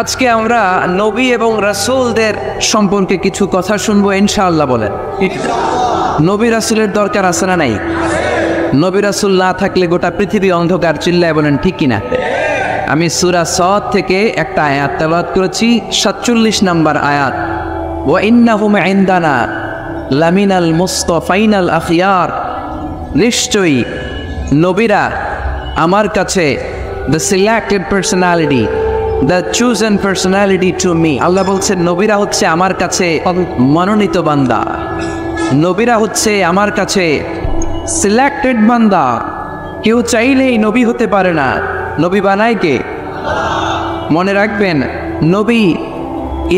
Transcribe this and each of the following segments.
আজকে আমরা নবী এবং রাসূলদের সম্পর্কে কিছু কথা শুনবো ইনশাআল্লাহ। বলেন, নবী রাসূলের দরকার আছে না নাই? নবী রাসূল না থাকলে গোটা পৃথিবী অন্ধকার। চিল্লায় বলেন ঠিক কিনা? আমি সূরা সদ থেকে একটা আয়াত তেলাওয়াত করেছি, 47 নম্বর আয়াত। ওয়া ইন্নাহুম ইনদানা লামিনাল মুস্তাফাইনাল আখিয়ার, নিশ্চয়ই নবীরা আমার কাছে the selected personality, the chosen personality to me. Allah বলছেন নবীরা হচ্ছে আমার কাছে মনোনীত বান্দা, নবীরা হচ্ছে আমার কাছে সিলেক্টেড বান্দা। কেউ চাইলেই নবী হতে পারে না, নবী বানায় কে? মনে রাখবেন, নবী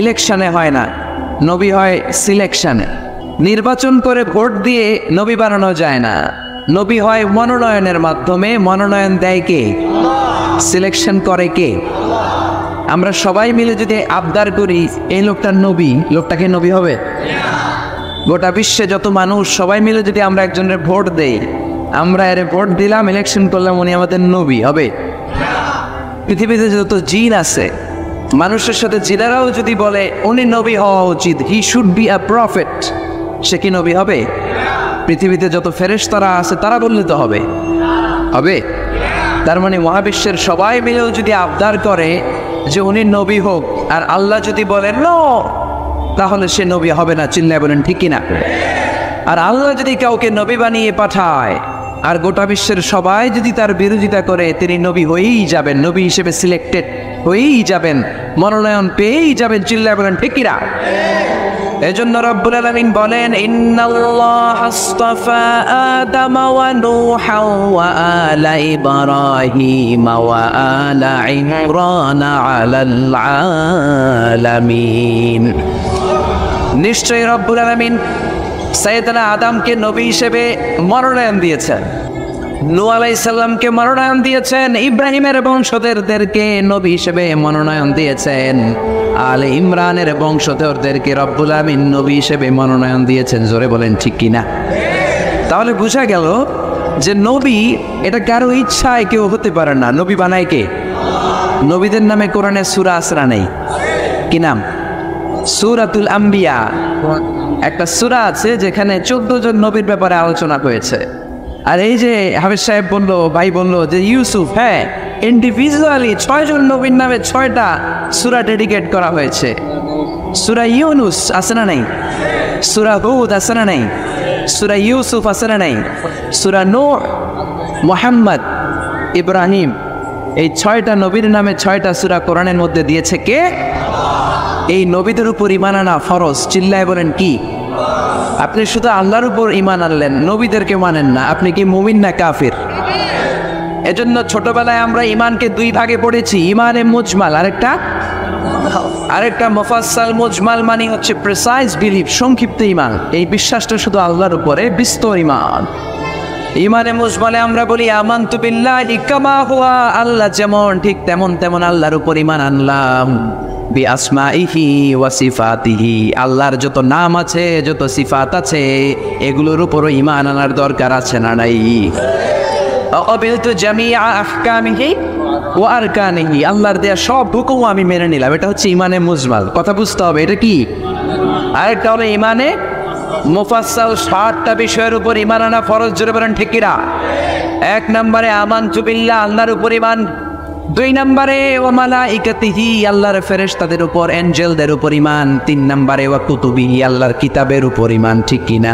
ইলেকশনে হয় না, নবী হয় সিলেকশনে। নির্বাচন করে ভোট দিয়ে নবী বানানো যায় না, নবী হয় মনোনয়নের মাধ্যমে। মনোনয়ন দেয় কে? সিলেকশন করে কে? আমরা সবাই মিলে যদি আবদার করি এই লোকটার নবী, লোকটাকে নবী হবে? গোটা বিশ্বে যত মানুষ সবাই মিলে যদি আমরা একজনের ভোট দেই, আমরা এর ভোট দিলাম, ইলেকশন করলাম, উনি আমাদের নবী হবে? পৃথিবীতে যত জিন আছে, মানুষের সাথে জিনেরাও যদি বলে উনি নবী হওয়া উচিত, he should be a prophet, সে কি নবী হবে? পৃথিবীতে যত ফেরেশতারা আছে তারা বললে তো হবে? হবে? তার মানে মহাবিশ্বের সবাই মিলেও যদি আবদার করে যে উনি নবী হোক, আর আল্লাহ যদি বলেন নো, তাহলে সে নবী হবে না। চিল্লায় বলেন ঠিক কিনা? আর আল্লাহ যদি কাউকে নবী বানিয়ে পাঠায় আর গোটা বিশ্বের সবাই যদি তার বিরোধিতা করে, তিনি নবী হয়েই যাবেন, নবী হিসেবে সিলেক্টেড হয়েই যাবেন, মনোনয়ন পেয়েই যাবেন। চিল্লায় বলেন ঠিক কিনা? এজন্য রব্বুল আলামিন বলেন, ইন্নাল্লাহা আসতাফা আদম ওয়া নূহা ওয়া আলা ইব্রাহিম ওয়া আলা ইমরান আলাল আলামিন। নিশ্চয়ই রব্বুল আলামিন সাইয়েদনা আদমকে নবী হিসেবে মনোনয়ন দিয়েছেন, নূহ আলাইহিস সালামকে মনোনয়ন দিয়েছেন, ইব্রাহিমের বংশধরদেরকে নবী হিসেবে মনোনয়ন দিয়েছেন, আলে ইমরানের বংশধরদেরকে রব্বুল আমিন নবী হিসেবে মনোনয়ন দিয়েছেন। জোরে বলেন ঠিক কিনা? তাহলে বোঝা গেল যে নবী এটা কারো ইচ্ছায় কেউ হতে পারে না, নবী বানায় কে? নবীদের নামে কোরআনে সূরা আসরা নেই, কি নাম? সূরাতুল আম্বিয়া। একটা সূরা আছে যেখানে 14 জন নবীর ব্যাপারে আলোচনা হয়েছে। আর এই যে হাফেজ সাহেব বললো, ভাই বললো যে ইউসুফ, হ্যাঁ, ইন্ডিভিজুয়ালি 6 জন নবীর নামে 6টা সূরা ডেডিকেট করা হয়েছে। সূরা ইউনুস আছে না নাই? সূরা হুদ আছে না নাই? সূরা ইউসুফ আছে না নাই? সূরা নূহ, মুহাম্মদ, ইব্রাহিম, এই 6টা নবীর নামে 6টা সূরা কোরআনের মধ্যে দিয়েছে কে? এই নবীদের উপর ঈমান আনা ফরজ। চিল্লায় বলেন কি? আপনি শুধু আল্লাহর উপর ঈমান আনলেন, নবীদেরকে মানেন না, আপনি কি মুমিন না কাফির? এজন্য ছোটবেলায় আমরা ঈমানকে 2 ভাগে পড়েছি, ঈমানে মুজমাল, আরেকটা মুফাসসাল। মুজমাল মানে হচ্ছে প্রিসাইজ বিলিফ, সংক্ষিপ্ত ঈমান। এই বিশ্বাসটা শুধু আল্লাহর উপরে, বিস্তর ঈমান। ঈমানে মুজমালে আমরা বলি আমানতু বিল্লাহি কামা হুয়া, আল্লাহ যেমন ঠিক তেমন তেমন আল্লাহর উপর ঈমান আনলাম। বি আসমাইহি ওয়া সিফাতিহি, আল্লাহর যত নাম আছে, যত সিফাত আছে, এগুলোর উপরও ঈমান আনার দরকার আছে না নাই? আকাবিলতু জামিআ আহকামিহি ওয়া আরকানিহি, আল্লাহর দেয়া সব হুকুম আমি মেনে নিলাম, এটা হচ্ছে ঈমানে মুজমাল। কথা বুঝতে হবে, এটা কি? আরেকটা হলো ঈমানে মুফাসসাল, 7টা বিষয়ের উপর ঈমান আনা ফরজ। জোরে বলেন ঠিক কিনা? 1 নম্বরে আমানতু বিল্লাহ, আল্লাহর উপর ঈমান। 2 নম্বরে ওয়া মালাইকাতিহি, আল্লাহর ফেরেশতাদের উপর, এঞ্জেলদের উপর ঈমান। 3 নম্বরে ওয়া কুতুবিহি, আল্লাহর কিতাবের উপর ঈমান। ঠিক কিনা?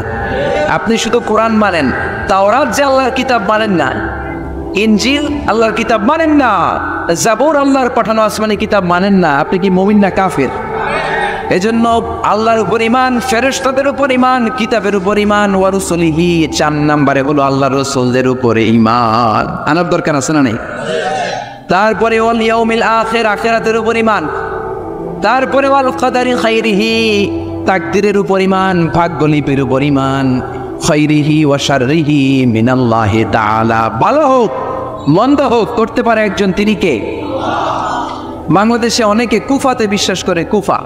আপনি শুধু কোরআন মানেন, তাওরাত যে আল্লাহর কিতাব মানেন না, ইনজিল আল্লাহর কিতাব মানেন না, জাবুর আল্লাহর পাঠানো আসমানি কিতাব মানেন না, আপনি কি মুমিন না কাফির? এজন্য আল্লাহর উপর ঈমান, ফেরেশতাদের উপর ঈমান, কিতাবের উপর ঈমান, ওয়া রুসুলিহি। 4 নম্বরে হলো আল্লাহর রাসূলদের উপরে ঈমান আনার দরকার আছে না নাই? তারপরে ওয়াল ইয়াউমিল আখির, আখিরাতের উপর ঈমান। তারপরে ওয়াল কদারি খাইরিহি, তাকদীরের উপর ঈমান, ভাগ্যলিপির উপর ঈমান। খাইরিহি ওয়া শাররিহি মিনাল্লাহি তাআলা, ভালো হোক মন্দ হোক করতে পারে একজন, তিনি কে? বাংলাদেশে অনেকে কুফাতে বিশ্বাস করে। কুফা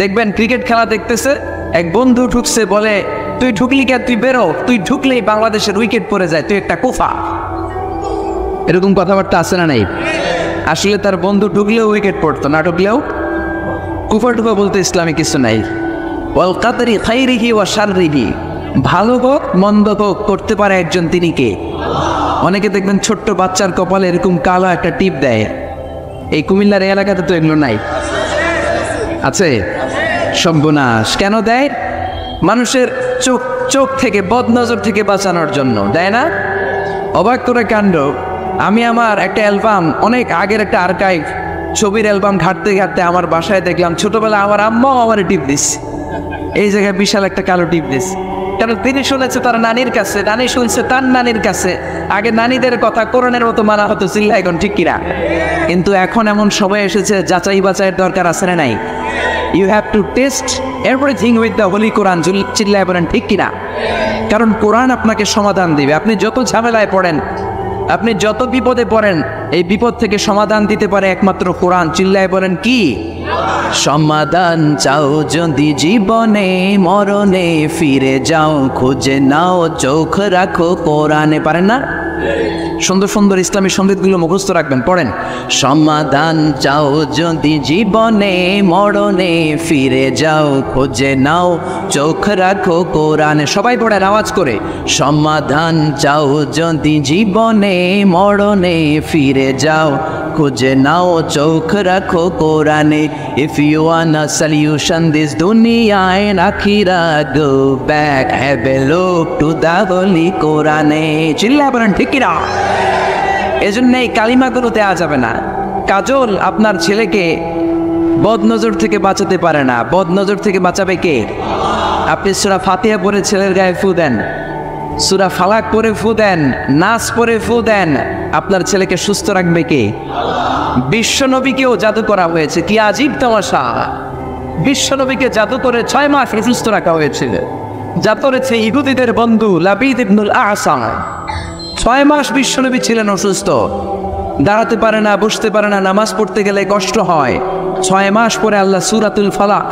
দেখবেন, ক্রিকেট খেলা দেখতেছে, এক বন্ধু ঢুকছে, বলে তুই ঢুকলি কে? তুই বেরো, তুই ঢুকলেই বাংলাদেশের উইকেট পড়ে যায়, তুই একটা কুফা। এরকম কথাবার্তা আছে না নাই? আসলে তার বন্ধু ঢুকলেও উইকেট পড়তো, না ঢুকলেও কুফা টুফা বলতে ইসলামে কিছু নাই। ওয়াল কাদরি খাইরিহি ওয়া শাররিহি, ভালো হোক মন্দ হোক করতে পারে একজন, তিনি কে? অনেকে দেখবেন ছোট্ট বাচ্চার কপালে এরকম কালো একটা টিপ দেয়। এই কুমিল্লার এলাকাতে তো এগুলো নাই, আছে? সর্বনাশ। কেন দেয়? মানুষের চোখ থেকে, বদনজর থেকে বাঁচানোর জন্য দেয় না? অবাক করে কাণ্ড। আমি আমার একটা অ্যালবাম, অনেক আগের একটা আর্কাইভ ছবির অ্যালবাম ঘাটতে ঘাটতে আমার বাসায় দেখলাম ছোটবেলা আমার আম্মাও আমার টিপ দিস, এই জায়গায় বিশাল একটা কালো টিপ দিস। কারণ তিনি শুনেছে তার নানির কাছে, নানি শুনছে তার নানির কাছে। আগে নানিদের কথা কোরআনের মতো মানা হতো, চিল্লা এখন ঠিক কিনা? কিন্তু এখন এমন সময় এসেছে যাচাই বাছাইয়ের দরকার আছে না নাই? You have to test everything with the holy Quran, চিল্লায় বলেন ঠিক কিনা? কারণ কোরআন আপনাকে সমাধান দিবে। আপনি যত ঝামেলায় পড়েন, আপনি যত বিপদে পড়েন, এই বিপদ থেকে সমাধান দিতে পারে একমাত্র কোরআন। চিল্লায় বলেন কি? সমাধান চাও যদি জীবনে, মরণে ফিরে যাও, খুঁজে নাও, চোখ রাখো কোরআনে। পারেন না? সুন্দর সুন্দর ইসলামী সঙ্গীতগুলো মুখস্থ রাখবেন, পড়েন। সমাধান চাও যদি জীবনে, মরণে ফিরে যাও, খুঁজে নাও, চোখ রাখো কোরআনে। সবাই পড়েন আওয়াজ করে। সমাধান চাও যদি জীবনে, মরণে ফিরে যাও, খুঁজে নাও, চোখ রাখো কোরআনে। If you want a solution this dunya and akhirah, go back, have a look to the holy কোরআনে। চিল্লা বলেন ঠিক কিনা? এজন্য এই কালিমাগুলো দেওয়া যাবে না। কাজল আপনার ছেলেকে বদনজর থেকে বাঁচাতে পারে না, বদনজর থেকে বাঁচাবে কে? আপনি সূরা ফাতিহা পড়ে ছেলের গায়ে ফু দেন, সূরা ফালাক পড়ে ফু দেন, নাস পড়ে ফু দেন, আপনার ছেলেকে সুস্থ রাখবে কে? বিশ্বনবীকেও জাদু করা হয়েছে, কি আজীব তামাশা! বিশ্বনবীকে জাদু করে 6 মাস সুস্থ রাখা হয়েছিল। জাদু করেছে ইহুদিদের বন্ধু লাবিদ ইবনুল আহসান। 6 মাস বিশ্বনবী ছিলেন অসুস্থ, দাঁড়াতে পারে না, বসতে পারে না, নামাজ পড়তে গেলে কষ্ট হয়। 6 মাস পরে আল্লাহ সূরাতুল ফালাক,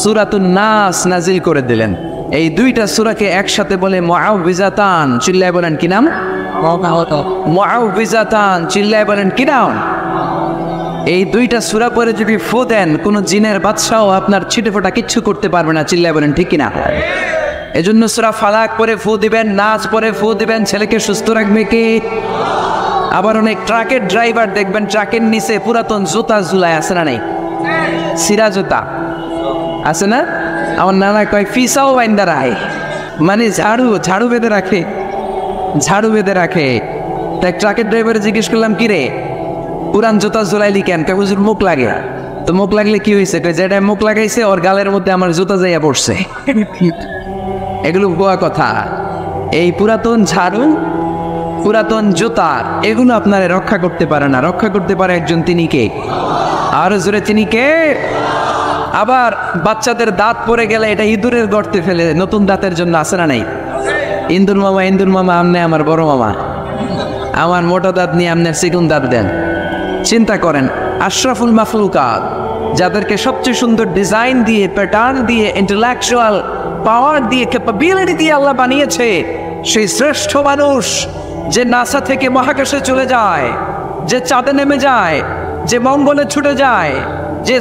সূরাতুন নাস নাজিল করে দিলেন। এই দুইটা সূরাকে একসাথে বলে মুআউযিজাতান। চিল্লায় বলেন কি নাম? মুআউযিজাতান। চিল্লায় বলেন কি নাম? এই দুইটা সূরা পরে যদি ফু দেন, কোন জিনের বাদশাও আপনার ছিটেফোঁটা কিচ্ছু করতে পারবে না। চিল্লায় বলেন ঠিক কিনা? এজন্য সূরা ফালাক পরে ফু দিবেন, নাচ পরে ফু দিবেন, ছেলেকে সুস্থ রাখবে কে? আবার অনেক ট্রাকের ড্রাইভার দেখবেন ট্রাকের নিচে পুরাতন জুতা ঝুলায়, আছে না নাই? সিরা জুতা আছে না? আমার নানা কয় ফিসাও বাইন্দা রায়, মানে ঝাড়ু বেঁধে রাখে, ঝাড়ু বেঁধে রাখে। তাই ট্রাকের ড্রাইভারে জিজ্ঞেস করলাম, কি রে পুরান জুতা ঝুলাইলি কেন? কে হুজুর মুখ লাগে। তো মুখ লাগলে কি হয়েছে? যেটা মুখ লাগাইছে ওর গালের মধ্যে আমার জুতা যাইয়া পড়ছে। এগুলো গোয়া কথা। এই পুরাতন ঝাড়ু, পুরাতন জুতা, এগুলো আপনারা রক্ষা করতে পারে না, রক্ষা করতে পারে একজন, তিনি কে? আর জোরে, তিনি কে? আবার বাচ্চাদের দাঁত পড়ে গেলে এটা ইঁদুরের গর্তে ফেলে নতুন দাঁতের জন্য, আছে না নাই? ইন্দুর মামা আমনে আমার বড় মামা, আমার মোটা দাঁত নিয়ে আমনে চিকুন দাঁত দেন। চিন্তা করেন, আশরাফুল মাখলুকাত, যাদেরকে সবচেয়ে সুন্দর ডিজাইন দিয়ে, প্যাটার্ন দিয়ে, ইন্টেলেকচুয়াল পাওয়ার দিয়ে, ক্যাপাবিলিটি দিয়ে আল্লাহ বানিয়েছে, সেই শ্রেষ্ঠ মানুষ যে নাসা থেকে মহাকাশে চলে যায়, যে চাঁদে নেমে যায়, যে মঙ্গলে ছুটে যায়, যে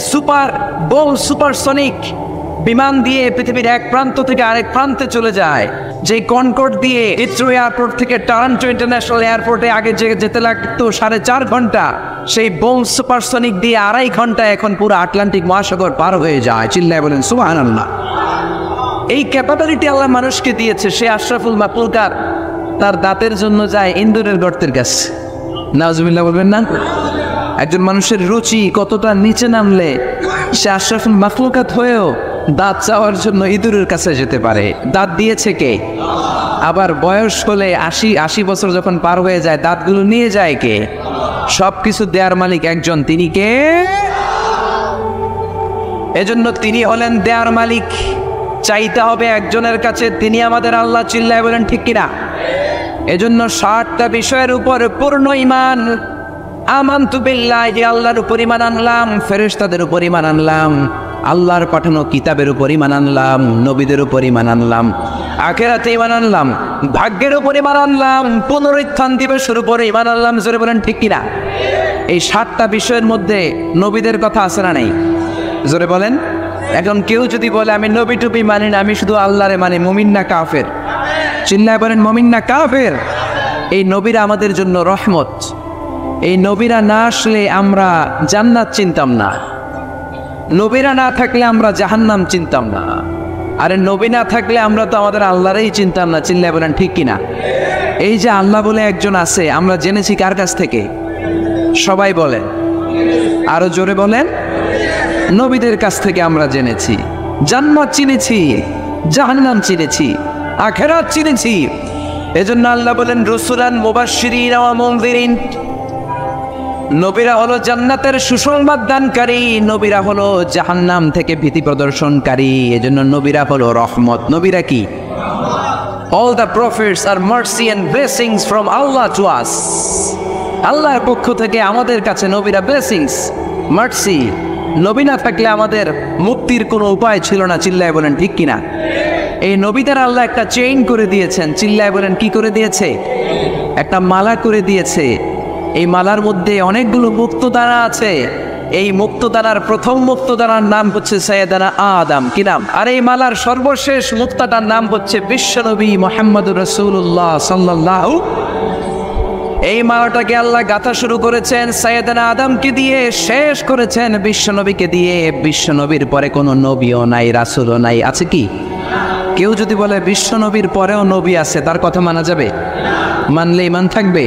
সুপারসনিক বিমান দিয়ে পৃথিবীর এক প্রান্ত থেকে আরেক প্রান্তে চলে যায়, যে কনকর্ড দিয়ে হিথ্রো এয়ারপোর্ট থেকে টরন্টো ইন্টারন্যাশনাল এয়ারপোর্টে আগে যেতে লাগতো 4.5 ঘন্টা, সেই বোম সুপারসনিক দিয়ে 2.5 ঘন্টায় এখন পুরো আটলান্টিক মহাসাগর পার হয়ে যায়। চিল্লায় বলেন সুবহানাল্লাহ। এই ক্যাপাবিলিটি আল্লাহ মানুষকে দিয়েছে। সে আশরাফুল মাখলুকাত তার দাঁতের জন্য যায় ইন্দুরের গর্তের কাছে। নাউজুবিল্লাহ বলবেন না? একজন মানুষের রুচি কতটা নিচে নামলে সে আশরাফুল মাখলুকাত হয়েও দাঁত চাওয়ার জন্য ইঁদুরের কাছে যেতে পারে। দাঁত দিয়েছে কে? আবার বয়স হলে 80 বছর যখন পার হয়ে যায়, দাঁতগুলো নিয়ে যায় কে? সব কিছু দেয়ার মালিক একজন, তিনি কে? এজন্য তিনি হলেন দেয়ার মালিক। চাইতে হবে একজনের কাছে, তিনি আমাদের আল্লাহ। চিল্লায় বলেন ঠিক কিনা? এজন্য 60টা বিষয়ের উপর পূর্ণ ঈমান। আমানতু বিল্লাহি, আল্লাহর উপর ঈমান আনলাম, ফেরেশতাদের উপর ঈমান আনলাম, আল্লাহর পাঠানো কিতাবের উপর ঈমান আনলাম, নবীদের উপর ঈমান আনলাম, আখিরাতে ঈমান আনলাম, ভাগ্যের উপর ঈমান আনলাম, পুনরুত্থান দিবসের উপর ঈমান আনলাম। জোরে বলেন ঠিক কিনা? এই 7টা বিষয়ের মধ্যে নবীদের কথা আছে না নাই? জোরে বলেন। এখন কেউ যদি বলে আমি নবী টুবি মানি না, আমি শুধু আল্লাহরে মানি, মুমিন না কাফের? চিল্লায় বলেন মুমিন না কাফের? এই নবীরা আমাদের জন্য রহমত। এই নবীরা না আসলে আমরা জান্নাত চিনতাম না, নবীরা না থাকলে আমরা জাহান্নাম চিনতাম না, আরে নবী না থাকলে আমরা তো আমাদের আল্লাহরই চিনতাম না। চিল্লায় বলেন ঠিক কিনা? এই যে আল্লাহ বলে একজন আছে, আমরা জেনেছি কার কাছ থেকে? সবাই বলেন, আরো জোরে বলেন। নবীদের কাছ থেকে আমরা জেনেছি। জান্নাত চিনেছি, জাহান্নাম চিনেছি, আখিরাত চিনেছি। এজন্য আল্লাহ বলেন রাসূলান মুবাশশিরিন ওয়া মুনযিরিন। নবীরা হলো জান্নাতের সুসংবাদ দানকারী, নবীরা হলো জাহান্নাম থেকে ভীতি প্রদর্শনকারী। এজন্য নবীরা হলো রহমত। নবীরা কি? All the prophets are mercy and blessings from Allah to us. আল্লাহর পক্ষ থেকে আমাদের কাছে নবীরা ব্লেসিংস, মার্সি। নবী না থাকলে আমাদের মুক্তির কোনো উপায় ছিল না। চিল্লায় বলেন ঠিক কিনা? এই নবীদের আল্লাহ একটা চেইন করে দিয়েছেন। চিল্লায় বলেন কি করে দিয়েছে? একটা মালা করে দিয়েছে। এই মালার মধ্যে অনেকগুলো মুক্তদানা আছে। এই মুক্তদানার প্রথম মুক্তদানার নাম হচ্ছে সাইয়েদানা আদম। কি নাম? আর এই মালার সর্বশেষ মুক্তাটার নাম হচ্ছে বিশ্বনবী মুহাম্মদুর রাসূলুল্লাহ সাল্লাল্লাহু। এই মালাটাকে আল্লাহ গাঁথা শুরু করেছেন সাইয়েদানা আদমকে দিয়ে, শেষ করেছেন বিশ্বনবীকে দিয়ে। বিশ্বনবীর পরে কোনো নবীও নাই, রাসূলও নাই। আছে কি? কেউ যদি বলে বিশ্বনবীর পরেও নবী আছে, তার কথা মানা যাবে? মানলে ঈমান থাকবে।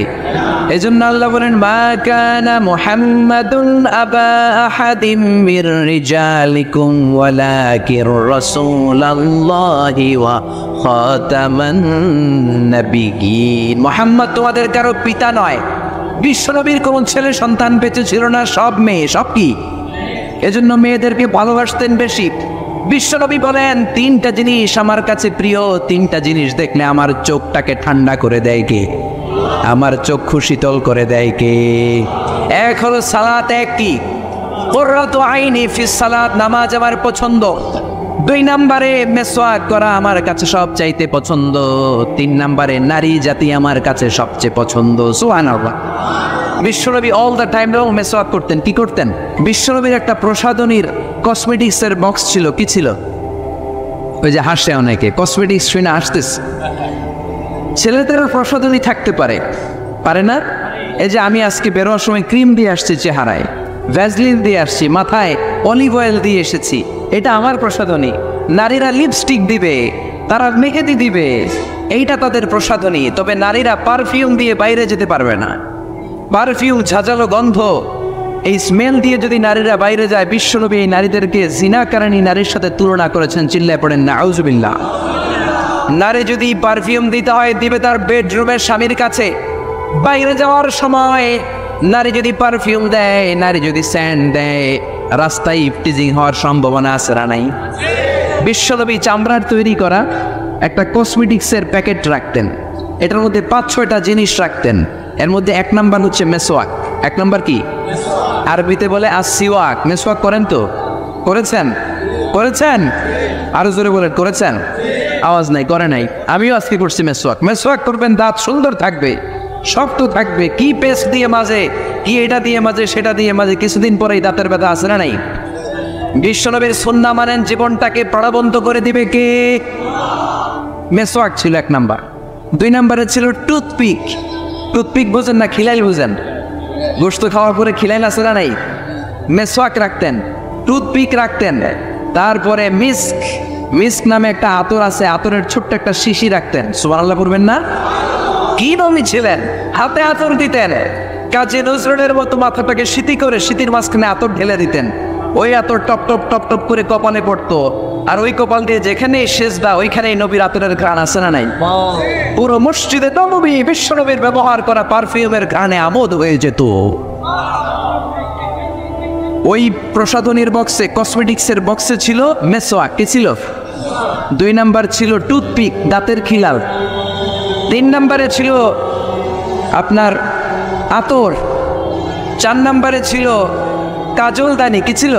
এজন্য আল্লাহ বলেন মা কানা মুহাম্মাদুন আবা আহাদিম মির রিজালিকুম ওয়ালাকির রাসূলুল্লাহি ওয়া খাতামান নাবিয়্যিন। মুহাম্মদ তোমাদের কারো পিতা নয়। বিশ্বনবীর কোন ছেলে সন্তান বেঁচে ছিল না, সব মেয়ে। সব কি? এজন্য মেয়েদেরকে ভালোবাসতেন বেশি। বিশ্বনবী বলেন 3টা জিনিস আমার কাছে প্রিয়, 3টা জিনিস দেখলে আমার চোখটাকে ঠান্ডা করে দেয় কে? আমার চক্ষু শীতল করে দেয় কে? এক হলো সালাত, এক কি? কুররাতু আইনি ফিস সালাত, নামাজ আমার পছন্দ। 2 নম্বরে মেসওয়াক করা আমার কাছে সবচাইতে পছন্দ। 3 নম্বরে নারী জাতি আমার কাছে সবচেয়ে পছন্দ। সুবহানাল্লাহ। বিশ্বনবী অল দ্য টাইম মেসওয়াক করতেন। কি করতেন? বিশ্বনবীর একটা প্রসাধনীর কসমেটিক্সের বক্স ছিল। কি ছিল? ওই যে হাসে অনেকে, কসমেটিক্স শুনে হাসতেছে। ছেলেদেরও প্রসাধনী থাকতে পারে, পারে না? এই যে আমি আজকে বেরোয়ার সময় ক্রিম দিয়ে আসছি চেহারায়, ভ্যাসলিন দিয়ে আসছি, মাথায় অলিভ অয়েল দিয়ে এসেছি, এটা আমার প্রসাধনী। নারীরা লিপস্টিক দিবে, তারা মেহেদি দিবে, এইটা তাদের প্রসাধনী। তবে নারীরা পারফিউম দিয়ে বাইরে যেতে পারবে না। পারফিউম, ঝাঁঝালো গন্ধ, এই স্মেল দিয়ে যদি নারীরা বাইরে যায়, বিশ্বনবী এই নারীদেরকে জিনাকারিনী নারীর সাথে তুলনা করেছেন। চিল্লায় পড়েন নাউজুবিল্লাহ। নারী যদি পারফিউম দিতে হয়, দিবে তার বেডরুমের স্বামীর কাছে। বাইরে যাওয়ার সময় নারী যদি পারফিউম দেয়, নারী যদি সেন্ট দেয়, রাস্তায় ইফটিজিং হওয়ার সম্ভাবনা আছে না নাই? বিশ্বনবী চামড়ার তৈরি করা একটা কসমেটিক্সের প্যাকেট রাখতেন। এটার মধ্যে 5-6টা জিনিস রাখতেন। এর মধ্যে 1 নাম্বার হচ্ছে মেসওয়াক। 1 নাম্বার কি? আরবিতে বলে আসিওয়াক। মেসওয়াক করেন তো? করেছেন? করেছেন? আরো জোরে বলেন করেছেন? আওয়াজ নাই, করে নাই। আমিও আজকে করছি মেসওয়াক। মেসওয়াক করবেন, দাঁত সুন্দর থাকবে, শক্ত থাকবে। কি পেস্ট দিয়ে মাঝে, কি এটা দিয়ে মাঝে, সেটা দিয়ে মাঝে, কিছুদিন পরেই দাঁতের ব্যথা আছে না নাই? বিশ্বনবীর সুন্নাহ মানেন, জীবনটাকে প্রাণবন্ত করে দিবে কে? মেসওয়াক ছিল 1 নাম্বার। 2 নম্বরে ছিল টুথপিক। টুথপিক বুঝেন না? খিলাইল বুঝেন? গোশত খাওয়ার পরে খিলাইল আছে না নাই? মেসওয়াক রাখতেন, টুথপিক রাখতেন। তারপরে মিস্ক, মিস্ক নামে একটা আতর আছে, আতরের ছোট্ট একটা শিশি রাখতেন। সুবহানাল্লাহ পড়বেন না? কি নবী ছিলেন! হাতে আতর দিতেন। কাজী নজরুলের মতো মাথাটাকে শীতি করে শীতির মাঝখানে আতর ঢেলে দিতেন। ওই আতর টপ টপ টপ টপ করে কপালে পড়তো। আর ওই কপাল দিয়ে যেখানেই সেজদা, ওইখানেই নবীর আতরের ঘ্রাণ আছে না নাই? পুরো মসজিদে নবী, বিশ্বনবীর ব্যবহার করা পারফিউমের ঘ্রাণে আমোদ হয়ে যেত। ওই প্রসাধনীর বক্সে, কসমেটিক্সের বক্সে ছিল মেসওয়াক। কি ছিল? 2 নাম্বার ছিল টুথপিক, দাঁতের খিলাল। 3 নম্বরে ছিল আপনার আতর। 4 নম্বরে ছিল কাজলদানি। কি ছিল?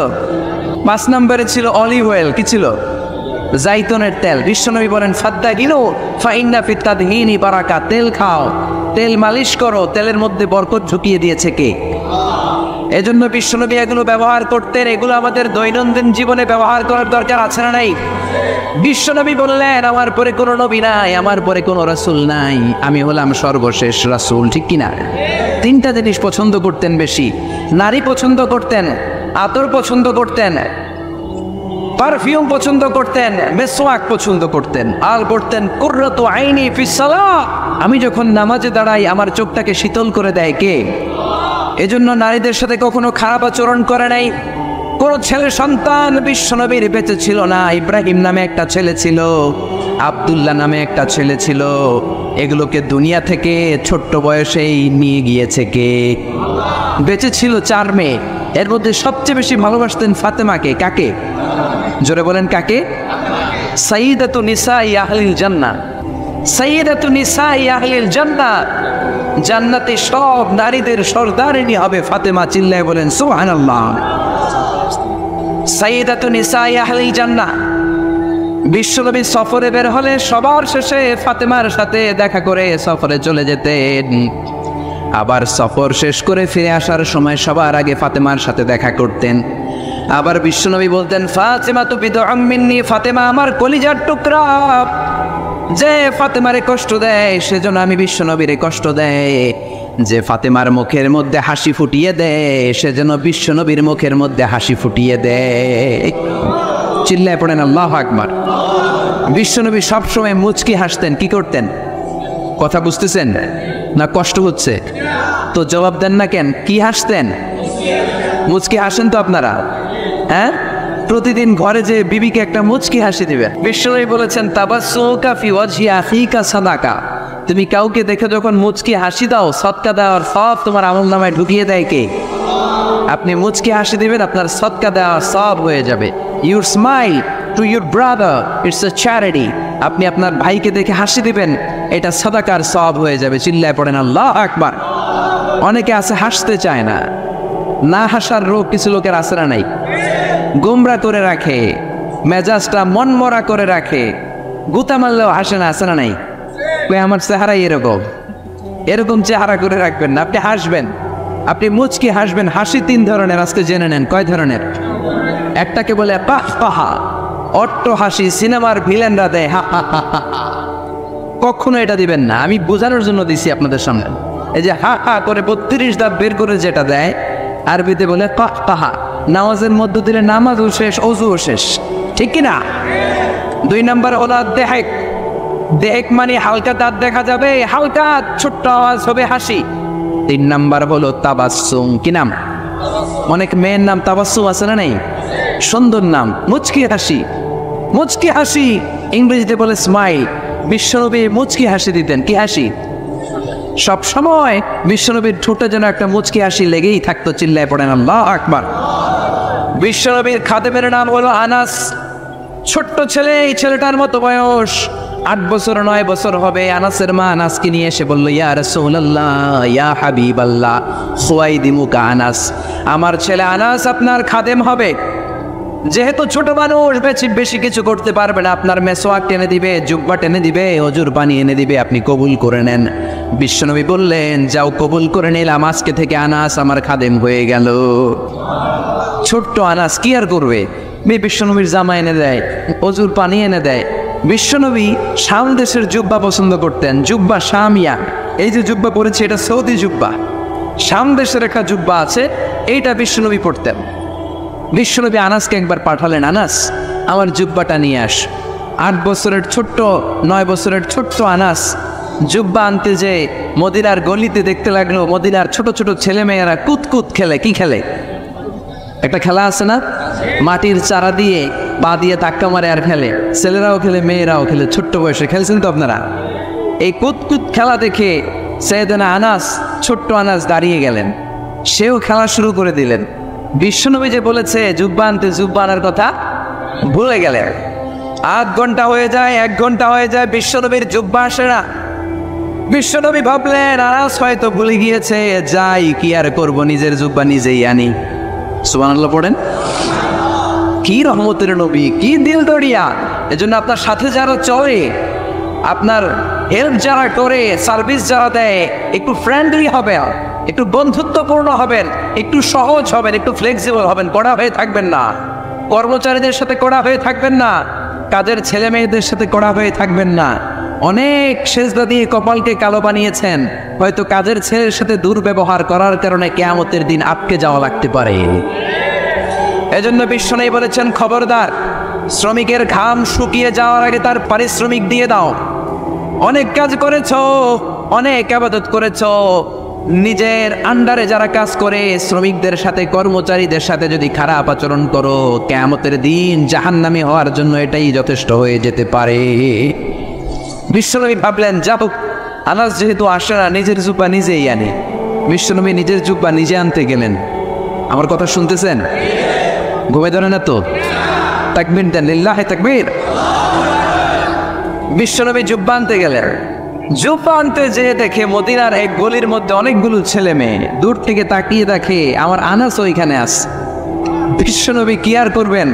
5 নম্বরে ছিল অলিভ অয়েল, কি ছিল? জাইতুনের তেল। বিশ্বনবী বলেন ফাদ্দাহিনু ফাইন্না ফিত তাদহিনি বারাকা, তেল খাও, তেল মালিশ করো, তেলের মধ্যে বরকত ঢুকিয়ে দিয়েছে কে? এজন্য বিশ্বনবী এগুলো ব্যবহার করতেন। এগুলো আমাদের দৈনন্দিন জীবনে ব্যবহার করার দরকার আছে না নাই? বিশ্বনবী বললেন আমার পরে কোনো নবী নাই, আমার পরে কোনো রাসূল নাই, আমি হলাম সর্বশেষ রাসূল, ঠিক কিনা? 3টা জিনিস পছন্দ করতেন বেশি। নারী পছন্দ করতেন, আতর পছন্দ করতেন, পারফিউম পছন্দ করতেন, মেসওয়াক পছন্দ করতেন, আর বলতেন কুররাতু আইনি ফিস সালাহ, আমি যখন নামাজে দাঁড়াই আমার চোখটাকে শীতল করে দেয় কে? এজন্য নারীদের সাথে কখনো খারাপ আচরণ করে নাই। কোন ছেলে সন্তান বিশ্বনবীর বেঁচে ছিল না। ইব্রাহিম নামে একটা ছেলে ছিল, আব্দুল্লাহ নামে একটা ছেলে ছিল, এগুলোকে দুনিয়া থেকে ছোট্ট বয়সেই নিয়ে গিয়েছে কে? বেঁচে ছিল 4 মেয়ে, এর মধ্যে সবচেয়ে বেশি ভালোবাসতেন ফাতেমাকে। কাকে? জোরে বলেন কাকে? সাইয়্যিদাতু নিসাই আহলিল জান্নাহ, সাইয়্যিদাতু নিসাই আহলিল জান্নাহ, জান্নাতে সব নারীদের সর্দারিনী হবে ফাতেমা। চিল্লায় বলেন সুবহানাল্লাহ। সাইয়্যিদাতু নিসাই আহলিল জান্নাহ। বিশ্বনবী সফরে বের হলে সবার শেষে ফাতেমার সাথে দেখা করে সফরে চলে যেতেন। আবার সফর শেষ করে ফিরে আসার সময় সবার আগে ফাতেমার সাথে দেখা করতেন। আবার বিশ্বনবী বলতেন ফাতেমা তু বিদউম মিন্নি, ফাতেমা আমার কলিজার টুকরা, যে ফাতেমারে কষ্ট দেয় সেজন্য আমি বিশ্বনবীরে কষ্ট দেয়, যে ফাতেমার মুখের মধ্যে হাসি ফুটিয়ে দেয় সেজন্য বিশ্বনবীর মুখের মধ্যে হাসি ফুটিয়ে দেয়। চিল্লায় পড়েন আল্লাহু আকবার। বিশ্বনবী সবসময় মুচকি হাসতেন। কি করতেন? কথা বুঝতেছেন না কষ্ট হচ্ছে? তো জবাব দেন না কেন? কি হাসতেন? মুচকি হাসেন তো আপনারা? হ্যাঁ, প্রতিদিন ঘরে যে বিবিকে একটা মুচকি হাসি দিবেন। বিশ্বনবী বলেছেন তাবাসসুকা ফি ওয়াজহি আখিকা সাদাকা, তুমি কাউকে দেখে যখন মুচকি হাসি দাও সদকা দেওয়ার সব তোমার আমলনামায় ঢুকিয়ে দেয় কে? আপনি মুচকি হাসি দিবেন, আপনার সদকা দেওয়ার সব হয়ে যাবে। Your smile to your brother it's a charity, আপনি আপনার ভাইকে দেখে হাসি দিবেন, এটা সাদাকার সব হয়ে যাবে। চিল্লায় পড়েন আল্লাহু আকবার। অনেকে আছে হাসতে চায় না, না হাসার রোগ কিছু লোকের আছে না নাই? গোমরা করে রাখে, মেজাজটা মনমরা করে রাখে, গুতা মারলেও হাসে না, আছে না নাই? আমার চেহারাই এরকম, এরকম চেহারা করে রাখবেন না। আপনি হাসবেন, আপনি মুচকি হাসবেন। হাসি 3 ধরনের, আজকে জেনে নেন। কয় ধরনের? একটাকে বলে পাহ পাহা, অট্ট হাসি, সিনেমার ভিলেনরা দেয় হা হা হা হা। কখনো এটা দিবেন না, আমি বোঝানোর জন্য দিছি আপনাদের সামনে। এই যে হা হা করে 32 দাঁত বের করে যেটা দেয়, আরবিতে বলে পাহ পাহা। নামাজের মধ্য দিলে নামাজও শেষ, অজুও শেষ, ঠিক কিনা? 2 নম্বর হলো দেহেক। দেহেক মানে হালকা দাঁত দেখা যাবে, হালকা ছোট্ট আওয়াজ হবে হাসি। 3 নম্বর হলো তাবাসসুম। কি নাম? অনেক মেয়ের নাম তাবাসসুম আছে না নেই? সুন্দর নাম, মুচকি হাসি। মুচকি হাসি ইংরেজিতে বলে স্মাইল। বিশ্বনবী মুচকি হাসি দিতেন। কি হাসি? সব সময় বিশ্বনবীর ঠোঁটে যেন একটা মুচকি হাসি লেগেই থাকতো। চিল্লায় পড়েন আল্লাহু আকবার। বিশ্বনবীর খাদেমের নাম হলো আনাস। ছোট্ট ছেলে, এই ছেলেটার মতো বয়স, 8 বছর 9 বছর হবে। আনাসের মা আনাসকে নিয়ে এসে বলল ইয়া রাসূলুল্লাহ, ইয়া হাবিবাল্লাহ, খুয়াইদিমুকা আনাস, আমার ছেলে আনাস আপনার খাদেম হবে। যেহেতু ছোট মানুষ বেশি কিছু করতে পারবে না, আপনার মেসওয়াক টেনে দিবে, জুব্বা টেনে দিবে, অজুর পানি এনে দিবে, আপনি কবুল করে নেন। বিশ্বনবী বললেন যাও, কবুল করে নিলাম, আজকে থেকে আনাস আমার খাদেম হয়ে গেল। ছোট্ট আনাস কি আর করবে? বিশ্বনবীর জামা এনে দেয়, অজুর পানি এনে দেয়। বিশ্বনবী শাম দেশের জুব্বা পছন্দ করতেন, জুব্বা শামিয়া। এই যে জুব্বা পরেছে এটা সৌদি জুব্বা, শাম দেশের একটা জুব্বা আছে, এইটা বিশ্বনবী পড়তেন। বিশ্বনবী আনাসকে একবার পাঠালেন, আনাস আমার জুব্বাটা নিয়ে আস। 8 বছরের ছোট্ট, 9 বছরের ছোট্ট আনাস জুব্বা আনতে যে মদিনার গলিতে দেখতে লাগলো মদিনার ছোট ছোট ছেলেমেয়েরা কুতকুত খেলে। কি খেলে? একটা খেলা আছে না, মাটির চারা দিয়ে পা দিয়ে ধাক্কা মারে আর খেলে, ছেলেরাও খেলে মেয়েরাও খেলে, ছোট্ট বয়সে খেলছেন তো আপনারা। এই কুতকুত খেলা দেখে সাইয়েদনা আনাস, ছোট্ট আনাস দাঁড়িয়ে গেলেন, সেও খেলা শুরু করে দিলেন। বিশ্বনবী যে বলেছে জুব্বা আনতে, জুব্বা আনার কথা ভুলে গেলেন। 8 ঘন্টা হয়ে যায়, 1 ঘন্টা হয়ে যায়, বিশ্বনবীর জুব্বা আসে না। বিশ্বনবী ভাবলেন আনাস হয়তো ভুলে গিয়েছে, যাই কি আর করব, নিজের জুব্বা নিজেই আনি। সুবহানাল্লাহ পড়েন। কি রহমতের নবী, কি দিল দরিয়া। এজন্য আপনার সাথে যারা চলে, আপনার হেল্প যারা করে, সার্ভিস যারা দেয়, একটু ফ্রেন্ডলি হবেন, একটু বন্ধুত্বপূর্ণ হবেন, একটু সহজ হবেন, একটু ফ্লেক্সিবল হবেন, কড়া হয়ে থাকবেন না। কর্মচারীদের সাথে কড়া হয়ে থাকবেন না, কাজের ছেলে মেয়েদের সাথে কড়া হয়ে থাকবেন না। অনেক সেজদা দিয়ে কপালকে কালো বানিয়েছেন, হয়তো কাজের ছেলের সাথে দুর্ব্যবহার করার কারণে কিয়ামতের দিন আটকে যাওয়া লাগতে পারে। এজন্য বিশ্বনবী বলেছেন, খবরদার, শ্রমিকের ঘাম শুকিয়ে যাওয়ার আগে তার পারিশ্রমিক দিয়ে দাও। অনেক কাজ করেছো, অনেক ইবাদত করেছো, নিজের আন্ডারে যারা কাজ করে শ্রমিকদের সাথে, কর্মচারীদের সাথে যদি খারাপ আচরণ করো, কিয়ামতের দিন জাহান্নামী হওয়ার জন্য এটাই যথেষ্ট হয়ে যেতে পারে। বিশ্বনবী ভাবলেন, যাও, আনাস যেহেতু আসে না, নিজের জুব্বা নিজেই আনে। বিশ্বনবী নিজের জুব্বা নিজে আনতে গেলেন। আমার কথা শুনতেছেন? ঘুমে ধরে না তো? তাকবীর দেন, লিল্লাহি তাকবীর। বিশ্বনবী জুব্বা আনতে গেলেন। জুব্বা আনতে যেয়ে দেখে মদিনার এক গলির মধ্যে অনেকগুলো ছেলে মেয়ে। দূর থেকে তাকিয়ে দেখে আমার আনাস ওইখানে আছে। বিশ্বনবী কি আর করবেন,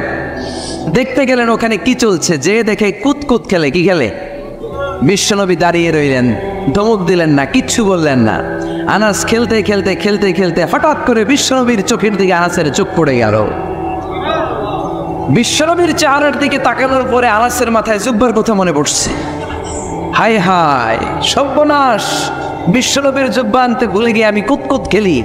দেখতে গেলেন ওখানে কি চলছে। যে দেখে কুতকুত খেলে। কি খেলে? বিশ্বনবী দাঁড়িয়ে রইলেন, ধমক দিলেন না, কিচ্ছু বললেন না। আনাস খেলতে খেলতে খেলতে খেলতে হঠাৎ করে বিশ্বনবীর চোখের দিকে আনাসের চোখ পড়ে গেল। বিশ্বনবীর চেহারার দিকে তাকানোর পরে আনাসের মাথায় জুব্বার কথা মনে পড়ছে। হায় হায়, সর্বনাশ, বিশ্বনবীর জুব্বা আনতে ভুলে গিয়ে আমি কুতকুত খেলি।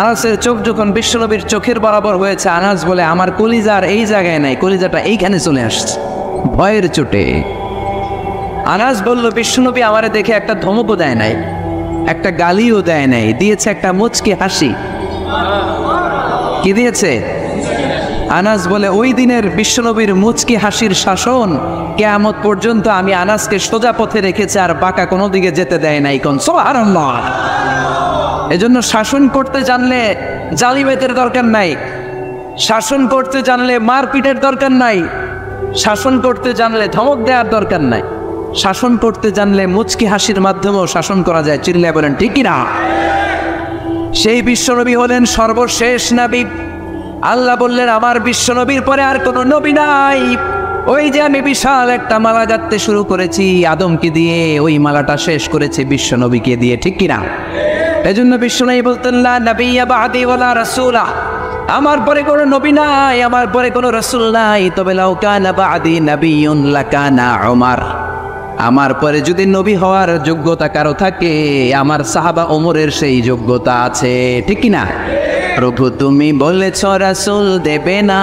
আনাসের চোখ যখন বিশ্বনবীর চোখের বরাবর হয়েছে, আনাস বলে, আমার কলিজার এই জায়গায় নাই, কলিজাটা এইখানে চলে আসছে ভয়ের চোটে। আনাস বলল, বিশ্বনবী আমারে দেখে একটা ধমকও দেয় নাই, একটা গালিও দেয় নাই, দিয়েছে একটা মুচকি হাসি। কি দিয়েছে? আনাস বলে, ওই দিনের বিশ্বনবীর মুচকি হাসির শাসন কিয়ামত পর্যন্ত আমি আনাসকে সোজা পথে রেখেছে, আর বাঁকা কোনো দিকে যেতে দেয় নাই। কোন সুবহানাল্লাহ। এজন্য শাসন করতে জানলে জালিমেতের দরকার নাই, শাসন করতে জানলে মারপিটের দরকার নাই, শাসন করতে জানলে ধমক দেওয়ার দরকার নাই, শাসন করতে জানলে মুচকি হাসির মাধ্যমেও শাসন করা যায়। চিল্লায় বলেন ঠিক কিনা? সেই বিশ্বনবী হলেন সর্বশেষ নবী। আল্লাহ বললেন, আমার বিশ্বনবীর পরে আর কোনো নবী নাই। ওই যে আমি বিশাল একটা মালা গাঁথতে শুরু করেছি আদমকে দিয়ে, ওই মালাটা শেষ করেছে বিশ্বনবীকে দিয়ে। ঠিক কিনা? এজন্য বিশ্বনবী বলতেন, লা নাবিয়্যা বা'দি ওয়ালা রাসূলা, আমার পরে কোনো নবী নাই, আমার পরে কোনো রাসূল নাই। তবে লাউ কানা বা'দি নাবিয়্যুন লাকানা উমর, আমার পরে যদি নবী হওয়ার যোগ্যতা কারো থাকে, আমার সাহাবা ওমরের সেই যোগ্যতা আছে। ঠিক কিনা? প্রভু তুমি বলেছ রাসূল দেবে না,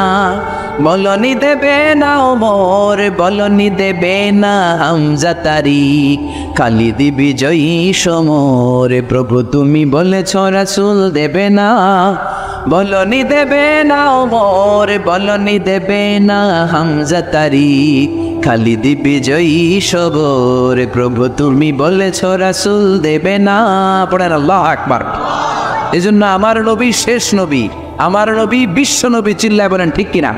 বলনি দেবে না ওমর, বলনি দেবে না হামজা তারিক, খালিদ বিজয়ী সমর। প্রভু তুমি বলেছ রাসূল দেবে না, বলনি দেবে না ওমর, বলনি দেবে না হামজা তারিক, খালিদ বিজয়ী সবর। প্রভু তুমি বলেছ রাসূল দেবে না। পড়েন আল্লাহু আকবার। এজন্য আমার নবী শেষ নবী, আমার নবী বিশ্ব নবী। চিল্লায় বলেন ঠিক কিনা?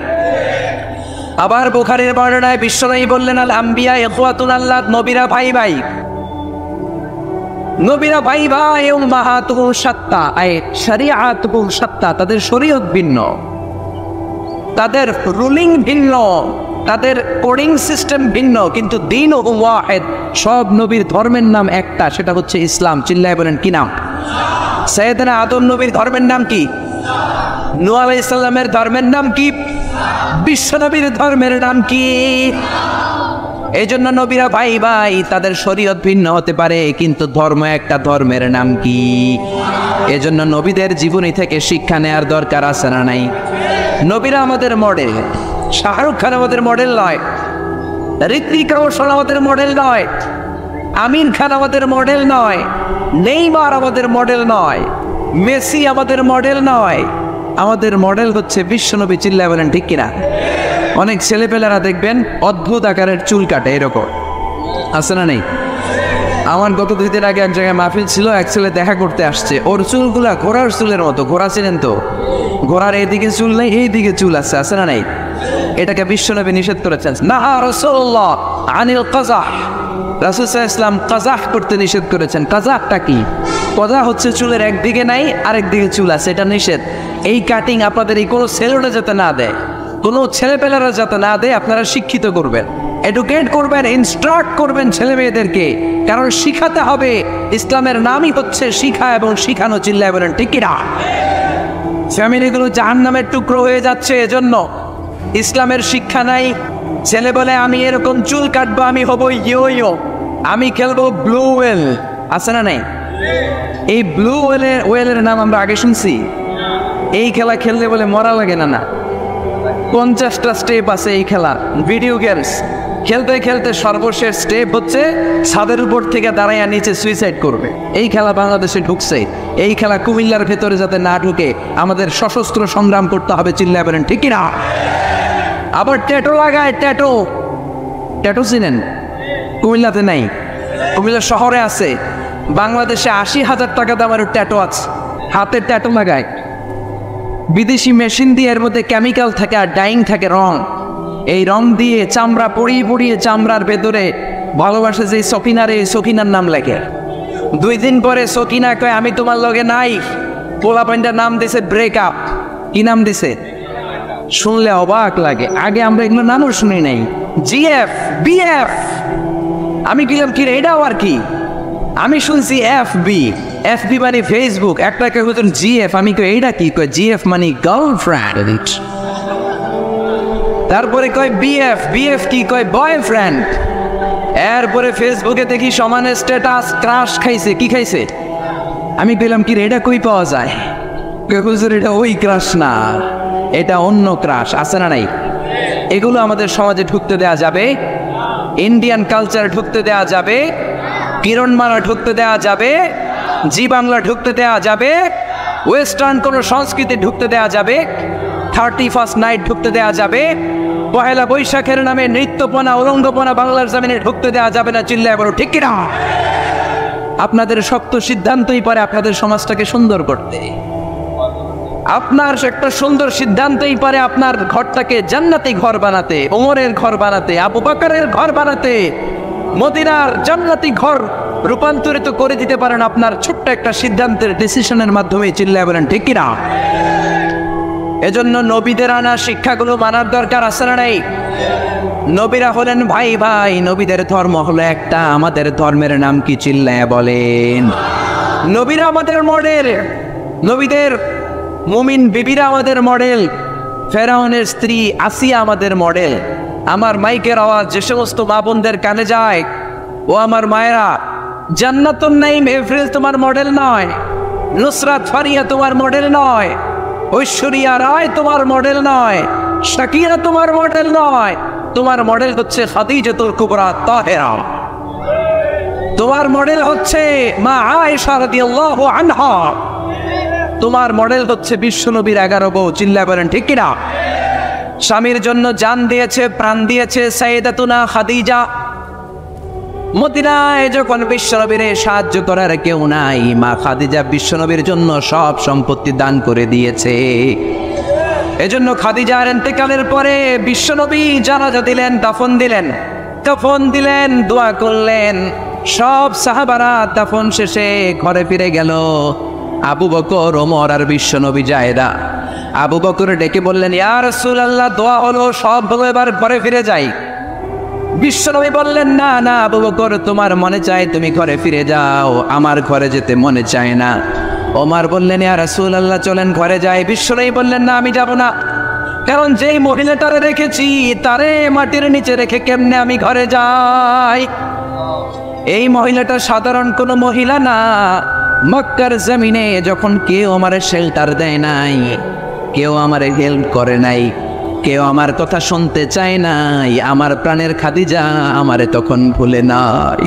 আবার বুখারীর বর্ণনায় বিশ্বনবী বললেন, আল আম্বিয়া ইখওয়াতুন আল্লাহ, নবীরা ভাই ভাই, নবীরা ভাই ভাই। উম্মাহাতুহুম শাত্তা, আয় শরিয়াতুহুম শাত্তা, তাদের শরীয়ত ভিন্ন, তাদের রুলিং ভিন্ন, তাদের কোডিং সিস্টেম ভিন্ন, কিন্তু দীনুহুম ওয়াহিদ, সব নবীর ধর্মের নাম একটা, সেটা হচ্ছে ইসলাম। চিল্লায় বলেন কি নাম? সাইয়েদনা আদম নবীর ধর্মের নাম কি? নূহ আলাইহিস সালামের ধর্মের নাম কি? বিশ্ব নবীর ধর্মের নাম কি? এই জন্য নবীরা ভাই ভাই, তাদের শরীয়ত ভিন্ন হতে পারে, কিন্তু ধর্ম একটা। ধর্মের নাম কি? এজন্য নবীদের জীবনী থেকে শিক্ষা নেওয়ার দরকার আছে না নাই? নবীরা আমাদের মডেল। শাহরুখ খান আমাদের মডেল নয়, ঋত্বিক রোশন আমাদের মডেল নয়, আমির খান আমাদের মডেল নয়, নেইমার আমাদের মডেল নয়, মেসি আমাদের মডেল নয়। আমাদের মডেল হচ্ছে বিশ্বনবী। চিল্লায় বলেন ঠিক কিনা? অনেক ছেলেপেলেরা দেখবেন অদ্ভুত আকারের চুল কাটে, এরকম আছে না নেই? আমার গত 2 দিন আগে এক জায়গায় মাহফিল ছিল, এক ছেলে দেখা করতে আসছে, ওর চুলগুলা ঘোড়ার চুলের মতো। ঘোড়া ছিলেন তো? ঘোড়ার এইদিকে চুল নেই, এইদিকে চুল আছে না নাই? এটাকে বিশ্বনবী নিষেধ করেছেন। নাহা রাসূলুল্লাহ আনিল কাযাহ, রাসূল সাল্লাল্লাহু আলাইহি ওয়াসাল্লাম কাযাহ করতে নিষেধ করেছেন। কাযাহটা কি? কাযাহ হচ্ছে চুলের একদিকে নাই, আরেক দিকে চুল আছে, এটা নিষেধ। এই কাটিং আপনাদের এই কোনো সেলুনে যাতে না দেয়, কোনো ছেলেপেলেরা যাতে না দেয় আপনারা শিক্ষিত করবেন, এডুকেট করবেন, ইনস্ট্রাক্ট করবেন ছেলে মেয়েদেরকে, কারণ শিখাতে হবে। ইসলামের নামই হচ্ছে শিখা এবং শিখানো। চিল্লায় বলেন ঠিক কিনা? ফ্যামিলিগুলো জাহান্নামের টুকরো হয়ে যাচ্ছে এজন্য। ইসলামের শিক্ষা নাই। ছেলে বলে আমি এরকম চুল কাটবো, আমি হবো ইয়ো, আমি খেলবো ব্লু ওয়েল, আছে না নাই? এই ব্লু ওয়েলের নাম আমরা আগে শুনছি। এই খেলা খেললে বলে মরা লাগে না। না, 50টা স্টেপ আছে এই খেলা। ভিডিও গেমস খেলতে খেলতে সর্বশেষ স্টেপ হচ্ছে ছাদের উপর থেকে দাঁড়াইয়া নিচে সুইসাইড করবে। এই খেলা বাংলাদেশে ঢুকছে। এই খেলা কুমিল্লার ভেতরে যাতে না ঢুকে আমাদের সশস্ত্র সংগ্রাম করতে হবে। চিল্লায় বলেন ঠিক কিনা? আবার ট্যাটু লাগায়। ট্যাটু চিনেন? কুমিল্লাতে নাই, কুমিল্লা শহরে আছে। বাংলাদেশে 80,000 টাকা দামের ট্যাটু আছে, হাতের ট্যাটু লাগায়। বিদেশি মেশিন দিয়ে এর মধ্যে কেমিক্যাল থাকে আর ডাইং থাকে, রং। এই রং দিয়ে চামড়া পড়িয়ে চামড়ার ভেতরে ভালোবাসে যে সকিনার, এই সকিনার নাম লেখে। 2 দিন পরে সকিনা কয় আমি তোমার লগে নাই। পোলাপাইনটার নাম দিছে ব্রেকআপ। কি নাম দিছে? শুনলে অবাক লাগে। আগে আমরা এগুলো নামও শুনি নাই। GF, BF. আমি গেলাম কি রে, এটাও আর কি? আমি শুনছি এফবি। এফবি মানে ফেসবুক। একটা কেউ জিএফ, আমি কই এইটা কি? কয় জিএফ মানে গার্লফ্রেন্ড। তারপরে কয় বিএফ, বিএফ কি? কয় বয়ফ্রেন্ড। এরপরে ফেসবুকে দেখি সমানের স্ট্যাটাস, ক্রাশ খাইছে। কি খাইছে? আমি কইলাম কি রে, এটা কই পাওয়া যায়? হুজুর এটা ওই ক্রাশ না, এটা অন্য ক্রাশ। আছে না নাই? এগুলো আমাদের সমাজে ঢুকতে দেয়া যাবে? ইন্ডিয়ান কালচার ঢুকতে দেয়া যাবে? কিরণমালা ঢুকতে দেয়া যাবে? জি বাংলা ঢুকতে দেয়া যাবে? ওয়েস্টার্ন কোনো সংস্কৃতি ঢুকতে দেয়া যাবে? 31st নাইট ঢুকতে দেয়া যাবে? পহেলা বৈশাখের নামে নৃত্যপনা, উলঙ্গপনা বাংলার জমিনে ঢুকতে দেয়া যাবে না। চিল্লায় বলো ঠিক কিনা? আপনাদের শক্ত সিদ্ধান্তই পারে আপনাদের সমাজটাকে সুন্দর করতে। আপনার একটা সুন্দর সিদ্ধান্তই পারে আপনার ঘরটাকে জান্নাতি ঘর বানাতে, ওমরের ঘর বানাতে, আবু বকরের ঘর বানাতে, মদিনার জান্নাতি ঘর রূপান্তরিত করে দিতে পারেন আপনার ছোট্ট একটা সিদ্ধান্তের, ডিসিশনের মাধ্যমে। চিল্লায় বলেন ঠিক কিনা? এজন্য নবীদের আনা শিক্ষাগুলো মানার দরকার আছে না নাই? নবীরা হলেন ভাই ভাই, নবীদের ধর্ম হলো একটা। আমাদের ধর্মের নাম কি? চিল্লায় বলেন। নবীরা আমাদের মডেল। নবীদের মুমিন বিবিরা আমাদের মডেল। ফেরাউনের স্ত্রী আসিয়া আমাদের মডেল। আমার মাইকের আওয়াজ যে সমস্ত মা বোনদের কানে যায়, ও আমার মায়েরা, জান্নাতুন নাইম এপ্রিল তোমার মডেল নয়, নুসরাত ফারিয়া তোমার মডেল নয়, ঐশ্বরিয়া রায় তোমার মডেল নয়, শাকিরা তোমার মডেল নয়। তোমার মডেল হচ্ছে খাদিজাতুল কুবরা তাহেরা। তোমার মডেল হচ্ছে মা আয়েশা রাদিয়াল্লাহু আনহা। তোমার মডেল হচ্ছে বিশ্বনবীর 11 বউ। চিল্লায় বলেন ঠিক কিনা? স্বামীর জন্য জান দিয়েছে, প্রাণ দিয়েছে সাইয়েদাতুনা খাদিজা। মদিনায় যখন বিশ্বনবীর সাহায্য করার কেউ নাই, মা খাদিজা বিশ্বনবীর জন্য সব সম্পত্তি দান করে দিয়েছে। এজন্য খাদিজার ইন্তেকালের পরে বিশ্বনবী জানাজা দিলেন, দাফন দিলেন, কাফন দিলেন, দোয়া করলেন। সব সাহাবারা দাফন শেষে ঘরে ফিরে গেল। আবু বকর, ওমর আর বিশ্বনবী জায়দা। আবু বকর ডেকে বললেন, ইয়া রাসূলুল্লাহ, দোয়া হলো, সব হলো, এবার ঘরে ফিরে যাই। বিশ্বনবী বললেন, না না আবু বকর, তোমার মনে চায় তুমি ঘরে ফিরে যাও, আমার ঘরে যেতে মনে চায় না। ওমর বললেন, ইয়া রাসূলুল্লাহ, চলেন ঘরে যাই। বিশ্বনবী বললেন, না আমি যাব না, কারণ যেই মহিলাটারে রেখেছি তারে মাটির নিচে রেখে কেমনে আমি ঘরে যাই? এই মহিলাটা সাধারণ কোনো মহিলা না। মক্কার জমিনে যখন কেউ আমার শেল্টার দেয় নাই, কেউ আমার হেল্প করে নাই, কেউ আমার কথা শুনতে চায় নাই, আমার প্রাণের খাদিজা আমারে তখন ভুলে নাই।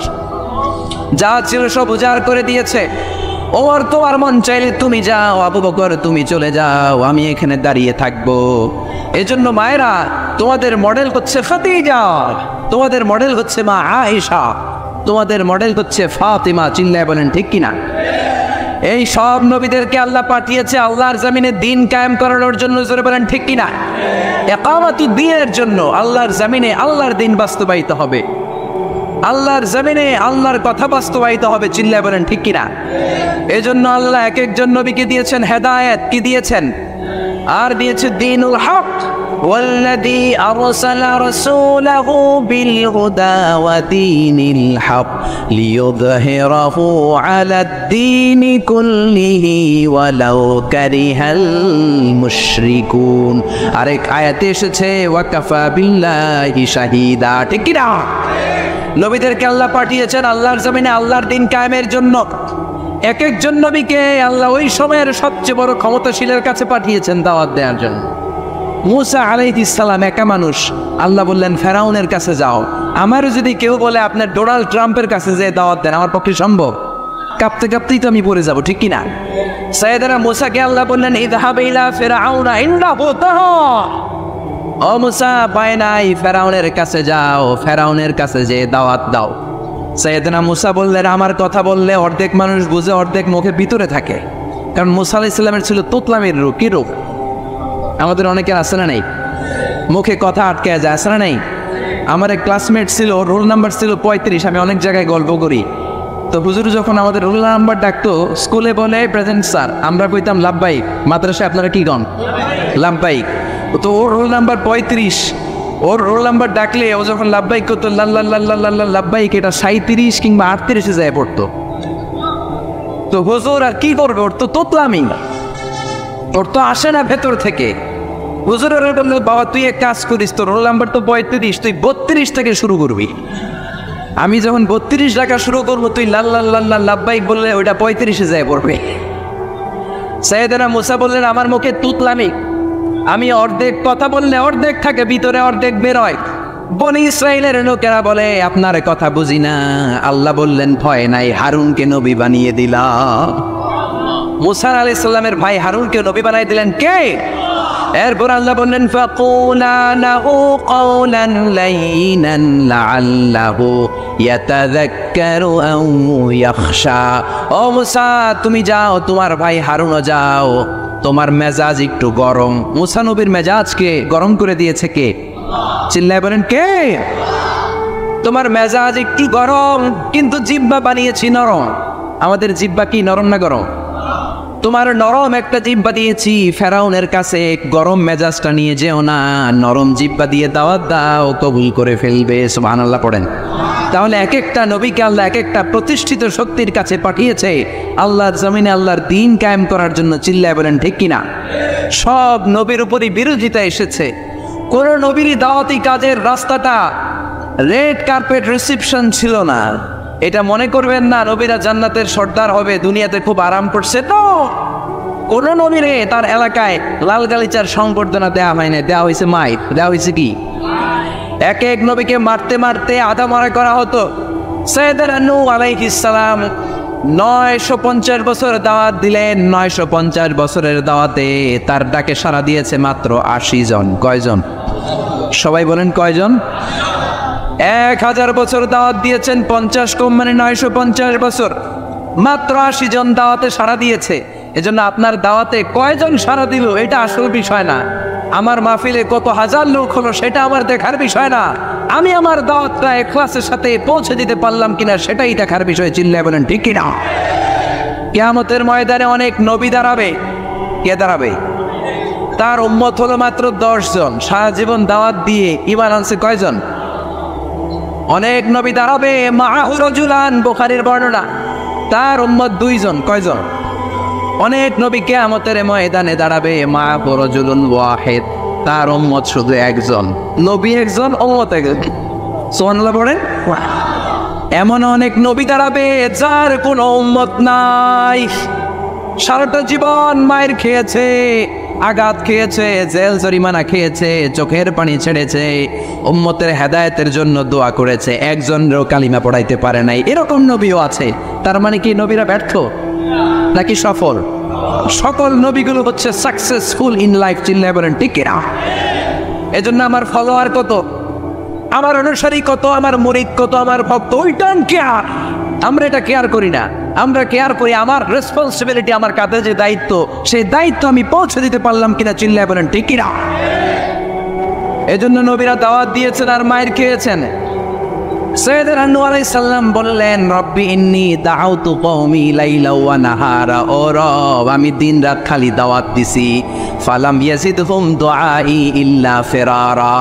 যা ছিল সব উজাড় করে দিয়েছে। ওমর, তোমার মন চাইলে তুমি যাও, আবু বকর তুমি চলে যাও, আমি এখানে দাঁড়িয়ে থাকবো। এজন্য মায়েরা, তোমাদের মডেল হচ্ছে খাদিজা, তোমাদের মডেল হচ্ছে মা আয়েশা, তোমাদের মডেল হচ্ছে ফাতিমা। চিল্লায় বলেন ঠিক কিনা? এই সব নবীদেরকে আল্লাহ পাঠিয়েছে আল্লাহর জমিনে দিন কায়েম করানোর জন্য। জোরে বলেন ঠিক কিনা? ইকামাতুদ দ্বীনের জন্য। আল্লাহর জমিনে আল্লাহর দিন বাস্তবায়িত হবে, আল্লাহর জমিনে আল্লাহর কথা বাস্তবায়িত হবে। চিল্লায় বলেন ঠিক কিনা? এজন্য আল্লাহ এক একজন নবীকে দিয়েছেন হেদায়েত, কি দিয়েছেন? আর দিয়েছে দ্বীনুল হক। والذي أرسل رسوله بالهدى ودين الحق ليظهره على الدين كله ولو كره المشركون আরেক আয়াতে এসেছে ওয়াকাফা বিল্লাহি শাহিদা ঠিক কি না নবীদেরকে আল্লাহ পাঠিয়েছেন আল্লাহর জমিনে আল্লাহর দ্বীন কায়েমের জন্য এক একজন নবীকে আল্লাহ ওই সময়ের সবচেয়ে বড় ক্ষমতাশীলের কাছে পাঠিয়েছেন দাওয়াত দেওয়ার জন্য মুসা আলাইহিস সালাম একা মানুষ আল্লাহ বললেন ফেরাউনের কাছে যাও আমারও যদি কেউ বলে আপনার ডোনাল্ড ট্রাম্পের কাছে যে দাওয়াত দেন আমার পক্ষে সম্ভব কাঁপতে কাঁপতেই তো আমি পড়ে যাব ঠিক কি না সাইয়েদনা মুসাকে আল্লাহ বললেন ইযহাব ইলা ফিরআউনা ইন্নাহু তাগা ও মুসা পায় নাই ফেরাউনের কাছে যাও ফেরাউনের কাছে যে দাওয়াত দাও সাইয়েদনা মুসা বললেন আমার কথা বললে অর্ধেক মানুষ বুঝে অর্ধেক মুখে ভিতরে থাকে কারণ মুসা আলাইহিস সালামের ছিল তোতলামের রোগ কি রোগ আমাদের অনেকের আছে না নেই মুখে কথা আটকে যায় আছে না নেই আমার এক ক্লাসমেট ছিল রোল নাম্বার ছিল 35 আমি অনেক জায়গায় গল্প করি তো হুজুর যখন আমাদের রোল নাম্বার ডাকতো স্কুলে বলে প্রেজেন্ট স্যার আমরা কইতাম লাভবাইক মাদ্রাসায় আপনারা কি গণ লাভবাইক তো ওর রোল নাম্বার 35 ওর রোল নাম্বার ডাকলে ও যখন লাভবাইক করতো লাভবাইক এটা 37 কিংবা 38 যায় পড়তো তো হুজুর আর কি করবে ওর তো তোতলামি ওর তো আসে না ভেতর থেকে হুজুরের বললো বাবা তুই এক কাজ করিস তোর রোল নাম্বার তো 35 তুই 32 থেকে শুরু করবি আমি যখন 32 ডাকা শুরু করবো তুই লাভবাইক বললে ওইটা 35 যায় পড়বে সাইয়েদনা মুসা বললেন আমার মুখে তুতলামি আমি অর্ধেক কথা বললে অর্ধেক থাকে ভিতরে অর্ধেক বেরোয় বনি ইসরাইলের লোকেরা বলে আপনার কথা বুঝি না আল্লাহ বললেন ভয় নাই হারুনকে নবী বানিয়ে দিলাম মুসা আলাইহিস সালামের ভাই হারুনকে নবী বানিয়ে দিলেন কে এরপর আল্লাহ বললেন ফাকুলা লাহু কাওলান লাইনান লাআল্লাহু ইয়াতাযাক্কারু আও ইয়াখশা ও মুসা তুমি যাও তোমার ভাই হারুনও যাও তোমার মেজাজ একটু গরম মুসা নবীর মেজাজকে গরম করে দিয়েছে কে চিল্লায় বলেন কে তোমার মেজাজ একটু গরম কিন্তু জিহ্বা বানিয়েছি নরম আমাদের জিহ্বা কি নরম না গরম তোমার নরম একটা জিহ্বা দিয়েছি ফেরাউনের কাছে গরম মেজাজটা নিয়ে যেও না নরম জিহ্বা দিয়ে দাওয়াত দাও কবুল করে ফেলবে সুবহানাল্লাহ পড়েন তাহলে এক একটা নবীকে আল্লাহ এক একটা প্রতিষ্ঠিত শক্তির কাছে পাঠিয়েছে আল্লাহর জমিনে আল্লাহর দ্বীন কায়েম করার জন্য চিল্লায় বলেন ঠিক কিনা সব নবীর উপরই বিরোধিতা এসেছে কোন নবীরই দাওয়াতি কাজের রাস্তাটা রেড কার্পেট রিসেপশন ছিল না এটা মনে করবেন না নবীরা জান্নাতের সর্দার হবে দুনিয়াতে খুব আরাম করছে তো কোন নবীরে তার এলাকায় লাল গালিচার সংবর্ধনা দেওয়া হয় না দেওয়া হয়েছে মাইর দেওয়া হয়েছে কি এক এক নবীকে মারতে মারতে আধা মারা করা হতো সাইয়েদনা নূহ আলাইহিস সালাম 950 বছর দাওয়াত দিলেন 950 বছরের দাওয়াতে তার ডাকে সাড়া দিয়েছে মাত্র 80 জন কয়জন সবাই বলেন কয়জন 1000 বছর দাওয়াত দিয়েছেন 50 কম মানে 950 বছর মাত্র 80 জন দাওয়াতে সাড়া দিয়েছে এজন্য আপনার দাওয়াতে কয়জন সাড়া দিল এটা আসল বিষয় না আমার মাহফিলে কত হাজার লোক হলো সেটা আমার দেখার বিষয় না আমি আমার দাওয়াতটা ইখলাসের সাথে পৌঁছে দিতে পারলাম কিনা সেটাই দেখার বিষয় চিল্লায় বলেন ঠিক কিনা কিয়ামতের ময়দানে অনেক নবী দাঁড়াবে কে দাঁড়াবে তার উম্মত হলো মাত্র 10 জন সারা জীবন দাওয়াত দিয়ে ঈমান আনছে কয়জন অনেক নবী দাঁড়াবে মাআহু রাজুলান বুখারীর বর্ণনা তার উম্মত 2 জন কয়জন অনেক নবী কিয়ামতের ময়দানে দাঁড়াবে মাআহু রাজুলুন ওয়াহিদ তার উম্মত শুধু একজন নবী একজন উম্মত একজন সুবহানাল্লাহ বলেন এমন অনেক নবী দাঁড়াবে যার কোনো উম্মত নাই সারাটা জীবন মায়ের খেয়েছে আঘাত খেয়েছে জেল জরিমানা খেয়েছে চোখের পানি ছেড়েছে উম্মতের হেদায়েতের জন্য দোয়া করেছে একজনেরও কালিমা পড়াইতে পারে নাই এরকম নবীও আছে তার মানে কি নবীরা ব্যর্থ নাকি সফল সকল নবীগুলো হচ্ছে সাকসেসফুল ইন লাইফ চিল্লায় বলেন ঠিক কিনা এজন্য আমার ফলোয়ার কত আমার অনুসারী কত আমার মুরিদ কত আমার ভক্ত ওইটা কেয়ার আমরা এটা কেয়ার করি না আমরা কেয়ার করি আমার রেসপন্সিবিলিটি আমার কাঁধে যে দায়িত্ব সেই দায়িত্ব আমি পৌঁছে দিতে পারলাম কিনা চিল্লায় বলেন ঠিক কিনা এজন্য নবীরা দাওয়াত দিয়েছেন আর মায়ের খেয়েছেন সাইয়েদনা নূহ আলাইহিস সালাম বললেন, রব্বি ইন্নী দাআউতু কওমি লাইলা ওয়া নাহারা, ও রব আমি দিন রাত খালি দাওয়াত দিছি, ফালাম ইয়াজিদহুম দুআই ইল্লা ফিরারা,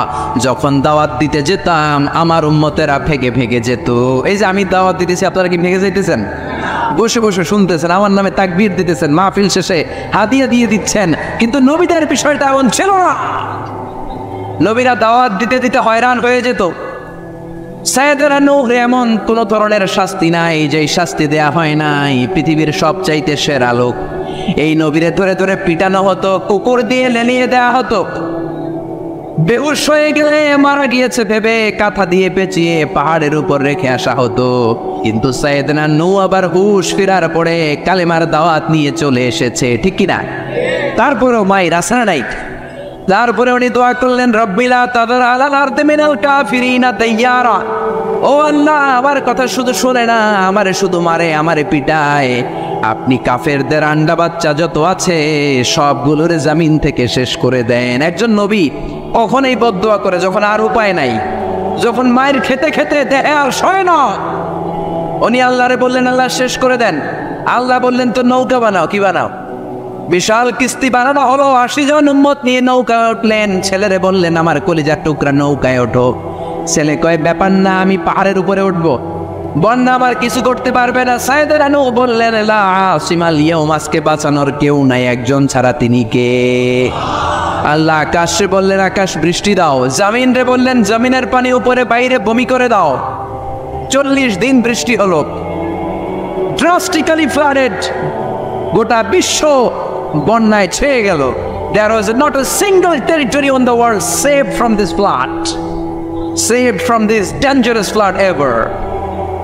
যখন দাওয়াত দিতে যেতাম আমার উম্মতেরা ভেগে ভেগে যেত। এই যে আমি দাওয়াত দিতেছি, আপনারা কি ভেগে যাইতেছেন? বসে বসে শুনতেছেন, আমার নামে তাকবীর দিতেছেন, মাহফিল শেষে হাদিয়া দিয়ে দিচ্ছেন, কিন্তু নবীদের বিষয়টা এমন ছিল না। নবীরা দাওয়াত দিতে দিতে হয়রান হয়ে যেত। সাইয়েদনা নূহ এমন কোন ধরনের শাস্তি নাই যে শাস্তি দেয়া হয় নাই। পৃথিবীর সবচাইতে সেরা লোক, এই নবীরে ধরে ধরে পিটানো হতো, কুকুর দিয়ে লেলিয়ে দেওয়া হতো, বেহুশ হয়ে গেলে মারা গিয়েছে ভেবে কাঁথা দিয়ে পেঁচিয়ে পাহাড়ের উপর রেখে আসা হতো। কিন্তু সাইয়েদনা নূহ আবার হুশ ফিরার পরে কালেমার দাওয়াত নিয়ে চলে এসেছে, ঠিক কিনা? তারপরেও মায়ের আশা নাই। তারপরে উনি দোয়া করলেন, রব্বিলা তাদার আলাল আরদি মিনাল কাফিরিনা দাইয়ারা, ও আল্লাহ আমার কথা শুধু শুনে না, আমারে শুধু মারে, আমারে পিটায়, আপনি কাফেরদের আন্ডা বাচ্চা যত আছে সবগুলোরে জমিন থেকে শেষ করে দেন। একজন নবী কখন এই বদদোয়া করে? যখন আর উপায় নাই, যখন মায়ের খেতে খেতে দেহে আর সয় না, উনি আল্লাহরে বললেন আল্লাহ শেষ করে দেন। আল্লাহ বললেন তো নৌকা বানাও। কি বানাও? বিশাল কিস্তি বানানো হলো, 80 জন উম্মত নিয়ে নৌকায় উঠলেন। ছেলেরে বললেন আমার কলিজার টুকরা নৌকায় ওঠো। ছেলে কয় ব্যাপার না, আমি পাহাড়ের উপরে উঠবো, বন্যা আমার কিছু করতে পারবে না। সাইয়েদনা নূহ বললেন লা আসিমাল ইয়াউম, আজকে বাঁচানোর কেউ নাই একজন ছাড়া, তিনি কে? আল্লাহ। আকাশে বললেন আকাশ বৃষ্টি দাও, জমিন রে বললেন জমিনের পানি উপরে বাইরে বমি করে দাও। 40 দিন বৃষ্টি হলো, ড্রাস্টিক্যালি ফ্লাডেড, গোটা বিশ্ব বন্যায় ছেয়ে গেল। There was not a single territory on the world saved from this flood, saved from this dangerous flood ever.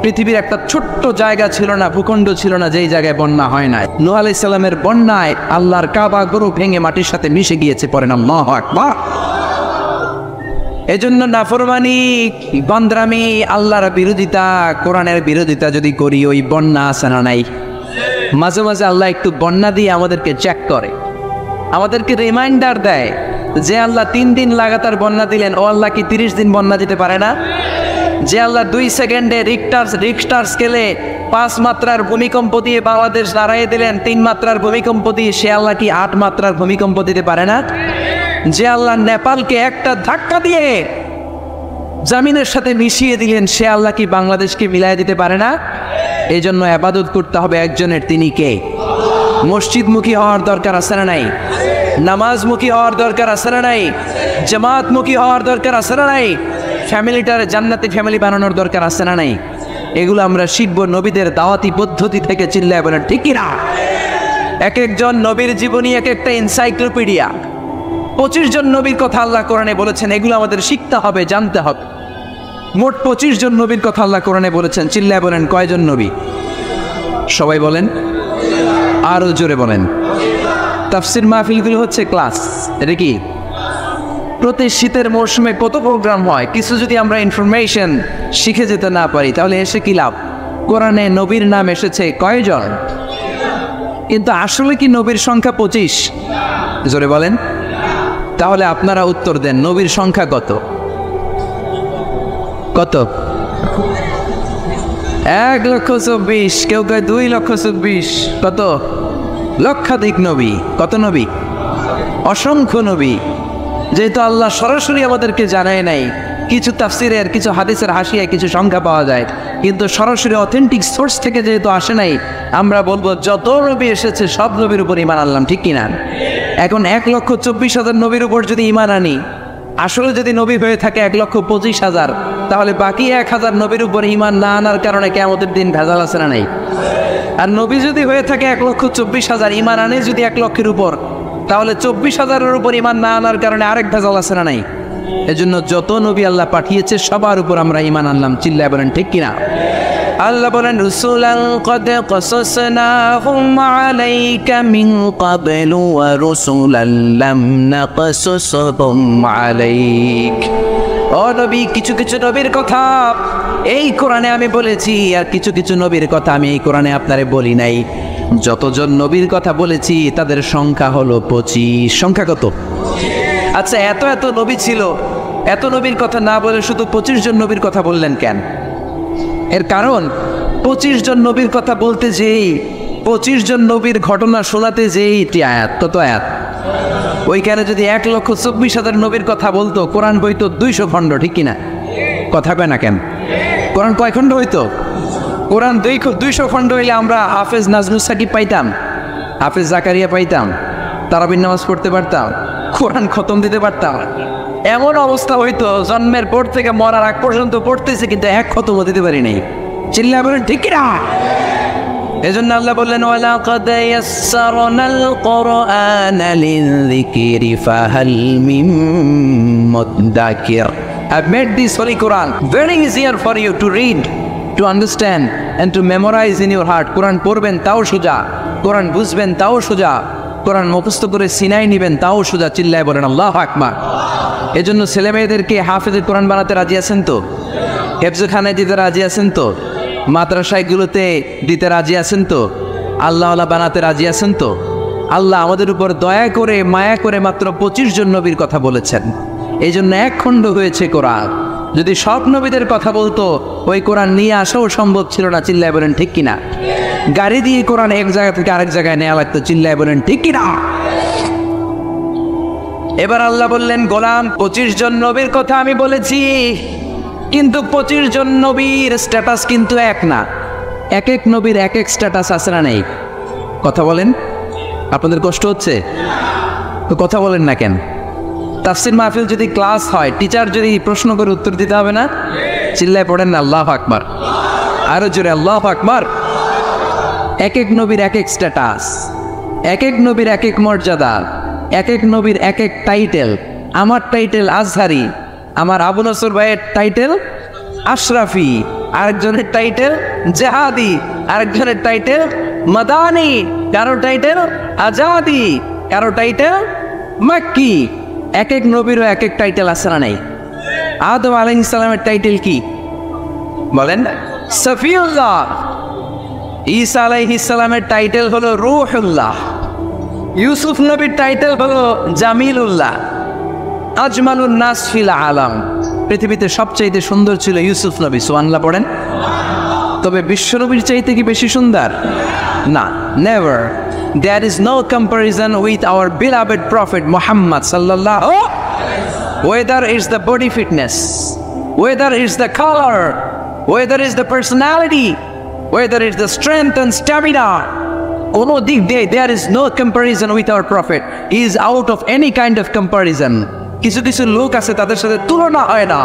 পৃথিবীর একটা ছোট্ট জায়গা ছিল না, ভূখণ্ড ছিল না যেই জায়গায় বন্যা হয় নাই। নূহ আলাইহিস সালামের বন্যায় আল্লাহর কাবা গরু ভেঙে মাটির সাথে মিশে গিয়েছে। পড়েন আল্লাহু আকবার। এজন্য নাফরমানি, বান্দরামি, আল্লাহর বিরোধিতা, কোরআনের বিরোধিতা যদি করি, ওই বন্যা আছে না নাই? মাঝে মাঝে আল্লাহ একটু বন্যা দিয়ে আমাদেরকে চেক করে, আমাদেরকে রিমাইন্ডার দেয় যে আল্লাহ 3 দিন লাগাতার বন্যা দিলেন, ও আল্লাহ কি 30 দিন বন্যা দিতে পারে না? যে আল্লাহ 2 সেকেন্ডে রিক্টার স্কেলে 5 মাত্রার ভূমিকম্প দিয়ে বাংলাদেশ দাঁড়াইয়ে দিলেন, 3 মাত্রার ভূমিকম্প দিয়ে, সে আল্লাহ কি 8 মাত্রার ভূমিকম্প দিতে পারে না? যে আল্লাহ নেপালকে একটা ধাক্কা দিয়ে জমিনের সাথে মিশিয়ে দিলেন, সে আল্লাহ কি বাংলাদেশকে মিলাই দিতে পারে না? এই জন্য ইবাদত করতে হবে একজনের, তিনি কে? মসজিদমুখী হওয়ার দরকার আছে না নাই? নামাজমুখী হওয়ার দরকার আছে না নাই? জামাতমুখী হওয়ার দরকার আছে না নাই? ফ্যামিলিটার জান্নাতি ফ্যামিলি বানানোর দরকার আছে না নাই? এগুলো আমরা শিখবো নবীদের দাওয়াতি পদ্ধতি থেকে। চিল্লায় বলেন ঠিক কিনা? এক একজন নবীর জীবনী এক একটা এনসাইক্লোপিডিয়া। 25 জন নবীর কথা আল্লাহ কোরআনে বলেছেন, এগুলো আমাদের শিখতে হবে, জানতে হবে। মোট 25 জন নবীর কথা আল্লাহ কোরআনে বলেছেন। চিল্লায় বলেন কয়জন নবী? সবাই বলেন, আরো জোরে বলেন। তাফসির মাহফিলগুলো হচ্ছে ক্লাস, এটা কি? প্রতি শীতের মৌসুমে কত প্রোগ্রাম হয়, কিছু যদি আমরা ইনফরমেশন শিখে যেতে না পারি তাহলে এসে কি লাভ? কোরআনে নবীর নাম এসেছে কয়জন? কিন্তু আসলে কি নবীর সংখ্যা 25? জোরে বলেন। তাহলে আপনারা উত্তর দেন, নবীর সংখ্যা কত? কত? 1,24,000, কেউ কয় 2,24,000, কত? লক্ষাধিক নবী। কত নবী? অসংখ্য নবী। যেহেতু আল্লাহ সরাসরি আমাদেরকে জানায় নাই, কিছু তাফসিরের, কিছু হাদিসের হাসিয়ায় কিছু সংখ্যা পাওয়া যায়, কিন্তু সরাসরি অথেন্টিক সোর্স থেকে যেহেতু আসে নাই, আমরা বলবো যত নবী এসেছে সব নবীর উপর ঈমান আনলাম, ঠিক কিনা? এখন 1,24,000 নবীর উপর যদি ঈমান আনি, আসলে যদি নবী হয়ে থাকে 1,25,000, তাহলে বাকি 1,000 নবীর উপর ঈমান না আনার কারণে কিয়ামতের দিন ভেজাল আছে না নাই? আর নবী যদি হয়ে থাকে 1,24,000, ঈমান আনে যদি 1 লক্ষের উপর, তাহলে 24,000-এর উপর ঈমান না আনার কারণে আরেক ভেজাল আছে না নাই? এজন্য যত নবী আল্লাহ পাঠিয়েছে সবার উপর আমরা ঈমান আনলাম। চিল্লায় বলেন ঠিক কিনা? আল্লাহ বলেন রুসুলান ক্বাদ ক্বাসাসনাহুম আলাইকা মিন ক্বাবলু ওয়া রুসুলান লাম নাকসুসহুম আলাইক। ও নবী, কিছু কিছু নবীর কথা এই কোরআনে আমি বলেছি, আর কিছু কিছু নবীর কথা আমি এই কোরআনে আপনারে বলি নাই। যতজন নবীর কথা বলেছি তাদের সংখ্যা হলো 25। সংখ্যা কত? আচ্ছা, এত এত নবী ছিল, এত নবীর কথা না বলে শুধু 25 জন নবীর কথা বললেন কেন? এর কারণ 25 জন নবীর কথা বলতে যেই 25 জন নবীর ঘটনা শোনাতে যেই আয়াত, কত আয়াত? ওইখানে যদি 1,24,000 নবীর কথা বলতো, কোরআন বইতো 200 খণ্ড, ঠিক কিনা? কথা কয় না কেন? কোরআন কয় খণ্ড হইতো? কোরআন 200 খণ্ড হইলে আমরা হাফেজ নাজমুস সাকিব পাইতাম, হাফেজ জাকারিয়া পাইতাম, তারাবির নামাজ পড়তে পারতাম, কোরআন খতম দিতে পারতাম। এমন অবস্থা হইতো জন্মের পর থেকে মরার আগ পর্যন্ত পড়তেছে, কিন্তু এক খতমও দিতে পারি নাই। চিল্লা বলেন ঠিক কিনা? এজন্য আল্লাহ বললেন ওয়ালাকাদ ইয়াসসারনাল কুরআনা লিযিকরি ফাহাল মিন মুদ্দাকির। I've made this holy Quran very easier for you to read, to understand and to memorize in your heart. কোরআন পড়বেন তাও সোজা, কোরআন বুঝবেন তাও সোজা, কোরআন মুখস্থ করে সিনায় নিবেন তাও সোজা। চিল্লায় বলেন আল্লাহু আকবার। এজন্য ছেলে মেয়েদেরকে হাফেজে কোরআন বানাতে রাজি আছেন তো? হেফজখানায় দিতে রাজি আছেন তো? মাদ্রাসাগুলোতে দিতে রাজি আছেন তো? আল্লাহওয়ালা বানাতে রাজি আছেন তো? আল্লাহ আমাদের উপর দয়া করে মায়া করে মাত্র 25 জন নবীর কথা বলেছেন, এই জন্য 1 খণ্ড হয়েছে কোরআন। যদি সব নবীদের কথা বলতো, ওই কোরআন নিয়ে আসাও সম্ভব ছিল না। চিল্লায় বলেন ঠিক কিনা? গাড়ি দিয়ে কোরআন এক জায়গা থেকে আরেক জায়গায় নেওয়া লাগতো। চিল্লায় বলেন ঠিক কিনা? এবার আল্লাহ বললেন গোলাম 25 জন নবীর কথা আমি বলেছি, কিন্তু 25 জন নবীর স্ট্যাটাস কিন্তু এক না। এক এক নবীর এক এক স্ট্যাটাস আছে না নেই? কথা বলেন। আপনাদের কষ্ট হচ্ছে তো কথা বলেন না কেন? তাফসীর মাহফিল যদি ক্লাস হয়, টিচার যদি প্রশ্ন করে উত্তর দিতে হবে না? চিল্লায় পড়েন না আল্লাহু আকবার, আরো জোরে আল্লাহু আকবার। এক এক নবীর এক এক স্ট্যাটাস, এক এক নবীর এক এক মর্যাদা, এক এক নবীর এক এক টাইটেল। আমার টাইটেল আজহারি, আমার আবু নসর ভাইয়ের টাইটেল আশরাফি, আরেকজনের টাইটেল জাহাদি, আরেকজনের টাইটেল মাদানি, কারো টাইটেল আজাদি, কারো টাইটেল মাক্কি। এক এক নবীরও এক এক টাইটেল আছে না নাই? আদম আলাইহিস সালামের টাইটেল কি বলেন? সফিউল্লাহ। ঈসা আলাইহিস সালামের টাইটেল হলো রূহুল্লাহ। ইউসুফ নবীর টাইটেল হলো জামিলুল্লাহ। আজমালুন নাস ফিল আলাম, পৃথিবীতে সবচাইতে সুন্দর ছিল ইউসুফ নবী, সুবহানাল্লাহ পড়েন। তবে বিশ্বনবীর চাইতে কি বেশি সুন্দর? না, never. There is no comparison with our beloved Prophet Muhammad sallallahu. Whether it's the body fitness, whether it's the color, whether it's the personality, whether it's the strength and stamina, কোনো দিক দিয়ে there is no comparison with our Prophet. He is out of any kind of comparison. কিছু কিছু লোক আছে তাদের সাথে তুলনা হয় না,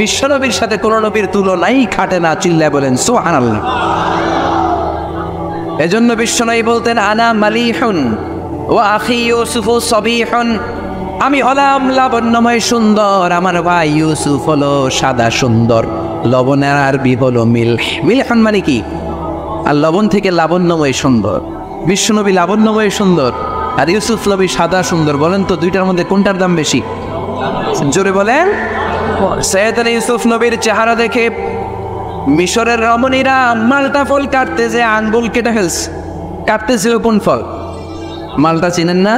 বিশ্বনবীর সাথে কোন নবীর তুলনাই খাটে না। চিল্লায় বলেন সুবহানাল্লাহ। এজন্য বিশ্বনবী বলতেন আনা মালিহুন ওয়া আখি ইউসুফু সাবিহুন। আমি হলাম লাবণ্যময় সুন্দর, আমার ভাই ইউসুফ হলো সাদা সুন্দর। লবণের আরবি হলো মিলহ। মিলহুন মানে কি? আর লবণ থেকে লাবণ্যময় সুন্দর। বিশ্বনবী লাবণ্যময় সুন্দর আর ইউসুফ নবী সাদা সুন্দর। বলেন তো দুইটার মধ্যে কোনটার দাম বেশি? জোরে বলেন। সৈয়দনা ইউসুফ নবীর চেহারা দেখে মিশরের রমণীরা মালটা ফল কাটতে যে আঙ্গুল কেটে ফেলছে। কাটতেছিল কোন ফল? মালটা চিনেন না?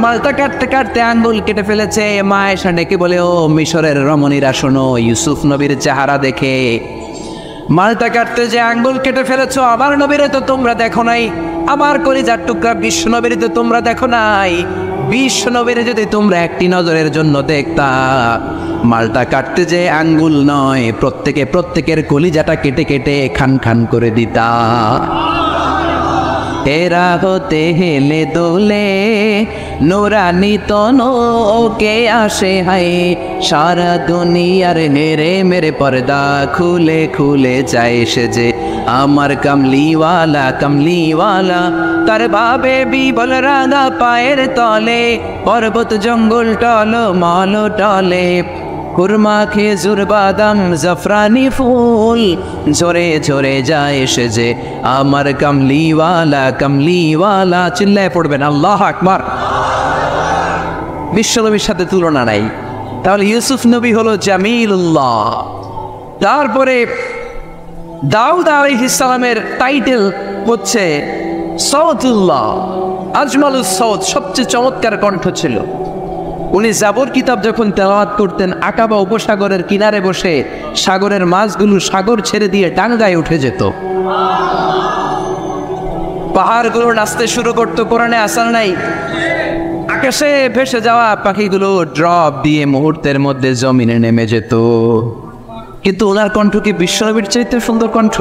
মালটা কাটতে কাটতে আঙ্গুল কেটে ফেলেছে। মা এসে ডেকে বলে, ও মিশরের রমণীরা শোনো, ইউসুফ নবীর চেহারা দেখে মালটা কাটতে যে আঙ্গুল কেটে ফেলেছো, আমার নবীরে তো তোমরা দেখো নাই, আমার কলিজার টুকরা বিশ্ব নবীরে তো তোমরা দেখো নাই। বিশ্ব নবীরে যদি তোমরা একটি নজরের জন্য দেখতা, মালটা কাটতে যে আঙ্গুল নয়, প্রত্যেকের কলিজাটা কেটে কেটে খান খান করে দিতা। এরা হতে হেলে দোলে নুরানি তনো ওকে আসে হাই, সারা দুনিয়ার হেরে মেরে পর্দা খুলে খুলে যায় সে যে আমার কামলিওয়ালা কামলিওয়ালা। তার ভাবে বিবল রাঙা পায়ের তলে, পর্বত জঙ্গল টল মল টলে, কুরমা খেজুর বাদাম জাফরানি ফুল ঝরে ঝরে যায় সে যে আমার কামলিওয়ালা কামলিওয়ালা। চিল্লায় পড়বেন আল্লাহু আকবার। বিশ্বনবীর সাথে তুলনা নাই। তাহলে ইউসুফ নবী হলো জামিলুল্লাহ। তারপরে দাউদ আলাইহিস সালামের টাইটেল হচ্ছে সৌতুল্লাহ, আজমালুস সৌত, সবচেয়ে চমৎকার কণ্ঠ ছিল। উনি জাবর কিতাব যখন তেলাওয়াত করতেন, আকাবা উপসাগরের কিনারে বসে সাগরের মাছগুলো সাগর ছেড়ে দিয়ে ডাঙ্গায় উঠে যেত। পাহাড়গুলো নাচতে শুরু করতো, কোরআনে আসার নাই। আকাশে ভেসে যাওয়া পাখিগুলো ড্রপ দিয়ে মুহূর্তের মধ্যে জমিনে নেমে যেত। কিন্তু ওনার কণ্ঠ কি বিশ্বনবীর চাইতে সুন্দর কণ্ঠ?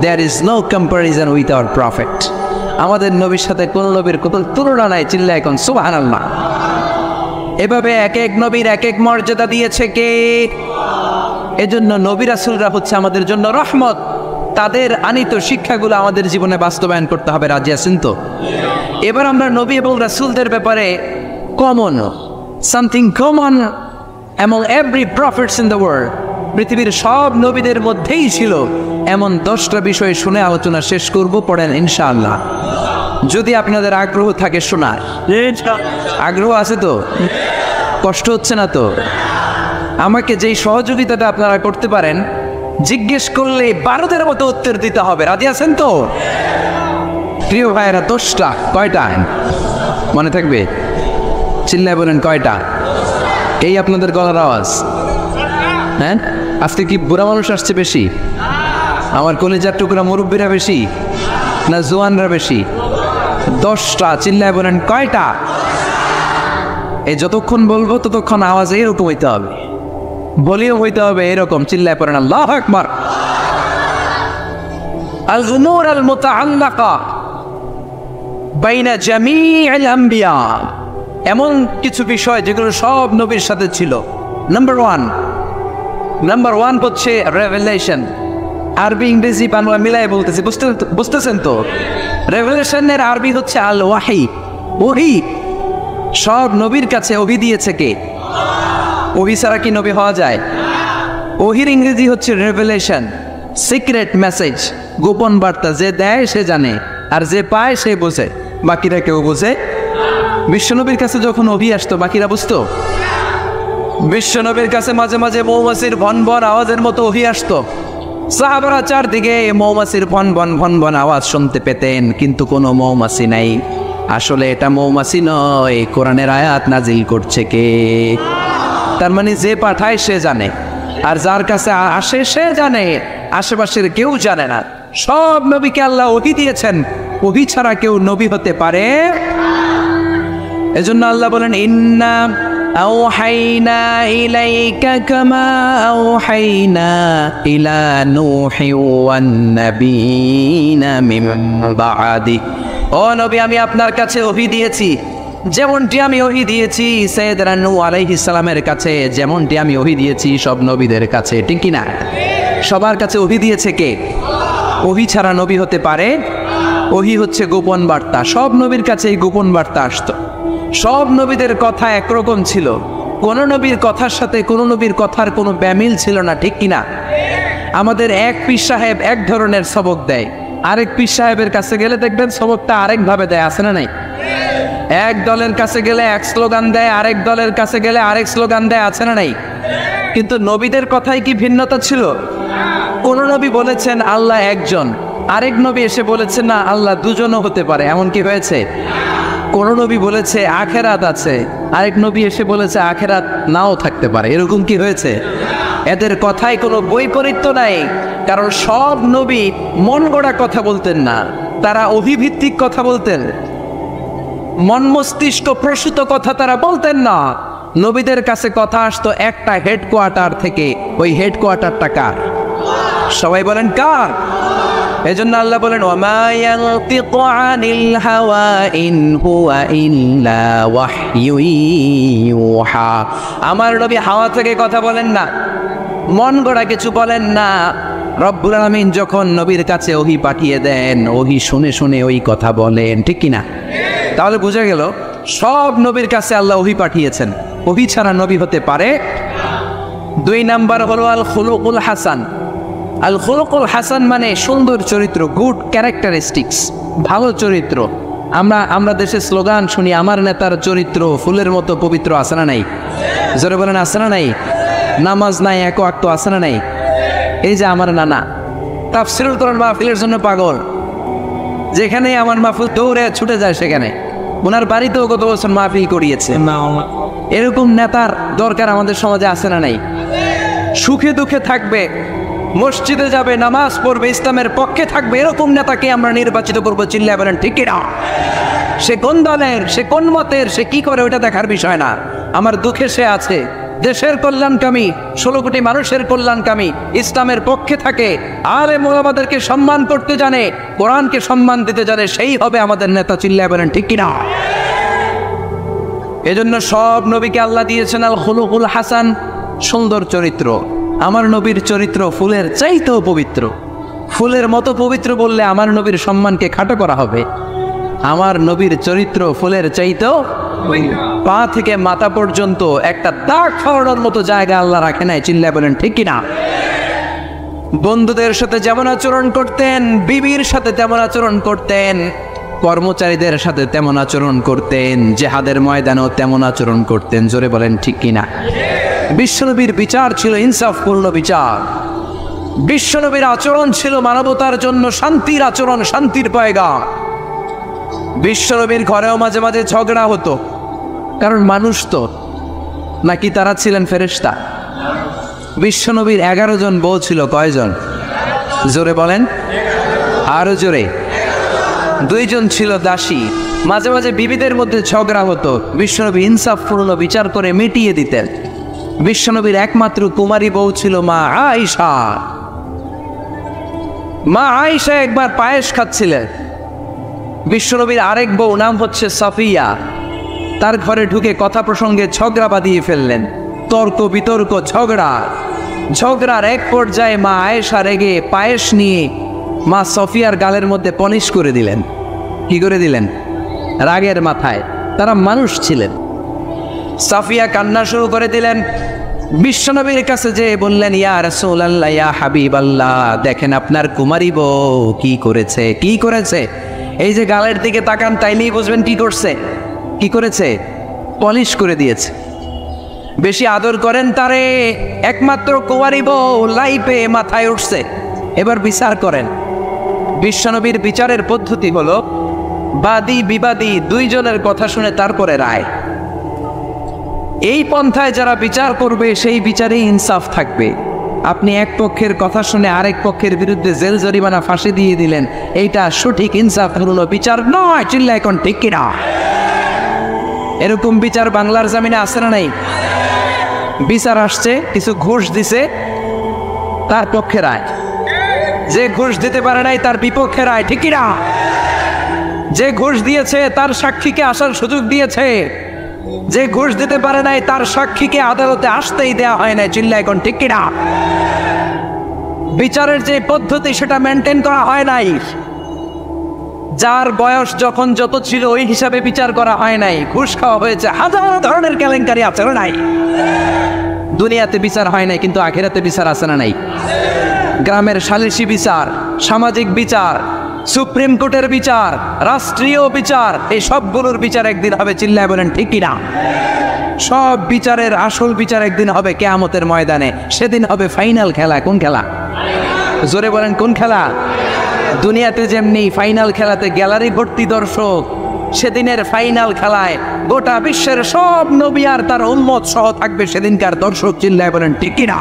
There is no comparison with our prophet. আমাদের নবীর সাথে কোন নবীর কোন তুলনা নাই। চিল্লায় এখন সুবহানাল্লাহ। এভাবে এক এক নবীর এক এক মর্যাদা দিয়েছে কে? এজন্য নবী রাসূলরা হচ্ছে আমাদের জন্য রহমত। তাদের আনিত শিক্ষাগুলো আমাদের জীবনে বাস্তবায়ন করতে হবে। রাজি আছেন তো? এবার আমরা নবী এবং রাসূলদের ব্যাপারে common, something common among every prophets in the world, পৃথিবীর সব নবীদের মধ্যেই ছিল এমন 10টা বিষয় শুনে আলোচনা শেষ করব। পড়েন ইনশাআল্লাহ, যদি আপনাদের আগ্রহ থাকে শোনার। আগ্রহ আছে তো? কষ্ট হচ্ছে না তো? আমাকে যেই সহযোগিতাটা আপনারা করতে পারেন, জিজ্ঞেস করলে 12দের মতো উত্তর দিতে হবে। রাজি আছেন তো? প্রিয় ভাইয়েরা, 10টা। কয়টা মনে থাকবে? চিল্লায় বলেন কয়টা? এই আপনাদের গলার আওয়াজ। হ্যাঁ, আজকে কি বুড়া মানুষ আসছে বেশি? আমার কলেজার টুকরা মুরব্বীরা বেশি না জোয়ানরা বেশি? 10টা। চিল্লায় বলেন কয়টা? এই যতক্ষণ বলবো ততক্ষণ আওয়াজ এরকম হইতে হবে, ভলিউম হইতে হবে এরকম। চিল্লায় পড়েন আল্লাহু আকবার। আল উমুর আল মুতাআল্লাকা বাইনা জামিউল আম্বিয়া, এমন কিছু বিষয় যেগুলো সব নবীর সাথে ছিল। নাম্বার ওয়ান হচ্ছে রেভেলেশন। আরবি ইংরেজি বাংলা মিলাই বলতেছি, বুঝতেছেন তো? রেভেলেশনের আরবি হচ্ছে আল ওয়াহি, ওহি। সব নবীর কাছে ওহি দিয়েছে কে? ওহি ছাড়া কি নবী হওয়া যায়? ওহির ইংরেজি হচ্ছে রেভেলেশন, সিক্রেট মেসেজ, গোপন বার্তা। যে দেয় সে জানে, আর যে পায় সে বোঝে, বাকিরা কেউ বোঝে। বিশ্বনবীর কাছে যখন ওহি আসতো বাকিরা বুঝতো? বিশ্বনবীর কাছে মাঝে মাঝে মৌমাছির ভন ভন আওয়াজের মতো ওহি আসতো। সাহাবারা চারদিকে মৌমাছির ভন ভন ভন ভন আওয়াজ শুনতে পেতেন, কিন্তু কোনো মৌমাছি নাই। আসলে এটা মৌমাছি নয়, কোরআনের আয়াত নাজিল করছে কে? তার মানে যে পাঠায় সে জানে, আর যার কাছে আসে সে জানে, আশেপাশের কেউ জানে না। সব নবীকে আল্লাহ ওহি দিয়েছেন, ওহি ছাড়া কেউ নবী হতে পারে। এজন্য আল্লাহ বলেন ইন্না আওহাইনা ইলাইকা কামা আওহাইনা ইলা নূহি ওয়ান নাবিয়িনা মিন বা'দি। ও নবী, আমি আপনার কাছে ওহী দিয়েছি যেমনটি আমি ওহী দিয়েছি সাইয়েদনা নূহ আলাইহিস সালামের কাছে, যেমনটি আমি ওহী দিয়েছি সব নবীদের কাছে। ঠিক কি না? সবার কাছে ওহী দিয়েছে কে? ওহী ছাড়া নবী হতে পারে? ওহী হচ্ছে গোপন বার্তা। সব নবীর কাছে এই গোপন বার্তা আসতো। সব নবীদের কথা একরকম ছিল, কোন নবীর কথার সাথে কোন নবীর কথার কোনো ব্যামিল ছিল না। ঠিক কিনা? আমাদের এক পীর সাহেব এক ধরনের সবক দেয়, আরেক পীর সাহেবের কাছে গেলে দেখবেন সবকটা আরেকভাবে দেয়। আছে না নাই? এক দলের কাছে গেলে এক স্লোগান দেয়, আরেক দলের কাছে গেলে আরেক স্লোগান দেয়। আছে না নাই? কিন্তু নবীদের কথায় কি ভিন্নতা ছিল? কোন নবী বলেছেন আল্লাহ একজন, আরেক নবী এসে বলেছেন না আল্লাহ দুজনও হতে পারে। এমন কি হয়েছে? কোন নবী বলেছে আখেরাত আছে, আরেক নবী এসে বলেছে আখেরাত নাও থাকতে পারে। এরকম কি হয়েছে? এদের কথায় কোনো বৈপরীত্য নাই, কারণ সব নবী মন গড়া কথা বলতেন না, তারা অভিভিত্তিক কথা বলতেন, মন মস্তিষ্ক প্রসূত কথা তারা বলতেন না। নবীদের কাছে কথা আসতো একটা হেডকোয়ার্টার থেকে। ওই হেডকোয়ার্টারটা কার? সবাই বলেন কার? এজন্য আল্লাহ বলেন ওয়ামা ইয়ানতিকু আনিল হাওয়া ইন হুয়া ইল্লা ওয়াহয়ু ইউহা। আমার নবী হাওয়া থেকে কথা বলেন না, মন গড়া কিছু বলেন না। রব্বুল আলামিন যখন নবীর কাছে ওহী পাঠিয়ে দেন, ওহী শুনে শুনে ওই কথা বলেন। ঠিক কিনা? তাহলে বোঝা গেল সব নবীর কাছে আল্লাহ ওহী পাঠিয়েছেন, ওহী ছাড়া নবী হতে পারে। 2 নাম্বার হলো আল খুলুকুল হাসান। আল খুলুকুল হাসান মানে সুন্দর চরিত্র, গুড ক্যারেক্টারিস্টিক্স, ভালো চরিত্র। আমরা দেশে স্লোগান শুনি আমার নেতার চরিত্র ফুলের মতো পবিত্র। আছে না নাই? জোরে বলেন আছে না নাই? নামাজ নাই, এক ওয়াক্ত। আছে না নাই? এই যে আমার নানা তাফসীরুল কোরআন মাহফিলের জন্য পাগল, যেখানে আমার মাহফিল দৌড়ে ছুটে যায় সেখানে। ওনার বাড়িতেও গত বছর মাহফিল করিয়েছে। এরকম নেতার দরকার আমাদের সমাজে আছে না নাই? সুখে দুঃখে থাকবে, মসজিদে যাবে, নামাজ পড়বে, ইসলামের পক্ষে থাকবে, এরকম নেতাকে আমরা নির্বাচিত করবো। চিল্লায় বলেন ঠিক কিনা? সে কোন দলের, সে কোন মতের, সে কি করে, ওটা দেখার বিষয় না। আমার দুঃখে সে আছে দেশের কল্যাণকামী, 16 কোটি মানুষের কল্যাণকামী, ইসলামের পক্ষে থাকে, আলেম ওলামাদেরকে সম্মান করতে জানে, কোরআনকে সম্মান দিতে জানে, সেই হবে আমাদের নেতা। চিল্লায় বলেন ঠিক কিনা? এজন্য সব নবীকে আল্লাহ দিয়েছেন আল খুলুকুল হাসান, সুন্দর চরিত্র। আমার নবীর চরিত্র ফুলের চাইতেও পবিত্র। ফুলের মতো পবিত্র বললে আমার নবীর সম্মানকে খাটো করা হবে। আমার নবীর চরিত্র ফুলের চাইতেও, পা থেকে মাথা পর্যন্ত একটা দাগ ছড়ানোর মতো জায়গা আল্লাহ রাখে নাই। চিল্লায় বলেন ঠিক কিনা? বন্ধুদের সাথে যেমন আচরণ করতেন, বিবির সাথে তেমন আচরণ করতেন, কর্মচারীদের সাথে তেমন আচরণ করতেন, জিহাদের ময়দানেও তেমন আচরণ করতেন। জোরে বলেন ঠিক কিনা? বিশ্বনবীর বিচার ছিল ইনসাফপূর্ণ বিচার। বিশ্বনবীর আচরণ ছিল মানবতার জন্য শান্তির আচরণ, শান্তির পয়গাম। বিশ্বনবীর ঘরেও মাঝে মাঝে ঝগড়া হতো, কারণ মানুষ তো নাকি তারা ছিলেন ফেরেশতা? বিশ্বনবীর 11 জন বউ ছিল, কয়জন? জোরে বলেন, আরো জোরে। 2 জন ছিল দাসী। মাঝে মাঝে বিবিদের মধ্যে ঝগড়া হতো, বিশ্বনবী ইনসাফপূর্ণ বিচার করে মিটিয়ে দিতেন। বিশ্বনবীর একমাত্র কুমারী বউ ছিল মা আয়েশা। মা আয়েশা একবার পায়েস খাচ্ছিলেন। বিশ্বনবীর আরেক বউ নাম হচ্ছে সাফিয়া, তার ঘরে ঢুকে কথা প্রসঙ্গে ঝগড়া বাঁধিয়ে ফেললেন। তর্ক বিতর্ক, ঝগড়ার এক পর্যায়ে মা আয়েশা রেগে পায়েস নিয়ে মা সফিয়ার গালের মধ্যে পলিশ করে দিলেন। কি করে দিলেন? রাগের মাথায়। তারা মানুষ ছিলেন। সাফিয়া কান্না শুরু করে দিলেন। বিশ্বনবীর কাছে যে বললেন, ইয়া রাসূলুল্লাহ, ইয়া হাবিবাল্লাহ, দেখেন আপনার কুমারী বউ কি করেছে, কি করেছে। এই যে গালের দিকে তাকান, তাইলেই বুঝবেন কি করছে। কি করেছে? পলিশ করে দিয়েছে। বেশি আদর করেন তারে, একমাত্র কুমারী বউ লাইফে মাথায় উঠছে। এবার বিচার করেন। বিশ্বনবীর বিচারের পদ্ধতি হলো বাদী বিবাদী 2 জনের কথা শুনে তারপরে রায়। এই পন্থায় যারা বিচার করবে সেই বিচারে ইনসাফ থাকবে। আপনি এক পক্ষের কথা শুনে আরেক পক্ষের বিরুদ্ধে জেল জরিমানা, ফাঁসি দিয়ে দিলেন, এইটা সঠিক ইনসাফপূর্ণ বিচার নয়। চিল্লা এখন ঠিক কিনা? এরকম বিচার বাংলার জমিনে আছে না নাই? বিচার আসছে, কিছু ঘুষ দিছে, তার পক্ষে রায়। যে ঘুষ দিতে পারে নাই তার বিপক্ষে রায়। ঠিক কিনা? যে ঘুষ দিয়েছে তার সাক্ষীকে আসার সুযোগ দিয়েছে, যে ঘুষ দিতে পারে নাই তার সাক্ষীকে আদালতে আসতেই দেয়া হয় না। চিল্লা এখন ঠিক কিনা? বিচারের যে পদ্ধতি সেটা মেনটেন করা হয় নাই। যার বয়স যখন যত ছিল ওই হিসাবে বিচার করা হয় নাই, ঘুষ খাওয়া হয়েছে, হাজার ধরনের কেলেঙ্কারি আছে না নাই? দুনিয়াতে বিচার হয় নাই, কিন্তু আখিরাতে বিচার আছে না নাই? গ্রামের সালিসি বিচার, সামাজিক বিচার, সুপ্রিম কোর্টের বিচার, রাষ্ট্রীয় বিচার, এই সবগুলোর বিচার একদিন হবে। চিল্লায় বলেন ঠিক কিনা? সব বিচারের আসল বিচার একদিন হবে কিয়ামতের ময়দানে। সেদিন হবে ফাইনাল খেলা। কোন খেলা? জোরে বলেন, কোন খেলা? দুনিয়াতে যেমনি ফাইনাল খেলাতে গ্যালারি ভর্তি দর্শক, সেদিনের ফাইনাল খেলায় গোটা বিশ্বের সব নবী আর তার উম্মত সহ থাকবে সেদিনকার দর্শক। চিল্লায় বলেন ঠিক কিনা?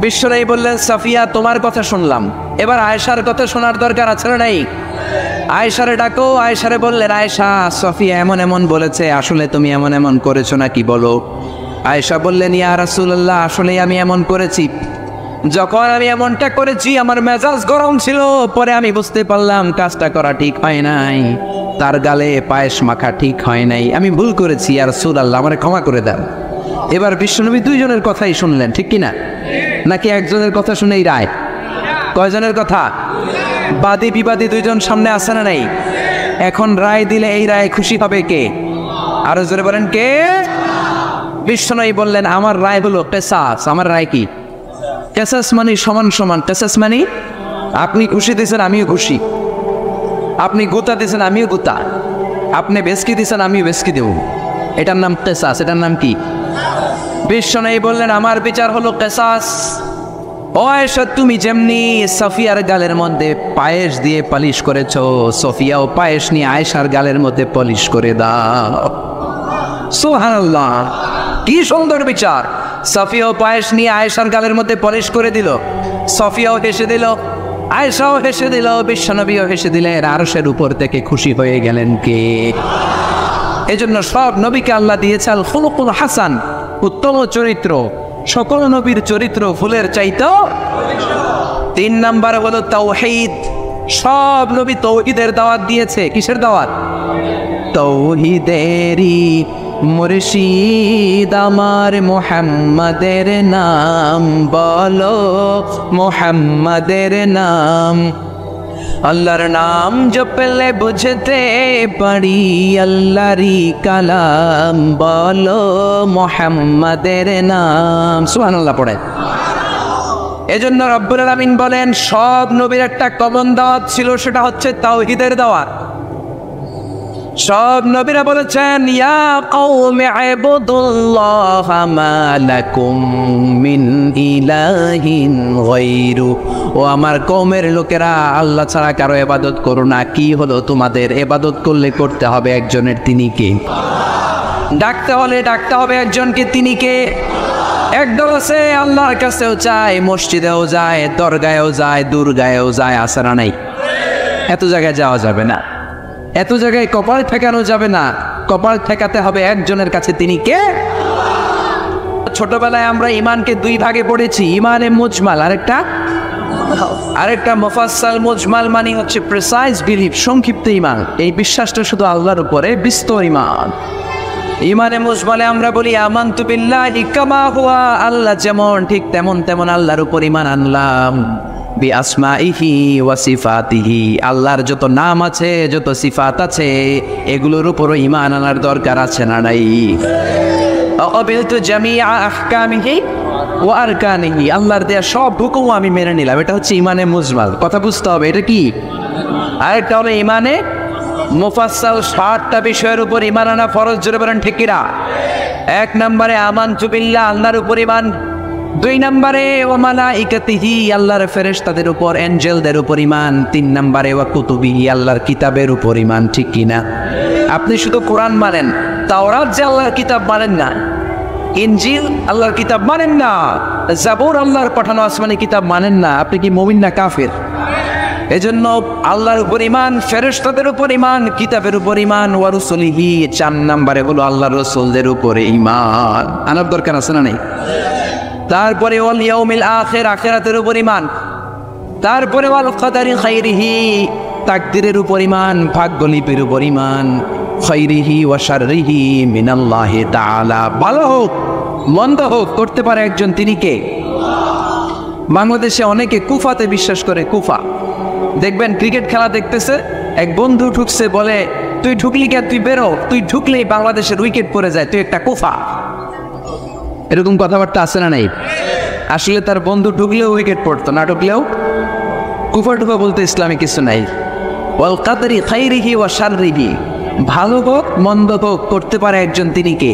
বিশ্বনবী বললেন, সাফিয়া তোমার কথা শুনলাম, এবার আয়েশার কথা শোনার দরকার আছে না নাই? আয়েশারে ডাকো। আয়েশারে বললেন, আয়েশা, সাফিয়া এমন এমন বলেছে, আসলে তুমি এমন এমন করেছো নাকি বলো। আয়েশা বললেন, ইয়া রাসূলুল্লাহ, আসলে আমি এমন করেছি। যখন আমি এমনটা করেছি আমার মেজাজ গরম ছিল, পরে আমি বুঝতে পারলাম কাজটা করা ঠিক হয় নাই, তার গালে পায়েস মাখা ঠিক হয় নাই, আমি ভুল করেছি, ইয়া রাসূলুল্লাহ আমারে ক্ষমা করে দেন। এবার বিশ্বনবী 2 জনের কথাই শুনলেন, ঠিক কিনা? নাকি একজনের কথা শুনেই রায়? কয়জনের কথা? বাদী বিবাদী 2 জন সামনে আসে না নাই? এখন রায় দিলে এই রায় খুশি হবে কে? আরো জোরে বলেন, কে? বিশ্বনবী বললেন, আমার রায় হলো কিসাস। আমার রায় কি? কিসাস মানে সমান সমান। কিসাস মানে আপনি খুশি দিয়েছেন আমিও খুশি, আপনি গুতা দিয়েছেন আমিও গুতা, আপনি বেশকি দিয়েছেন আমিও বেশকি দেব, এটার নাম কিসাস। এটার নাম কি? বিশ্বনবী বললেন, আমার বিচার হলো কিসাস। ও আয়েশা, তুমি যেমনি সাফিয়ার গালের মধ্যে পায়েস দিয়ে পালিশ করেছো, সফিয়াও পায়েস নিয়ে আয়েশার গালের মধ্যে পলিশ করে দাও। সুবহানাল্লাহ, কি সুন্দর বিচার। সফিয়াও পায়েস নিয়ে আয়েশার গালের মধ্যে পলিশ করে দিল, সফিয়াও হেসে দিল, আয়েশাও হেসে দিল, বিশ্বনবীও হেসে দিলেন। আরশের উপর থেকে খুশি হয়ে গেলেন কে? এজন্য সব নবীকে আল্লাহ দিয়েছে আল খুলুকুল হাসান, উত্তম চরিত্র। সকল নবীর চরিত্র ফুলের চাইতেও। 3 নাম্বার হলো তাওহীদ। সব নবী তাওহীদের দাওয়াত দিয়েছে। কিসের দাওয়াত? তাওহীদেরই মুর্শিদ আমার মুহাম্মাদের নাম বলো, মুহাম্মাদের নাম। আল্লাহর নাম জপলে বুঝতে পারি আল্লাহরই কালাম বলো, মুহাম্মাদের নাম। সুবহানাল্লাহ পড়ে। এজন্য রব্বুল আলামিন বলেন সব নবীর একটা কমন দাওয়াত ছিল, সেটা হচ্ছে তাওহীদের দাওয়াত। সব নবীরা বলেছেন ইয়া কওমি ইবুদুল্লাহা মা লাকুম মিন ইলাহিন গায়রু, ও আমার কওমের লোকেরা আল্লাহ ছাড়া কারো ইবাদত করো না। কি হলো তোমাদের? ইবাদত করলে করতে হবে একজনের, তিনি কে? ডাকতে হলে ডাকতে হবে একজনকে, তিনি কে? একদল আছে আল্লাহর কাছেও চায়, মসজিদেও যায়, দরগায়ও যায়, দুর্গায়ও যায়, আছে না নাই? এত জায়গায় যাওয়া যাবে না, এত জায়গায় কপাল ঠেকানো যাবে না। কপাল ঠেকাতে হবে একজনের কাছে, তিনি কে? ছোটবেলায় আমরা ইমানকে 2 ভাগে পড়েছি, ইমানে মুজমাল আরেকটা মুফাসসাল। মুজমাল মানে হচ্ছে প্রিসাইজ বিলিফ, সংক্ষিপ্ত ইমান। এই বিশ্বাসটা শুধু আল্লাহর উপরে, বিস্তর ইমান। ইমানে মুজমালে আমরা বলি আমানতু বিল্লাহি কামা হুয়া, আল্লাহ যেমন ঠিক তেমন তেমন আল্লাহর উপর ইমান আনলাম। বি আসমাইহি ওয়া সিফাতিহি, আল্লাহর যত নাম আছে, যত সিফাত আছে, এগুলোর উপরও ইমান আনার দরকার আছে না নাই? আকাবিলতু জামিআ আহকামিহি ওয়া আরকানিহি, আল্লাহর দেয়া সব হুকুম আমি মেনে নিলাম। এটা হচ্ছে ইমানে মুজমাল। কথা বুঝতে হবে এটা কি। আরেকটা হলো ইমানে মুফাসসাল, 60টা বিষয়ের উপর ইমান আনা ফরজ। জোরে বলেন ঠিক কিনা? 1 নম্বরে আমানতু বিল্লাহ, আল্লাহর উপর ইমান। 2 নম্বরে ওয়া মালাইকাতিহি, আল্লাহর ফেরেশতাদের উপর, এঞ্জেলদের উপর ইমান। 3 নম্বরে ওয়া কুতুবিহি, আল্লাহর কিতাবের উপর ইমান। ঠিক কিনা? আপনি শুধু কোরআন মানেন, তাওরাত যে আল্লাহর কিতাব মানেন না, ইনজিল আল্লাহর কিতাব মানেন না, জাবুর আল্লাহর পাঠানো আসমানি কিতাব মানেন না, আপনি কি মুমিন না কাফের? এজন্য আল্লাহর উপর ইমান, ফেরেশতাদের উপর ইমান, কিতাবের উপর ইমান, ওয়া রুসুলিহি। 4 নম্বরে হলো আল্লাহর রাসূলদের উপরে ইমান আনার দরকার আছে না নাই? তারপরে ওয়াল ইয়াউমিল আখির, আখিরাতের উপর ইমান। তারপরে ওয়াল কদারি খাইরিহি, তাকদীরের উপর ইমান, ভাগ্যলিপির উপর ইমান। খাইরিহি ওয়া শাররিহি মিনাল্লাহি তাআলা, ভালো হোক মন্দ হোক করতে পারে একজন, তিনি কে? বাংলাদেশে অনেকে কুফাতে বিশ্বাস করে। কুফা দেখবেন ক্রিকেট খেলা দেখতেছে, এক বন্ধু ঢুকছে, বলে তুই ঢুকলি কে, তুই বেরো, তুই ঢুকলেই বাংলাদেশের উইকেট পড়ে যায়, তুই একটা কুফা। এরকম কথাবার্তা আছে না নাই? আসলে তার বন্ধু ঢুকলেও উইকেট পড়তো, না ঢুকলেও। কুফা টুফা বলতে ইসলামে কিছু নাই। ওয়াল কাদরি খাইরিহি ওয়া শাররিহি, ভালো হোক মন্দ হোক করতে পারে একজন, তিনি কে?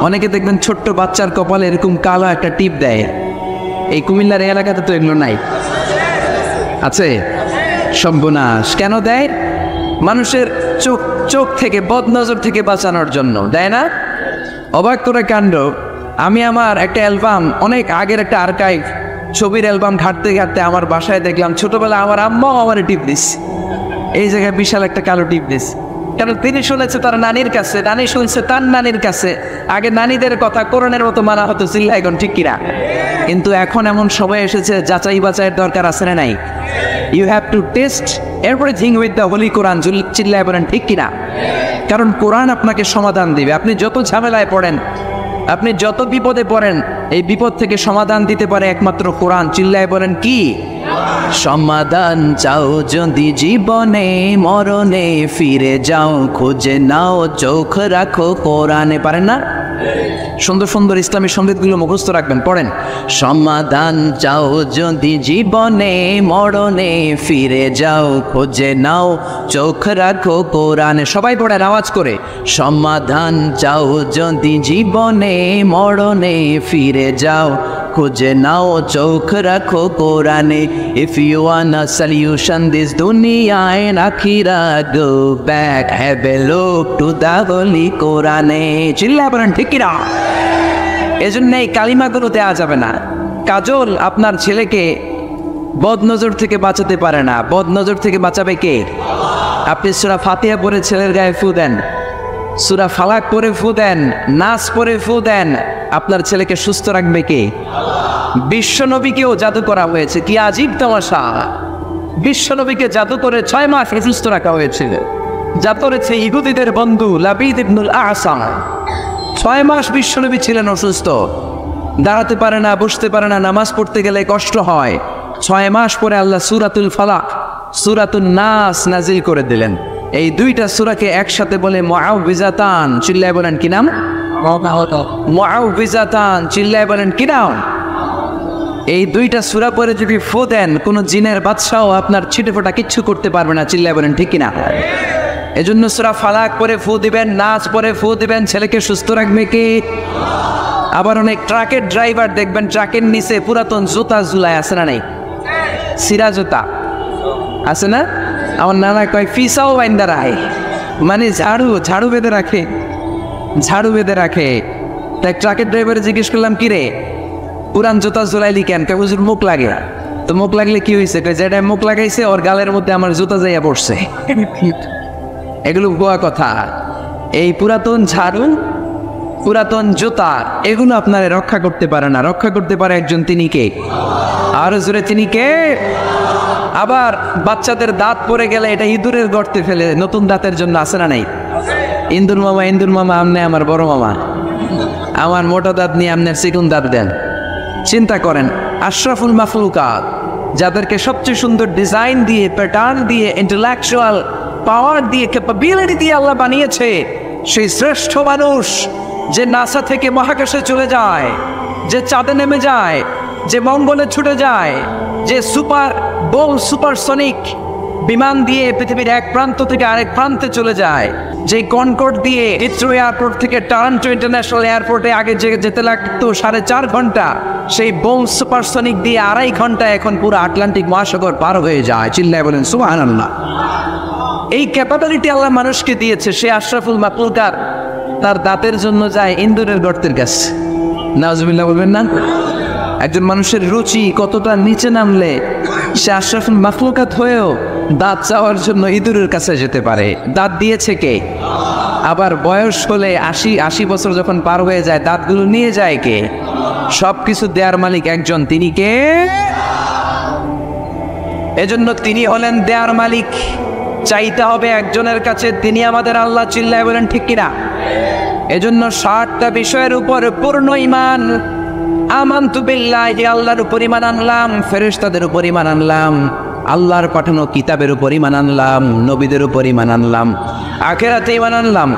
অনেকে দেখবেন ছোট্ট বাচ্চার কপালে এরকম কালো একটা টিপ দেয়। এই কুমিল্লার এলাকাতে তো এগুলো নাই, আছে? সর্বনাশ। কেন দেয়? মানুষের চোখ থেকে, বদনজর থেকে বাঁচানোর জন্য দেয় না? অবাক করে কাণ্ড। আমি আমার একটা অ্যালবাম, অনেক আগের একটা আর্কাইভ ছবির অ্যালবাম ঘাটতে ঘাটতে আমার বাসায় দেখলাম ছোটবেলা আমার আম্মাও আমার টিপ দিস, এই জায়গায় বিশাল একটা কালো টিপ দিস। কারণ তিনি শুনেছে তার নানির কাছে, নানি শুনছে তার নানির কাছে। আগে নানিদের কথা কোরআনের মতো মানা হতো, চিল্লাইগণ ঠিক কিনা? কিন্তু এখন এমন সময় এসেছে যাচাই বাছাইয়ের দরকার আছে না নাই? You have to test everything with the holy Quran. চিল্লাই বলেন ঠিক কিনা? কারণ কোরআন আপনাকে সমাধান দিবে। আপনি যত ঝামেলায় পড়েন, আপনি যত বিপদে পড়েন, এই বিপদ থেকে সমাধান দিতে পারে একমাত্র কোরআন। চিল্লায় বলেন কি? সমাধান চাও যদি জীবনে, মরণে ফিরে যাও, খুঁজে নাও, চোখ রাখো কোরআনে। পারেন না? সুন্দর সুন্দর ইসলামী সঙ্গীতগুলো মুখস্থ রাখবেন, পড়েন। সমাধান চাও যদি জীবনে, মরণে ফিরে যাও, খুঁজে নাও, চোখ রাখো কোরআনে। সবাই পড়েন আওয়াজ করে। সমাধান চাও যদি জীবনে, মরণে ফিরে যাও, খুঁজে নাও, চোখ রাখো কোরআনে। If you want a solution this দুনিয়া and আখিরাত, go back, have a look to the holy কোরআনে। চিল্লায় বলেন ঠিক কিনা? এজন্য এই কালিমাগুলো দেওয়া যাবে না। কাজল আপনার ছেলেকে বদনজর থেকে বাঁচাতে পারে না, বদনজর থেকে বাঁচাবে কে? আপনি সূরা ফাতিহা পড়ে ছেলের গায়ে ফু দেন, সূরা ফালাক পড়ে ফু দেন, নাস পড়ে ফু দেন, আপনার ছেলেকে সুস্থ রাখবে কে? বিশ্বনবীকেও জাদু করা হয়েছে, কি আজীব তামাশা! বিশ্বনবীকে জাদু করে 6 মাস সুস্থ রাখা হয়েছিল। জাদু করেছে ইহুদিদের বন্ধু লাবিদ ইবনুল আসাম। 6 মাস বিশ্বনবী ছিলেন অসুস্থ, দাঁড়াতে পারে না, বসতে পারে না, নামাজ পড়তে গেলে কষ্ট হয়। 6 মাস পরে আল্লাহ সূরাতুল ফালাক, সূরাতুন নাস নাজিল করে দিলেন। এই দুইটা সূরাকে একসাথে বলে মুআউযিজাতান। চিল্লায় বলেন কি নাম? মুআউযিজাতান। চিল্লায় বলেন কি নাম? এই দুইটা সূরা পরে যদি ফু দেন, কোন জিনের বাদশাও আপনার ছিটেফোঁটা কিচ্ছু করতে পারবে না। চিল্লায় বলেন ঠিক কিনা? এজন্য সূরা ফালাক পরে ফু দিবেন, নাস পরে ফু দিবেন, ছেলেকে সুস্থ রাখবে কি? আবার অনেক ট্রাকের ড্রাইভার দেখবেন ট্রাকের নিচে পুরাতন জুতা ঝুলায়, আছে না নাই? সিরা জুতা আছে না? আমার নানা কয় ফিসাও বাইন্দা রাখে, মানে ঝাড়ু বেঁধে রাখে, ঝাড়ু বেঁধে রাখে। তাই ট্রাকের ড্রাইভারে জিজ্ঞেস করলাম, কি রে পুরান জুতা ঝুলাইলি কেন? কে হুজুর মুখ লাগে। তো মুখ লাগলে কি হয়েছে? যেটা মুখ লাগাইছে ওর গালের মধ্যে আমার জুতা যাইয়া পড়ছে। এগুলো গোয়া কথা। এই পুরাতন ঝাড়ু, পুরাতন জুতা, এগুলো আপনারে রক্ষা করতে পারে না। রক্ষা করতে পারে একজন, তিনি কে? আর জোরে, তিনি কে? আবার বাচ্চাদের দাঁত পড়ে গেলে এটা ইঁদুরের গর্তে ফেলে নতুন দাঁতের জন্য, আছে না নাই? ইন্দুর মামা আমনে আমার বড় মামা, আমার মোটা দাঁত নিয়ে আপনার চিকুন দাঁত দেন। চিন্তা করেন, আশরাফুল মাখলুকাত, যাদেরকে সবচেয়ে সুন্দর ডিজাইন দিয়ে, প্যাটার্ন দিয়ে, ইন্টেলেকচুয়াল পাওয়ার দিয়ে, ক্যাপাবিলিটি দিয়ে আল্লাহ বানিয়েছে, সেই শ্রেষ্ঠ মানুষ যে নাসা থেকে মহাকাশে চলে যায়, যে চাঁদে নেমে যায়, যে মঙ্গলে ছুটে যায়, যে সুপারসনিক বিমান দিয়ে পৃথিবীর এক প্রান্ত থেকে আরেক প্রান্তে চলে যায়, যে কনকর্ড দিয়ে হিথ্রো এয়ারপোর্ট থেকে টরন্টো ইন্টারন্যাশনাল এয়ারপোর্টে আগে যেতে লাগতো 4.5 ঘন্টা, সেই সুপারসনিক দিয়ে 2.5 ঘন্টা এখন পুরো আটলান্টিক মহাসাগর পার হয়ে যায়। চিল্লায় বলেন সুবহানাল্লাহ। এই ক্যাপাবিলিটি আল্লাহ মানুষকে দিয়েছে। সে আশরাফুল মাখলুকাত তার দাঁতের জন্য যায় ইন্দুরের গর্তের কাছে। নাউজুবিল্লাহ বলবেন না? একজন মানুষের রুচি কতটা নিচে নামলে সে আশরাফুল মাখলুকাত হয়েও দাঁত চাওয়ার জন্য ইঁদুরের কাছে যেতে পারে। দাঁত দিয়েছে কে? আবার বয়স হলে 80 বছর যখন পার হয়ে যায়, দাঁতগুলো নিয়ে যায় কে? সব কিছু দেয়ার মালিক একজন, তিনি কে? এজন্য তিনি হলেন দেয়ার মালিক। চাইতে হবে একজনের কাছে, তিনি আমাদের আল্লাহ। চিল্লায় বলেন ঠিক কিনা? এজন্য 60টা বিষয়ের উপর পূর্ণ ঈমান। আমানতু বিল্লাহি, আল্লাহর উপর ঈমান আনলাম, ফেরেশতাদের উপর ঈমান আনলাম, আল্লাহর পাঠানো কিতাবের উপর ঈমান আনলাম, নবীদের উপর ঈমান আনলাম, আখিরাতে ঈমান আনলাম,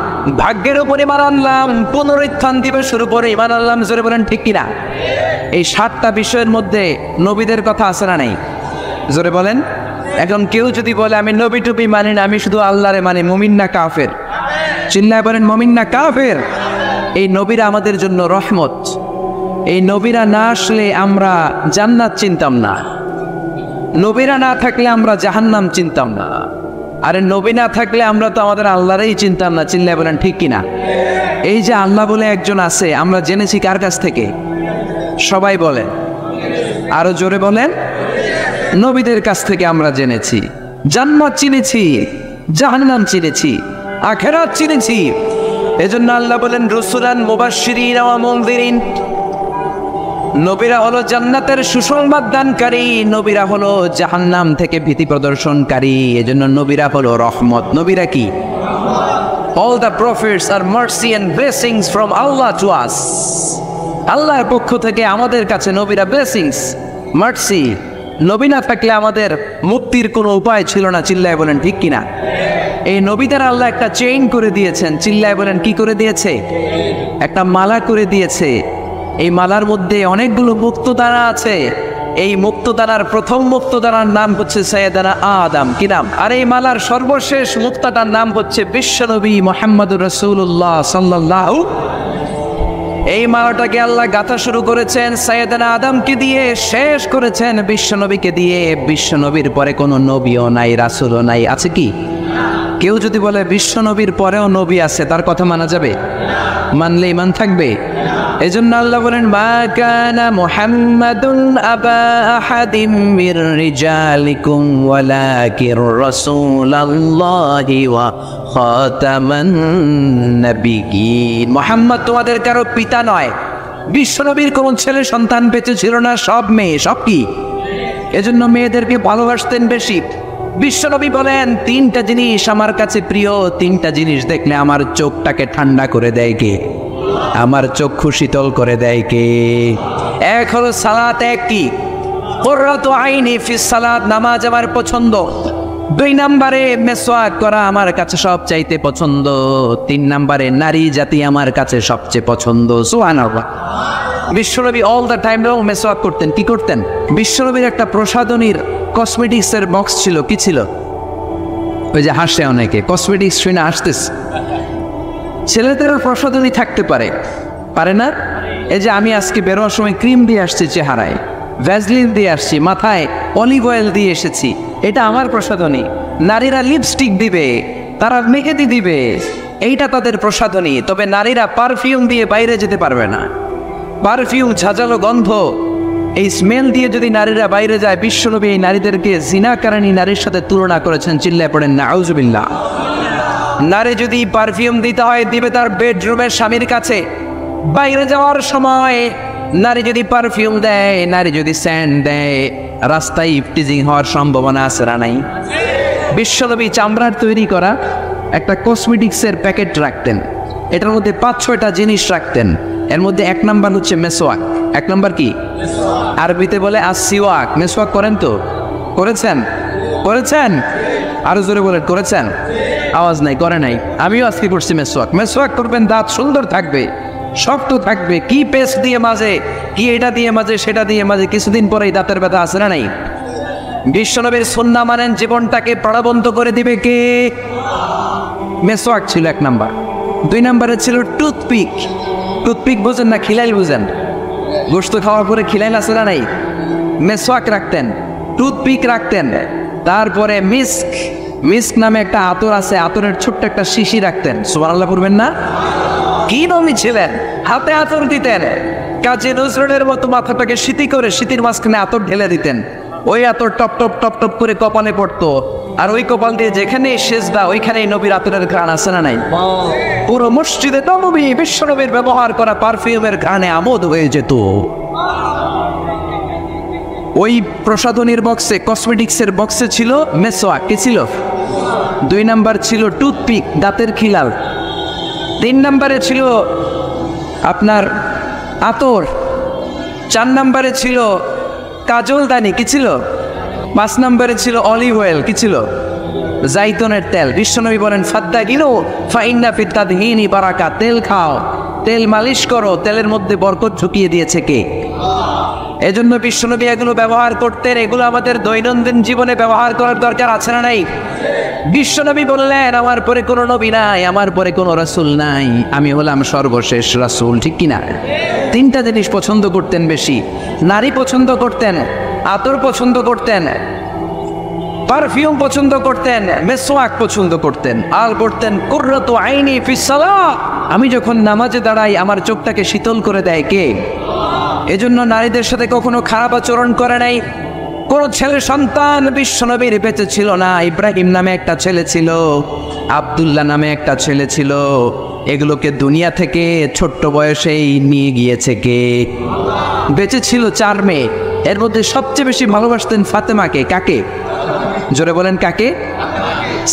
ভাগ্যের উপর ঈমান আনলাম, পুনরুত্থান দিবসের উপর ঈমান আনলাম। জোরে বলেন ঠিক কিনা? এই 7টা বিষয়ের মধ্যে নবীদের কথা আছে না নাই? জোরে বলেন। এখন কেউ যদি বলে আমি নবী টুবি মানি না, আমি শুধু আল্লাহরে মানি, মুমিন না কাফের? চিল্লায় বলেন মুমিন না কাফের? এই নবীরা আমাদের জন্য রহমত। এই নবীরা না আসলে আমরা জান্নাত চিনতাম না, নবীরা না থাকলে আমরা জাহান্নাম চিনতাম না, আরে নবী না থাকলে আমরা তো আমাদের আল্লাহরই চিনতাম না। চিল্লায় বলেন ঠিক কিনা? এই যে আল্লাহ বলে একজন আছে, আমরা জেনেছি কার কাছ থেকে? সবাই বলেন, আরো জোরে বলেন। নবীদের কাছ থেকে আমরা জেনেছি। জান্নাত চিনেছি, জাহান্নাম চিনেছি, আখিরাত চিনেছি। এজন্য আল্লাহ বলেন রুসুলান মুবাশশিরিন ওয়া মুনযিরিন। নবীরা হলো জান্নাতের সুসংবাদ দানকারী, নবীরা হলো জাহান্নাম থেকে ভীতি প্রদর্শনকারী। এজন্য নবীরা হলো রহমত। নবীরা কি? All the prophets are mercy and blessings from Allah to us. আল্লাহর পক্ষ থেকে আমাদের কাছে নবীরা ব্লেসিংস, মার্সি। নবী না থাকলে আমাদের মুক্তির কোনো উপায় ছিল না। চিল্লায় বলেন ঠিক কিনা? এই নবীদের আল্লাহ একটা চেইন করে দিয়েছেন। চিল্লায় বলেন কি করে দিয়েছে? একটা মালা করে দিয়েছে। এই মালার মধ্যে অনেকগুলো মুক্তদানা আছে। এই মুক্তদানার প্রথম মুক্তদানার নাম হচ্ছে সাইয়েদানা আদম। কি নাম? আর এই মালার সর্বশেষ মুক্তাটার নাম হচ্ছে বিশ্বনবী মুহাম্মদুর রাসূলুল্লাহ সাল্লাল্লাহু। এই মালাটাকে আল্লাহ গাঁথা শুরু করেছেন সাইয়েদনা আদমকে দিয়ে, শেষ করেছেন বিশ্বনবীকে দিয়ে। বিশ্বনবীর পরে কোনো নবীও নাই, রাসূলও নাই। আছে কি? কেউ যদি বলে বিশ্বনবীর পরেও নবী আছে, তার কথা মানা যাবে? মানলে ঈমান থাকবে। এজন্য আল্লাহ বলেন, মা কানা মুহাম্মাদুন আবা আহাদিম মির রিজালিকুম ওয়ালাকির রাসূলুল্লাহি ওয়া খাতামান নাবিয়্যিন। মুহাম্মদ তোমাদের কারো পিতা নয়। বিশ্বনবীর কোন ছেলে সন্তান বেঁচে ছিল না, সব মেয়ে। সব কি? এজন্য মেয়েদেরকে ভালোবাসতেন বেশি। বিশ্বনবী বলেন, তিনটা জিনিস আমার কাছে প্রিয়, তিনটা জিনিস দেখলে আমার চোখটাকে ঠান্ডা করে দেয় কে? আমার চক্ষু শীতল করে দেয় কে? এক হলো সালাত, এক কি? কুররাতু আইনি ফিস সালাত, নামাজ আমার পছন্দ। দুই নম্বরে মেসওয়াক করা আমার কাছে সবচাইতে পছন্দ। তিন নম্বরে নারী জাতি আমার কাছে সবচেয়ে পছন্দ। সুবহানাল্লাহ। বিশ্বনবী অল দ্য টাইম লং মেসওয়াক করতেন। কি করতেন? বিশ্বনবীর একটা প্রসাধনীর কসমেটিক্সের বক্স ছিল। কি ছিল? ওই যে হাসে অনেকে, কসমেটিক্স শুনে আসতেছে। ছেলেদেরও প্রসাধনী থাকতে পারে, পারে না? এই যে আমি আজকে বেরোয়ার সময় ক্রিম দিয়ে আসছি চেহারায়, ভ্যাসলিন দিয়ে আসছি, মাথায় অলিভ অয়েল দিয়ে এসেছি, এটা আমার প্রসাধনী। নারীরা লিপস্টিক দিবে, তারা মেহেদি দিবে, এইটা তাদের প্রসাধনী। তবে নারীরা পারফিউম দিয়ে বাইরে যেতে পারবে না। পারফিউম, ঝাঁঝালো গন্ধ, এই স্মেল দিয়ে যদি নারীরা বাইরে যায়, বিশ্বনবী এই নারীদেরকে জিনাকারিনী নারীর সাথে তুলনা করেছেন। চিল্লায় পড়েন নাউজুবিল্লাহ। নারী যদি পারফিউম দিতে হয়, দিবে তার বেডরুমের স্বামীর কাছে। বাইরে যাওয়ার সময় নারী যদি পারফিউম দেয়, নারী যদি সেন্ট দেয়, রাস্তায় ইফটিজিং হওয়ার সম্ভাবনা আছে না নাই? বিশ্বনবী চামড়ার তৈরি করা একটা কসমেটিক্সের প্যাকেট রাখতেন। এটার মধ্যে 5-6টা জিনিস রাখতেন। এর মধ্যে এক নাম্বার হচ্ছে মেসওয়াক। এক নাম্বার কি? আরবিতে বলে আসিওয়াক। মেসওয়াক করেন তো? করেছেন? করেছেন? আরো জোরে বলেন, করেছেন? আওয়াজ নাই, করে নাই। আমিও আজকে করছি মেসওয়াক। মেসওয়াক করবেন, দাঁত সুন্দর থাকবে, শক্ত থাকবে। কি পেস্ট দিয়ে মাঝে, কি এটা দিয়ে মাঝে, সেটা দিয়ে মাঝে, কিছুদিন পরেই দাঁতের ব্যথা আছে না নাই? বিশ্বনবীর সুন্নাহ মানেন, জীবনটাকে প্রাণবন্ত করে দিবে কে? মেসওয়াক ছিল এক নাম্বার। দুই নাম্বারে ছিল টুথপিক। টুথপিক বুঝেন না? খিলাইল বুঝেন? গোশত খাওয়ার পরে খিলাইল আছে না নাই? মেসওয়াক রাখতেন, টুথপিক রাখতেন। তারপরে মিস্ক, মিস্ক নামে একটা আতর আছে, আতরের ছোট্ট একটা শিশি রাখতেন। সুবহানাল্লাহ পড়বেন না? কি নবী ছিলেন! হাতে আতর দিতেন। কাজী নজরুলের মতো মাথাটাকে শীতি করে শীতির মাঝখানে আতর ঢেলে দিতেন। ওই আতর টপ টপ টপ টপ করে কপালে পড়তো। আর ওই কপাল দিয়ে যেখানে সেজদা, ওইখানেই নবীর আতরের ঘ্রাণ আছে না নাই? পুরো মসজিদে নবী, বিশ্বনবীর ব্যবহার করা পারফিউমের ঘ্রাণে আমোদ হয়ে যেত। ওই প্রসাধনীর বক্সে, কসমেটিক্সের বক্সে ছিল মেসওয়াক। কি ছিল? দুই নাম্বার ছিল টুথপিক, দাঁতের খিলাল। তিন নাম্বারে ছিল আপনার আতর। চার নাম্বারে ছিল কাজলদানি। কি ছিল? পাঁচ নাম্বারে ছিল অলিভ অয়েল। কি ছিল? জাইতুনের তেল। বিশ্বনবী বলেন, ফাদ্দাকিনু ফাইন্না ফিত তাদহিনি বারাকা। তেল খাও, তেল মালিশ করো, তেলের মধ্যে বরকত ঢুকিয়ে দিয়েছে কে? এজন্য বিশ্বনবী এগুলো ব্যবহার করতেন। এগুলো আমাদের দৈনন্দিন জীবনে ব্যবহার করার দরকার আছে না নাই? বিশ্বনবী বললেন, আমার পরে কোনো নবী নাই, আমার পরে কোনো রাসূল নাই, আমি হলাম সর্বশেষ রাসূল। ঠিক কিনা? তিনটা জিনিস পছন্দ করতেন বেশি। নারী পছন্দ করতেন, আতর পছন্দ করতেন, পারফিউম পছন্দ করতেন, মেসওয়াক পছন্দ করতেন। আর বলতেন, কুররাতু আইনি ফিস সালাহ, আমি যখন নামাজে দাঁড়াই আমার চোখটাকে শীতল করে দেয় কে? এজন্য নারীদের সাথে কখনো খারাপ আচরণ করে নাই। কোন ছেলে সন্তান বিশ্বনবীর বেঁচে ছিল না। ইব্রাহিম নামে একটা ছেলে ছিল, আব্দুল্লাহ নামে একটা ছেলে ছিল। এগুলোকে দুনিয়া থেকে ছোট্ট বয়সেই নিয়ে গিয়েছে কে? বেঁচে ছিল 4 মেয়ে। এর মধ্যে সবচেয়ে বেশি ভালোবাসতেন ফাতেমাকে। কাকে? জোরে বলেন, কাকে?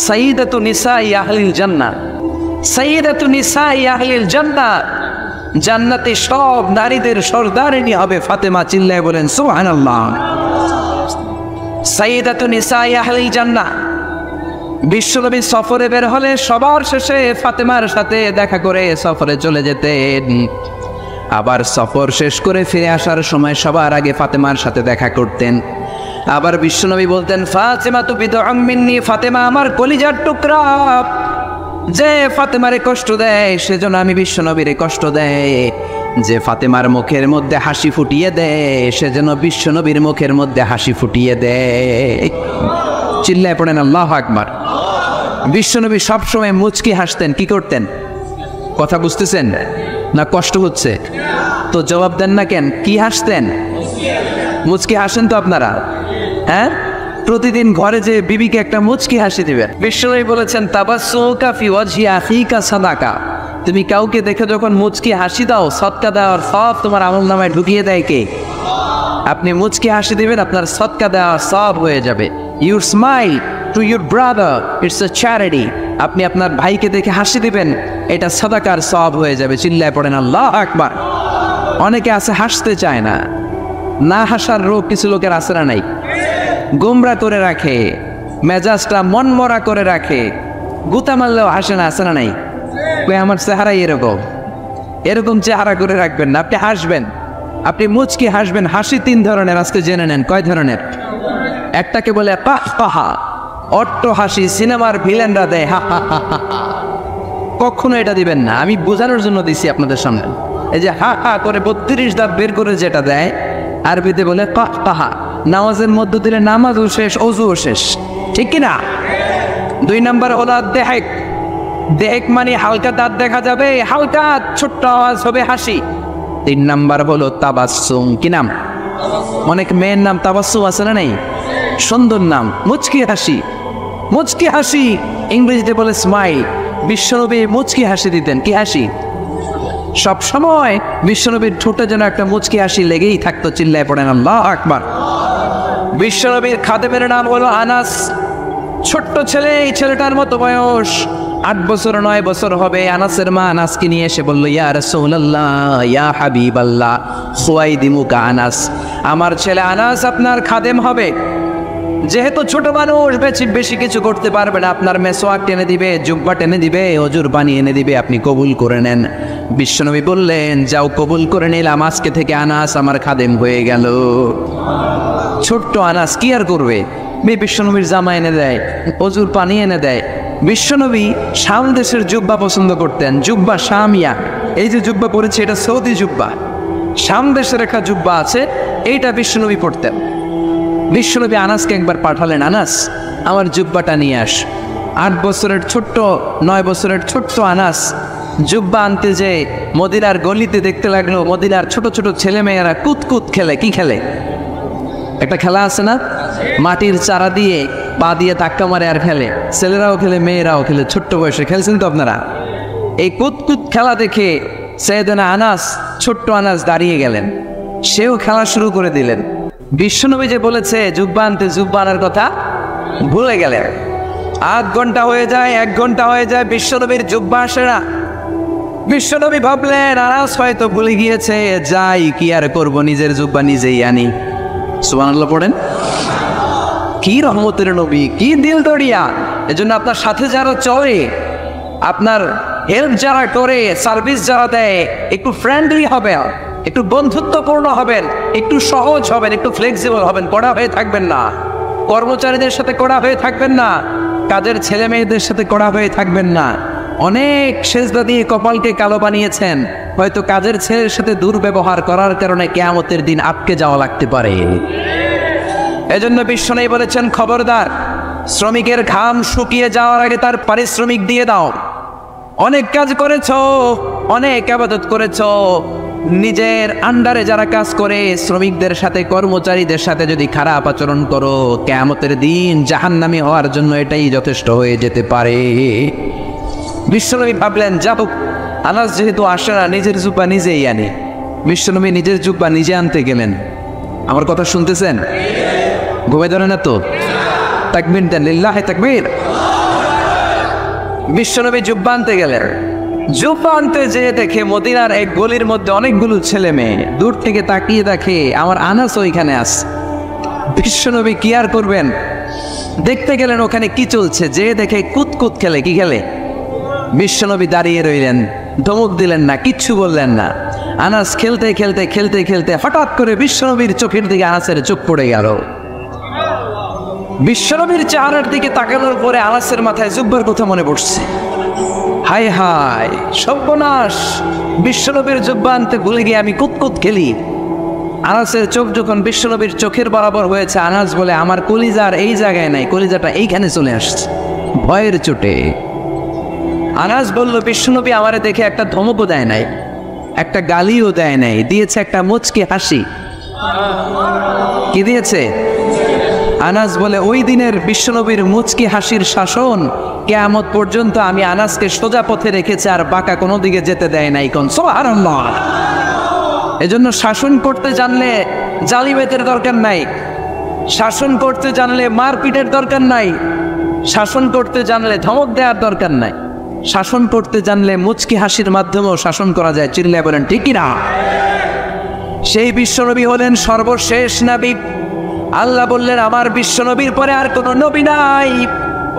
সাইয়্যিদাতু নিসাই আহলিল জান্নাহ। সাইয়্যিদাতু নিসাই আহলিল জান্নাহ, জান্নাতে সব নারীদের সর্দারিনী হবে ফাতেমা। চিল্লায় বলেন সুবহানাল্লাহ। সাইয়্যিদাতু নিসাই আহলিল জান্নাহ। বিশ্বনবী সফরে বের হলে সবার শেষে ফাতেমার সাথে দেখা করে সফরে চলে যেতেন। আবার সফর শেষ করে ফিরে আসার সময় সবার আগে ফাতেমার সাথে দেখা করতেন। আবার বিশ্বনবী বলতেন, ফাতেমা তু বিদউম মিন্নি, ফাতেমা আমার কলিজার টুকরা। যে ফাতেমারে কষ্ট দেয় সেজন্য আমি বিশ্বনবীরে কষ্ট দেয়। যে ফাতেমার মুখের মধ্যে হাসি ফুটিয়ে দেয় সে যেন বিশ্বনবীর মুখের মধ্যে হাসি ফুটিয়ে দেয়। চিল্লায় পড়েন আল্লাহু আকবার। বিশ্বনবী সবসময় মুচকি হাসতেন। কি করতেন? কথা বুঝতেছেন না কষ্ট হচ্ছে? তো জবাব দেন না কেন? কি হাসতেন? মুচকি হাসেন তো আপনারা? হ্যাঁ, প্রতিদিন ঘরে যে বিবিকে একটা মুচকি হাসি দিবেন। বিশ্বনবী বলেছেন তাবাসসুকা ফি ওয়াজহি আখিকা সাদাকা। তুমি কাউকে দেখে যখন মুচকি হাসি দাও, সদকা দেওয়ার সব তোমার আমলনামায় ঢুকিয়ে দেয় কে? আপনি মুচকি হাসি দিবেন, আপনার সদকা দেওয়া সব হয়ে যাবে। Your smile to your brother it's a charity. আপনি আপনার ভাইকে দেখে হাসি দিবেন, এটা সাদাকার সব হয়ে যাবে। চিল্লায় পড়েন আল্লাহু আকবার। অনেকে আছে হাসতে চায় না, না হাসার রোগ কিছু লোকের আছে না নাই? গোমরা করে রাখে, মেজাজটা মনমরা করে রাখে, গুতা মারলেও হাসে না, আছে না নাই? আমার চেহারাই এরকম, এরকম চেহারা করে রাখবেন না। আপনি হাসবেন, আপনি মুচকি হাসবেন। হাসি তিন ধরনের, আজকে জেনে নেন কয় ধরনের। একটাকে বলে কাহকাহা, অট্ট হাসি, সিনেমার ভিলেনরা দেয় হা হা হা হা। কখনো এটা দিবেন না, আমি বোঝানোর জন্য দিছি আপনাদের সামনে। এই যে হা হা করে 32 দাঁত বের করে যেটা দেয়, আরবিতে বলে কাহকাহা। নামাজের মধ্য দিলে নামাজও শেষ, অজুও শেষ, ঠিক কিনা? 2 নম্বর হলো দেহেক। দেহেক মানে হালকা দাঁত দেখা যাবে, হালকা ছোট্ট আওয়াজ হবে হাসি। 3 নম্বর হলো তাবাসসুম। কি নাম? অনেক মেয়ের নাম তাবাসসুম আছে না নাই? সুন্দর নাম, মুচকি হাসি। মুচকি হাসি ইংরেজিতে বলে স্মাইল। বিশ্বনবী মুচকি হাসি দিতেন। কি হাসি? সব সময় বিশ্বনবীর ঠোঁটে যেন একটা মুচকি হাসি লেগেই থাকতো। চিল্লায় পড়েন আল্লাহু আকবার। বিশ্বনবীর খাদেমের নাম হলো আনাস। ছোট্ট ছেলে, এই ছেলেটার মতো বয়স 8 বছর 9 বছর হবে। আনাসের মা আনাসকে নিয়ে এসে বলল, ইয়া রাসূলুল্লাহ, ইয়া হাবিবাল্লাহ, খুয়াইদিমুকা আনাস। আমার ছেলে আনাস আপনার খাদেম হবে। যেহেতু ছোট মানুষ, বেশি কিছু করতে পারবে না, আপনার মেসওয়াক টেনে দিবে, জুব্বা টেনে দিবে, অজুর পানি এনে দিবে, আপনি কবুল করে নেন। বিশ্বনবী বললেন, যাও কবুল করে নিলাম, আজকে থেকে আনাস আমার খাদেম হয়ে গেল। ছোট্ট আনাস কি আর করবে? বিশ্বনবীর জামা এনে দেয়, অজুর পানি এনে দেয়। বিশ্বনবী শাম দেশের জুব্বা পছন্দ করতেন, জুব্বা শামিয়া। এই যে জুব্বা পরেছে এটা সৌদি জুব্বা। শাম দেশের একটা জুব্বা আছে, এইটা বিশ্বনবী পড়তেন। বিশ্বনবী আনাসকে একবার পাঠালেন, আনাস আমার জুব্বাটা নিয়ে আস। 8 বছরের ছোট্ট, 9 বছরের ছোট্ট আনাস জুব্বা আনতে যে মদিনার গলিতে দেখতে লাগলো মদিনার ছোট ছোট ছেলে মেয়েরা কুতকুত খেলে। কি খেলে? একটা খেলা আছে না, মাটির চারা দিয়ে পা দিয়ে ধাক্কা মারে আর খেলে। ছেলেরাও খেলে, মেয়েরাও খেলে, ছোট্ট বয়সে খেলছেন তো আপনারা। এই কুতকুত খেলা দেখে সাইয়েদনা আনাস, ছোট্ট আনাস দাঁড়িয়ে গেলেন, সেও খেলা শুরু করে দিলেন। বিশ্বনবী যে বলেছে জুব্বা আনতে, জুব্বা আনার কথা ভুলে গেলেন। 8 ঘন্টা হয়ে যায়, 1 ঘন্টা হয়ে যায়, বিশ্বনবীর জুব্বা আসে না। বিশ্বনবী ভাবলেন আনাস হয়তো ভুলে গিয়েছে, যাই কি আর করব, নিজের জুব্বা নিজেই আনি। সুবহানাল্লাহ পড়েন। কি রহমতের নবী, কি দিল দরিয়া। এজন্য আপনার সাথে যারা চলে, আপনার হেল্প যারা করে, সার্ভিস যারা দেয়, একটু ফ্রেন্ডলি হবেন, একটু বন্ধুত্বপূর্ণ হবেন, একটু সহজ হবেন, একটু ফ্লেক্সিবল হবেন। কড়া হয়ে থাকবেন না, কর্মচারীদের সাথে কড়া হয়ে থাকবেন না, কাজের ছেলে মেয়েদের সাথে কড়া হয়ে থাকবেন না। অনেক সেজদা দিয়ে কপালকে কালো বানিয়েছেন, হয়তো কাজের ছেলের সাথে দুর্ব্যবহার করার কারণে কিয়ামতের দিন আটকে যাওয়া লাগতে পারে। এজন্য বিশ্বনবী বলেছেন, খবরদার, শ্রমিকের ঘাম শুকিয়ে যাওয়ার আগে তার পারিশ্রমিক দিয়ে দাও। অনেক কাজ করেছো, অনেক ইবাদত করেছো, নিজের আন্ডারে যারা কাজ করে শ্রমিকদের সাথে, কর্মচারীদের সাথে যদি খারাপ আচরণ করো, কিয়ামতের দিন জাহান্নামী হওয়ার জন্য এটাই যথেষ্ট হয়ে যেতে পারে। বিশ্বনবী ভাবলেন, যাবো, আনাস যেহেতু আসে না, নিজের জুব্বা নিজেই আনি। বিশ্বনবী নিজের জুব্বা নিজে আনতে গেলেন। আমার কথা শুনতেছেন? ঘুমে ধরে না তো? তাকবীর দেন, লিল্লাহি তাকবীর। বিশ্বনবী জুব্বা আনতে গেলেন। জুব্বা আনতে যেয়ে দেখে মদিনার এক গলির মধ্যে অনেকগুলো ছেলে মেয়ে। দূর থেকে তাকিয়ে দেখে আমার আনাস ওইখানে আছে। বিশ্বনবী কি আর করবেন, দেখতে গেলেন ওখানে কি চলছে। যে দেখে কুতকুত খেলে। কি খেলে? বিশ্বনবী দাঁড়িয়ে রইলেন, ধমক দিলেন না, কিচ্ছু বললেন না। আনাস খেলতে খেলতে খেলতে খেলতে হঠাৎ করে বিশ্বনবীর চোখের দিকে আনাসের চোখ পড়ে গেল। বিশ্বনবীর চেহারার দিকে তাকানোর পরে আনাসের মাথায় জুব্বার কথা মনে পড়ছে। হায় হায় সর্বনাশ, বিশ্বনবীর জুব্বা আনতে ভুলে গিয়ে আমি কুতকুত খেলি। আনাসের চোখ যখন বিশ্বনবীর চোখের বরাবর হয়েছে, আনাস বলে আমার কলিজার এই জায়গায় নাই, কলিজাটা এইখানে চলে আসছে ভয়ের চোটে। আনাস বলল বিশ্বনবী আমারে দেখে একটা ধমকও দেয় নাই, একটা গালিও দেয় নাই, দিয়েছে একটা মুচকি হাসি। কি দিয়েছে? আনাস বলে ওই দিনের বিশ্বনবীর মুচকি হাসির শাসন কিয়ামত পর্যন্ত আমি আনাসকে সোজা পথে রেখেছে, আর বাঁকা কোনো দিকে যেতে দেয় নাই। কোন সুবহানাল্লাহ। এজন্য শাসন করতে জানলে জালিমেতের দরকার নাই, শাসন করতে জানলে মারপিটের দরকার নাই, শাসন করতে জানলে ধমক দেওয়ার দরকার নাই, শাসন করতে জানলে মুচকি হাসির মাধ্যমেও শাসন করা যায়। চিল্লায় বলেন ঠিক কিনা? সেই বিশ্বনবী হলেন সর্বশেষ নবী। আল্লাহ বললেন আমার বিশ্বনবীর পরে আর কোনো নবী নাই।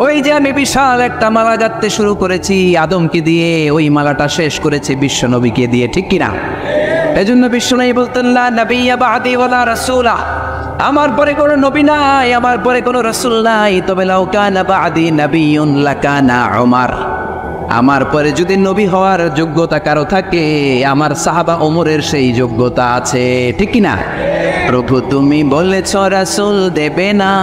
ওই যে আমি বিশাল একটা মালা গাঁথতে শুরু করেছি আদমকে দিয়ে, ওই মালাটা শেষ করেছে বিশ্বনবীকে দিয়ে, ঠিক কিনা? এজন্য বিশ্বনবী বলতেন লা নাবিয়্যা বা'দি ওয়ালা রাসূলা, আমার পরে কোনো নবী নাই, আমার পরে কোনো রাসূল নাই। তবে লাউ কানা বা'দি নাবিয়্যুন লাকানা উমর, আমার পরে যদি নবী হওয়ার যোগ্যতা কারো থাকে, আমার সাহাবা ওমরের সেই যোগ্যতা আছে, ঠিক কিনা? প্রভু তুমি বলেছ রাসূল দেবে না,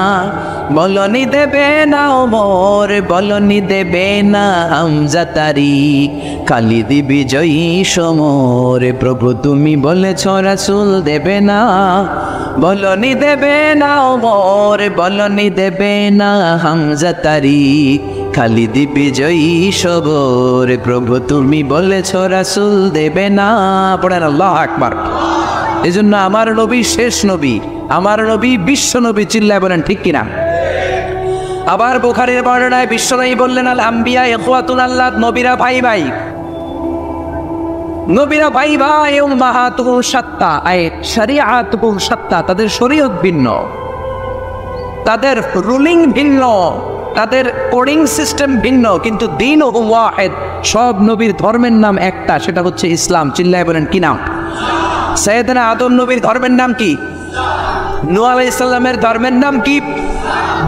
বলনি দেবে না ওমর, বলনি দেবে না হামজা তারিক, খালিদ বিজয়ী সমর। প্রভু তুমি বলেছ রাসূল দেবে না, বলনি দেবে না ওমর, বলনি দেবে না হামজা তারিক, খালিদ বিজয়ী সবর। প্রভু তুমি বলেছ রাসূল দেবে না। পড়েন আল্লাহু আকবার। এজন্য আমার নবী শেষ নবী, আমার নবী বিশ্ব নবী। চিল্লায় বলেন ঠিক কিনা? আবার বুখারীর বর্ণনায় বিশ্বনবী বললেন আল আম্বিয়া ইখওয়াতুন আল্লাহ, নবীরা ভাই ভাই, নবীরা ভাই ভাই। উম্মাহাতুহুম শাত্তা আই শরিয়াতুহুম শাত্তা, তাদের শরীয়ত ভিন্ন, তাদের রুলিং ভিন্ন, তাদের কোডিং সিস্টেম ভিন্ন, কিন্তু দীনুহুম ওয়াহিদ, সব নবীর ধর্মের নাম একটা, সেটা হচ্ছে ইসলাম। চিল্লায় বলেন কি নাম? সাইয়েদনা আদম নবীর ধর্মের নাম কি? নূহ আলাইহিস সালামের ধর্মের নাম কি?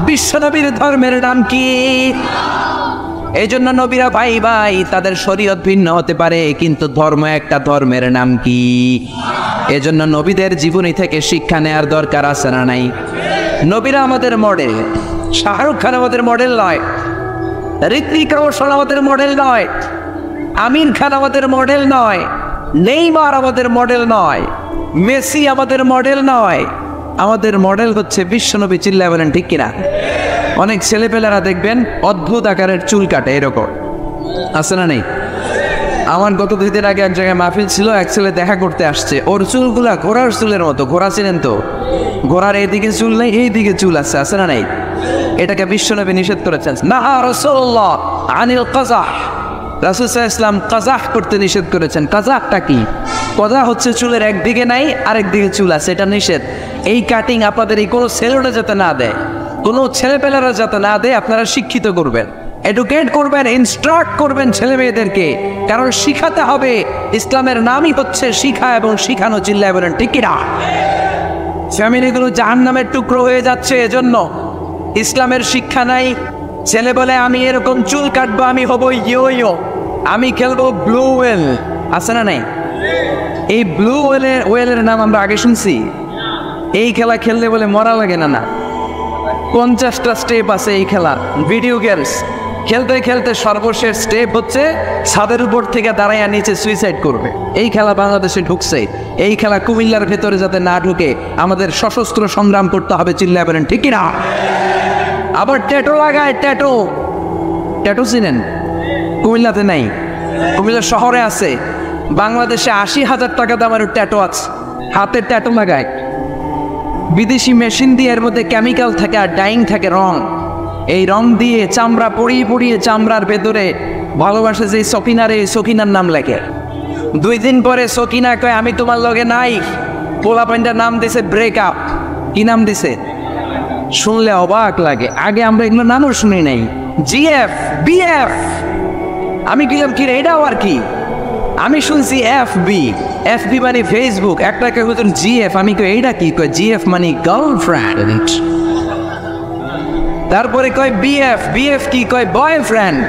বিশ্ব নবীর ধর্মের নাম কি? এই জন্য নবীরা ভাই ভাই, তাদের শরীয়ত ভিন্ন হতে পারে কিন্তু ধর্ম একটা, ধর্মের নাম কি? এজন্য নবীদের জীবনী থেকে শিক্ষা নেওয়ার দরকার আছে না নাই? নবীরা আমাদের মডেল। শাহরুখ খান আমাদের মডেল নয়, ঋত্বিক রোশন আমাদের মডেল নয়, আমির খান আমাদের মডেল নয়, নেইমার আমাদের মডেল নয়, মেসি আমাদের মডেল নয়। আমাদের মডেল হচ্ছে বিশ্বনবী। চিল্লায় বলেন ঠিক কিনা? অনেক ছেলেপেলেরা দেখবেন অদ্ভুত আকারের চুল কাটে, এরকম আছে না নেই? আমার গত 2 দিন আগে এক জায়গায় মাহফিল ছিল, এক ছেলে দেখা করতে আসছে, ওর চুলগুলা ঘোড়ার চুলের মতো। ঘোড়া চিনেন তো? ঘোড়ার এইদিকে চুল নেই, এইদিকে চুল আছে, আছে না নেই? এটাকে বিশ্বনবী নিষেধ করেছেন। নাহা রাসূলুল্লাহ আনিল কাযাহ, রাসূল সাল্লাল্লাহু আলাইহি ওয়াসাল্লাম কাযাহ করতে নিষেধ করেছেন। কাযাহটা কি? কাযাহ হচ্ছে চুলের একদিকে নাই আরেকদিকে চুল আছে, এটা নিষেধ। এই কাটিং আপনাদের এই কোনো ছেলেটা যাতে না দেয়, কোনো ছেলেপেলেরা যাতে না দেয়, আপনারা শিক্ষিত করবেন, এডুকেট করবেন, ইনস্ট্রাক্ট করবেন ছেলে মেয়েদেরকে, কারণ শিখাতে হবে। ইসলামের নামই হচ্ছে শিখা এবং শিখানো। চিল্লায় বলেন ঠিক কিনা? ফ্যামিলিগুলো জাহান্নামের টুকরো হয়ে যাচ্ছে এজন্য। ইসলামের শিক্ষা নাই। ছেলে বলে আমি এরকম চুল কাটবো, আমি হব ইয়ো ইয়ো, আমি খেলবো ব্লু ওয়েল, আছে না নাই? এই ব্লু ওয়েলের নাম আমরা আগে শুনছি। এই খেলা খেললে বলে মরা লাগে না, না 50টা স্টেপ আছে এই খেলা। ভিডিও গেমস খেলতে খেলতে সর্বশেষ স্টেপ হচ্ছে ছাদের উপর থেকে দাঁড়াইয়া নিচে সুইসাইড করবে। এই খেলা বাংলাদেশে ঢুকছে। এই খেলা কুমিল্লার ভেতরে যাতে না ঢুকে আমাদের সশস্ত্র সংগ্রাম করতে হবে। চিল্লায় বলেন ঠিক কিনা? আবার ট্যাটু লাগায়, ট্যাটু চিনেন? কুমিল্লাতে নাই, কুমিল্লা শহরে আছে। বাংলাদেশে 80,000 টাকা দামের ট্যাটু আছে, হাতে ট্যাটু লাগায়। বিদেশি মেশিন দিয়ে এর মধ্যে কেমিক্যাল থাকে আর ডাইং থাকে, রং। এই রং দিয়ে চামড়া পড়িয়ে পড়িয়ে চামড়ার ভেতরে ভালোবাসে যে সকিনারে, সকিনার নাম লেখে। 2 দিন পরে সকিনা কয় আমি তোমার লগে নাই। পোলাপাইনটার নাম দিছে ব্রেকআপ। কি নাম দিছে? শুনলে অবাক লাগে, আগে আমরা এগুলো নামও শুনি নাই। GF, BF. আমি গেলাম কি রে, এটাও আর কি? আমি শুনছি এফবি, এফবি মানে ফেসবুক। একটাকে হুজুর জিএফ, আমি কই এইটা কি? কয় জিএফ মানে গার্লফ্রেন্ড। তারপরে কয় বিএফ, বিএফ কি? কয় বয়ফ্রেন্ড।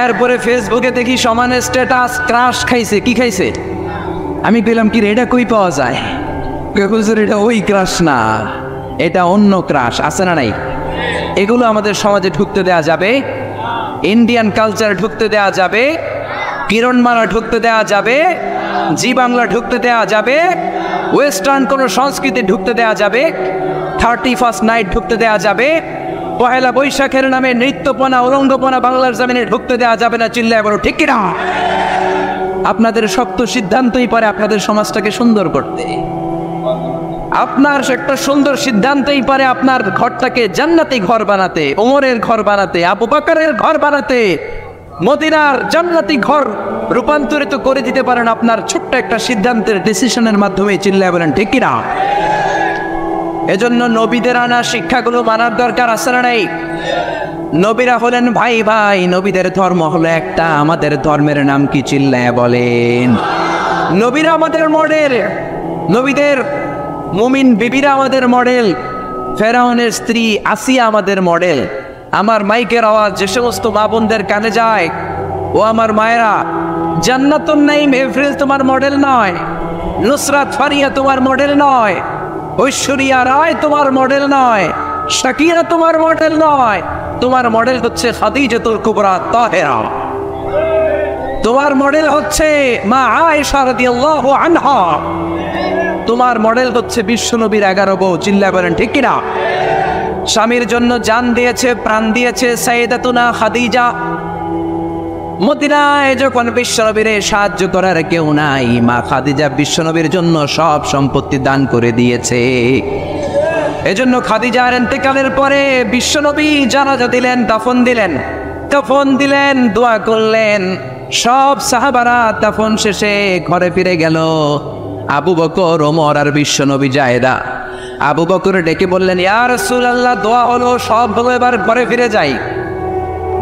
এরপরে ফেসবুকে দেখি সমান স্ট্যাটাস ক্রাশ খাইছে। কি খাইছে? আমি কইলাম কি রে, এটা কই পাওয়া যায়? এটা ওই ক্রাশ না, এটা অন্য ক্রাশ। আছে না নাই? এগুলো আমাদের সমাজে ঢুকতে দেয়া যাবে? ইন্ডিয়ান কালচার ঢুকতে দেয়া যাবে? কিরণমালা ঢুকতে দেয়া যাবে? জি বাংলা ঢুকতে দেয়া যাবে? ওয়েস্টার্ন কোনো সংস্কৃতি ঢুকতে দেয়া যাবে? 31st নাইট ঢুকতে দেয়া যাবে? পহেলা বৈশাখের নামে নৃত্যপনা উলঙ্গপনা বাংলার জমিনে ঢুকতে দেয়া যাবে না। চিল্লায় বলো ঠিক কিনা? আপনাদের শক্ত সিদ্ধান্তই পারে আপনাদের সমাজটাকে সুন্দর করতে। আপনার একটা সুন্দর সিদ্ধান্তই পারে আপনার ঘরটাকে জান্নাতি ঘর বানাতে, ওমরের ঘর বানাতে, আবু বকরের ঘর বানাতে, মদিনার জান্নাতি ঘর রূপান্তরিত করে দিতে পারেন আপনার ছোট্ট একটা সিদ্ধান্তের ডিসিশনের মাধ্যমে। চিল্লায় বলেন ঠিক কিনা? এজন্য নবীদের আনা শিক্ষাগুলো মানার দরকার আছে না নাই? নবীরা হলেন ভাই ভাই, নবীদের ধর্ম হলো একটা। আমাদের ধর্মের নাম কি? চিল্লায় বলেন। নবীরা আমাদের মডেল, নবীদের মুমিন বিবিরা আমাদের মডেল, ফেরাউনের স্ত্রী আসিয়া আমাদের মডেল। আমার মাইকের আওয়াজ যে সমস্ত মা বোনদের কানে যায়, ও আমার মায়েরা, জান্নাতুন নাইম এপ্রিল তোমার মডেল নয়, নুসরাত ফারিয়া তোমার মডেল নয়, ঐশ্বরিয়া রায় তোমার মডেল নয়, শাকিরা তোমার মডেল নয়। তোমার মডেল হচ্ছে খাদিজাতুল কুবরা তাহেরা। তোমার মডেল হচ্ছে মা আয়েশা রাদিয়াল্লাহু আনহা। তোমার মডেল হচ্ছে বিশ্বনবীর 11 বউ। চিল্লায় বলেন ঠিক কিনা? স্বামীর জন্য জান দিয়েছে, প্রাণ দিয়েছে সাইয়েদাতুনা খাদিজা। মদিনায় যখন বিশ্বনবীরে সাহায্য করার কেউ নাই, মা খাদিজা বিশ্বনবীর জন্য সব সম্পত্তি দান করে দিয়েছে। এজন্য খাদিজার ইন্তেকালের পরে বিশ্বনবী জানাজা দিলেন, দাফন দিলেন, দোয়া করলেন। সব সাহাবারা দাফন শেষে ঘরে ফিরে গেল। আবু বকর, ওমর আর বিশ্বনবী জায়েদা। আবু বকর ডেকে বললেন, ইয়া রাসূলুল্লাহ, দোয়া হলো, সব হলো, এবার ঘরে ফিরে যাই।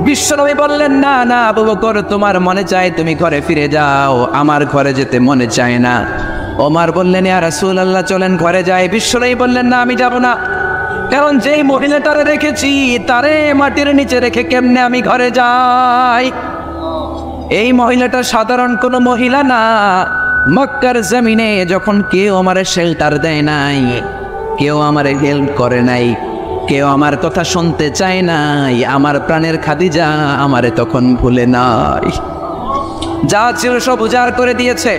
বিশ্বনবী বললেন, না না আবু বকর, তোমার মনে চায় তুমি ঘরে ফিরে যাও, আমার ঘরে যেতে মনে চায় না। ওমর বললেন, ইয়া রাসূলুল্লাহ, চলেন ঘরে যাই। বিশ্বনবী বললেন, না আমি যাব না, কারণ যেই মহিলাটারে রেখেছি তারে মাটির নিচে রেখে কেমনে আমি ঘরে যাই? এই মহিলাটা সাধারণ কোনো মহিলা না। মক্কার জমিনে যখন কেউ আমারে শেল্টার দেয় নাই, কেউ আমারে হেল্প করে নাই, কেউ আমার কথা শুনতে চায় নাই, আমার প্রাণের খাদিজা আমারে তখন ভুলে নাই। যা ছিল সব উজাড় করে দিয়েছে।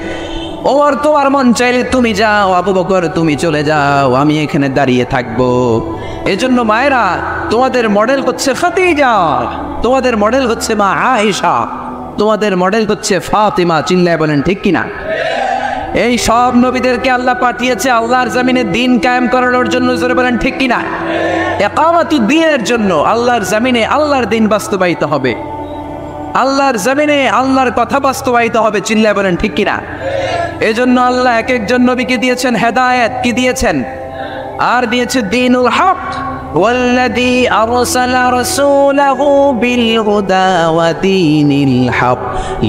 ওমর, তোমার মন চাইলে তুমি যাও, আবু বকর তুমি চলে যাও, আমি এখানে দাঁড়িয়ে থাকবো। এজন্য মায়েরা, তোমাদের মডেল হচ্ছে খাদিজা, তোমাদের মডেল হচ্ছে মা আয়েশা, তোমাদের মডেল হচ্ছে ফাতিমা। চিল্লায় বলেন ঠিক কিনা? এই সব নবীদেরকে আল্লাহ পাঠিয়েছে আল্লাহর জমিনে দিন কায়েম করানোর জন্য। জোরে বলেন ঠিক কিনা? ইকামাতুদ দ্বীনের জন্য। আল্লাহর জমিনে আল্লাহর দিন বাস্তবায়িত হবে, আল্লাহর জমিনে আল্লাহর কথা বাস্তবায়িত হবে। চিল্লায় বলেন ঠিক কিনা? এজন্য আল্লাহ এক একজন নবীকে দিয়েছেন হেদায়েত। কি দিয়েছেন? আর দিয়েছে দ্বীনুল হক। ওয়াল্লাযী আরসালা রাসূলাহু বিল হুদা ওয়া দীনিল হক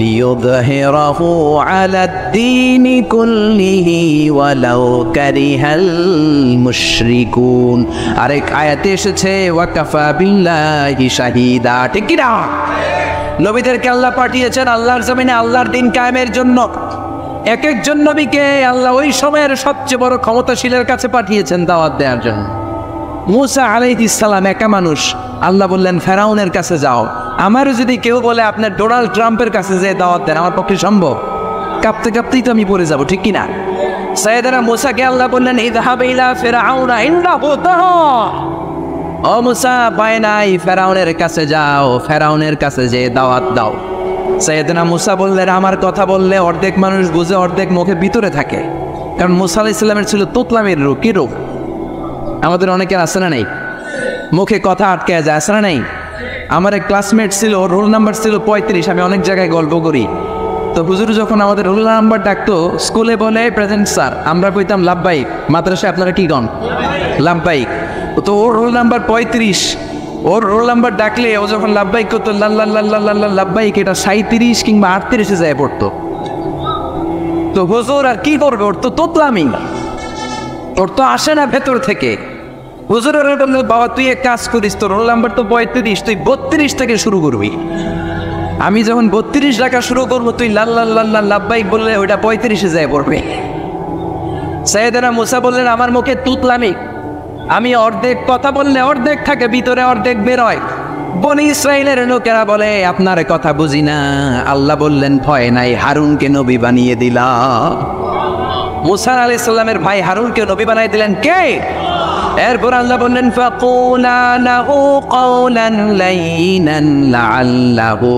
লিইয়ুযহিরাহু আলাদ দীনি কুল্লিহি ওয়ালাউ কারিহাল মুশরিকুন। আরেক আয়াতে এসেছে ওয়া কাফা বিল্লাহি শাহীদা। ঠিক কি না? নবীদেরকে আল্লাহ পাঠিয়েছেন আল্লাহর জমিনে আল্লাহর দিন কায়েমের জন্য। এক একজন নবীকে আল্লাহ ওই সময়ের সবচেয়ে বড় ক্ষমতাশীলের কাছে পাঠিয়েছেন দাওয়াত দেওয়ার জন্য। মুসা আলাইহিস সালাম একা মানুষ। আল্লাহ বললেন ফেরাউনের কাছে যাও। আমারও যদি কেউ বলে আপনার ডোনাল্ড ট্রাম্পের কাছে যে দাওয়াত দেন, আমার পক্ষে সম্ভব? কাঁপতে কাঁপতেই তো আমি পড়ে যাব, ঠিক কিনা? সাইয়েদনা মুসাকে আল্লাহ বললেন ইযহাব ইলা ফিরআউনা ইন্নাহু তাগা। ও মুসা, ভয় নাই, ফেরাউনের কাছে যাও, ফেরাউনের কাছে যে দাওয়াত দাও। সাইয়েদনা মুসা বললেন আমার কথা বললে অর্ধেক মানুষ বুঝে, অর্ধেক মুখে ভিতরে থাকে। কারণ মুসা আলাইহিস সালামের ছিল তোতলামের রোগ। কি রোগ? আমাদের অনেকের আছে না নেই? মুখে কথা আটকে যায়, আছে না নেই? আমার এক ক্লাসমেট ছিল, রোল নাম্বার ছিল 35। আমি অনেক জায়গায় গল্প করি। তো হুজুর যখন আমাদের রোল নাম্বার ডাকতো, স্কুলে বলে প্রেজেন্ট স্যার, আমরা কইতাম লাভবাহিক। মাদ্রাসায় আপনারা কি কন? লাভবাহিক। তো ওর রোল নাম্বার 35। ওর রোল নাম্বার ডাকলে ও যখন লাভবাহিক করতো, লাভবাহিক, এটা 37 কিংবা 38-এ যায় পড়তো। তো হুজুর আর কি করবে, ওর তো তোতলামি, ওর তো আসে না ভেতর থেকে। হুজুরের বললো বাবা তুই এক কাজ করিস, তোর রোল নাম্বার তো 35, তুই 32 থেকে শুরু করবি। আমি যখন 32 ডাকা শুরু করবো তুই লাল্লাল্লাহ লাব্বাইক বললে ওইটা 35-এ যায় পড়বে। সাইয়েদনা মুসা বললেন আমার মুখে তুতলামি, আমি অর্ধেক কথা বললে অর্ধেক থাকে ভিতরে, অর্ধেক বেরোয়। বনি ইসরাইলের লোকেরা বলে আপনার কথা বুঝি না। আল্লাহ বললেন ভয় নাই, হারুনকে নবী বানিয়ে দিলাম। মুসা আলাইহিস সালামের ভাই হারুনকে নবী বানিয়ে দিলেন কে? এরপর আল্লাহ বললেন ফাকুলা লাহু কাওলান লাইনান লাআল্লাহু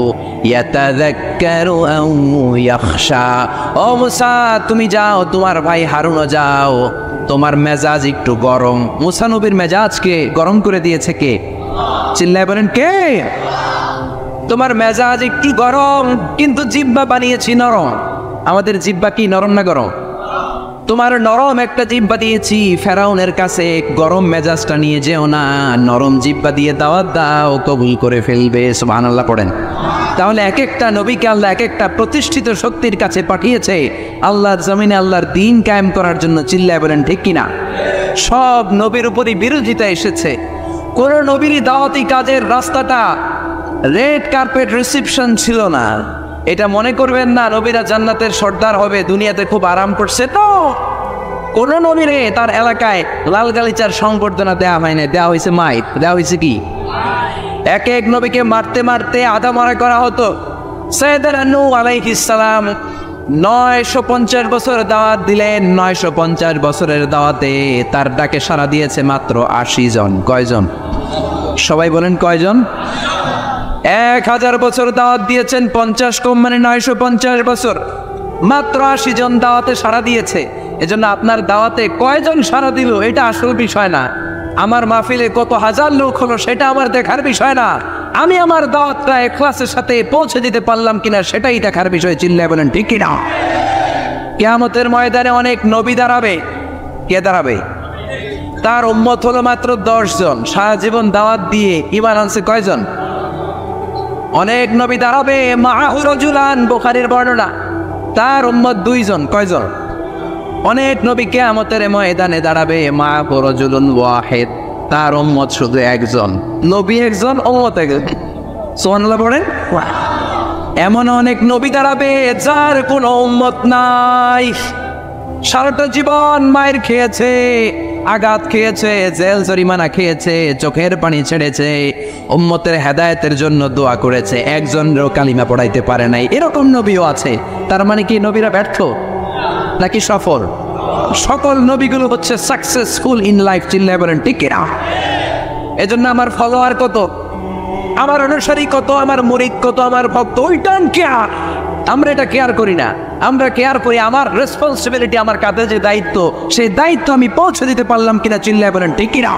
ইয়াতাযাক্কারু আও ইয়াখশা। ও মুসা তুমি যাও, তোমার ভাই হারুনও যাও, তোমার মেজাজ একটু গরম। মুসা নবীর মেজাজকে গরম করে দিয়েছে কে? চিল্লায় বলেন কে? তোমার মেজাজ একটু গরম, কিন্তু জিহ্বা বানিয়েছি নরম। আমাদের জিহ্বা কি নরম না গরম? তোমার নরম একটা জিহ্বা দিয়েছি, ফেরাউনের কাছে গরম মেজাজটা নিয়ে যেও না, নরম জিহ্বা দিয়ে দাওয়াত দাও, কবুল করে ফেলবে। সুবহানাল্লাহ পড়েন। তাহলে এক একটা নবীকে আল্লাহ এক একটা প্রতিষ্ঠিত শক্তির কাছে পাঠিয়েছে আল্লাহর জমিনে আল্লাহর দ্বীন কায়েম করার জন্য। চিল্লায় বলেন ঠিক কিনা? সব নবীর উপরই বিরোধিতা এসেছে। কোন নবীরই দাওয়াতি কাজের রাস্তাটা রেড কার্পেট রিসেপশন ছিল না। এটা মনে করবেন না নবীরা জান্নাতের সর্দার হবে, দুনিয়াতে খুব আরাম করছে। তো কোন নবীরে তার এলাকায় লাল গালিচার সংবর্ধনা দেওয়া হয় না, দেওয়া হয়েছে মাইক, দেওয়া হয়েছে কি? এক এক নবীকে মারতে মারতে আধা মারা করা হতো। সাইয়েদনা নূহ আলাইহিস সালাম 950 বছর দাওয়াত দিলেন। 950 বছরের দাওয়াতে তার ডাকে সাড়া দিয়েছে মাত্র 80 জন। কয়জন? সবাই বলেন কয়জন? 1000 বছর দাওয়াত দিয়েছেন, 50 কম মানে 950 বছর, মাত্র 80 জন দাওয়াতে সাড়া দিয়েছে। এজন্য আপনার দাওয়াতে কয়জন সাড়া দিল এটা আসল বিষয় না। আমার মাহফিলে কত হাজার লোক হলো সেটা আমার দেখার বিষয় না। আমি আমার দাওয়াতটা ইখলাসের সাথে পৌঁছে দিতে পারলাম কিনা সেটাই দেখার বিষয়। চিল্লায় বলেন ঠিক কিনা? কিয়ামতের ময়দানে অনেক নবী দাঁড়াবে। কে দাঁড়াবে? তার উম্মত হলো মাত্র 10 জন। সারা জীবন দাওয়াত দিয়ে ঈমান আনছে কয়জন? অনেক নবী দাঁড়াবে, মাআহু রাজুলান, বুখারীর বর্ণনা, তার উম্মত 2 জন। কয়জন? অনেক নবী কিয়ামতের ময়দানে দাঁড়াবে, মাআহু রাজুলুন ওয়াহিদ, তার উম্মত শুধু 1 জন। নবী 1 জন, উম্মত 1 জন। সুবহানাল্লাহ পড়েন। এমন অনেক নবী দাঁড়াবে যার কোনো উম্মত নাই। সারাটা জীবন মায়ের খেয়েছে, আঘাত খেয়েছে, জেল জরিমানা খেয়েছে, চোখের পানি ছেড়েছে, উম্মতের হেদায়েতের জন্য দোয়া করেছে, একজনেরও কালিমা পড়াইতে পারে নাই। এরকম নবীও আছে। তার মানে কি নবীরা ব্যর্থ নাকি সফল? সকল নবীগুলো হচ্ছে সাকসেসফুল ইন লাইফ। চিল্লায় বলেন ঠিক কিনা? এজন্য আমার ফলোয়ার কত, আমার অনুসারী কত, আমার মুরিদ কত, আমার ভক্ত, ওইটা কেয়ার। আমরা এটা কেয়ার করি না। আমরা কেয়ার করি আমার রেসপন্সিবিলিটি, আমার কাঁধে যে দায়িত্ব, সেই দায়িত্ব আমি পৌঁছে দিতে পারলাম কিনা। চিল্লায় বলেন ঠিক কিনা?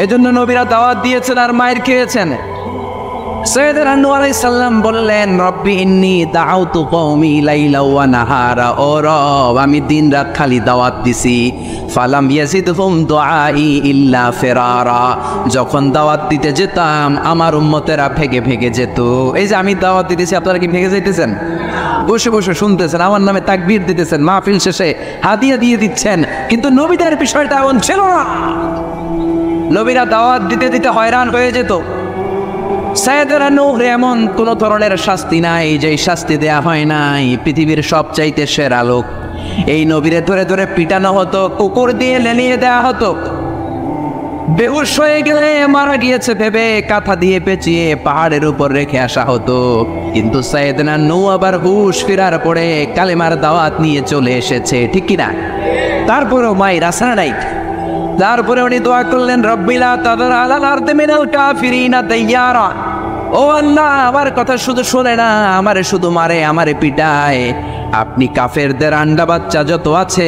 এজন্য নবীরা দাওয়াত দিয়েছেন আর মায়ের খেয়েছেন। সাইয়েদনা নূহ আলাইহিস সালাম বললেন রব্বি ইন্নী দাআউতু কওমি লাইলা ওয়া নাহারা। ও রব, আমি দিন রাত খালি দাওয়াত দিছি, ফালাম ইয়াজিদহুম দুআই ইল্লা ফিরারা। যখন দাওয়াত দিতে যেতাম আমার উম্মতেরা ভেগে ভেগে যেত। এই যে আমি দাওয়াত দিতেছি, আপনারা কি ভেগে যাইতেছেন? বসে বসে শুনতেছেন, আমার নামে তাকবীর দিতেছেন, মাহফিল শেষে হাদিয়া দিয়ে দিচ্ছেন, কিন্তু নবীদের বিষয়টা এমন ছিল না। নবীরা দাওয়াত দিতে দিতে হয়রান হয়ে যেত। সাইয়েদনা নূহ এমন কোন ধরনের শাস্তি নাই যে শাস্তি দেয়া হয় নাই। পৃথিবীর সবচাইতে সেরা লোক, এই নবীরে ধরে ধরে পিটানো হতো, কুকুর দিয়ে লেলিয়ে দেয়া হতো, বেহুশ হয়ে গেলে মারা গিয়েছে ভেবে কাঁথা দিয়ে পেঁচিয়ে পাহাড়ের উপর রেখে আসা হতো। কিন্তু সাইয়েদনা নূহ আবার হুশ ফেরার পরে কালেমার দাওয়াত নিয়ে চলে এসেছে, ঠিক কিনা? তারপরেও মাই রাসা নাই। তারপরে উনি দোয়া করলেন রব্বিলা তাদার আলাল আরদি মিনাল কাফিরিনা দাইয়ারা। ও আল্লাহ, আমার কথা শুধু শোনে না, আমারে শুধু মারে, আমারে পিটায়। আপনি কাফেরদের আন্ডা বাচ্চা যত আছে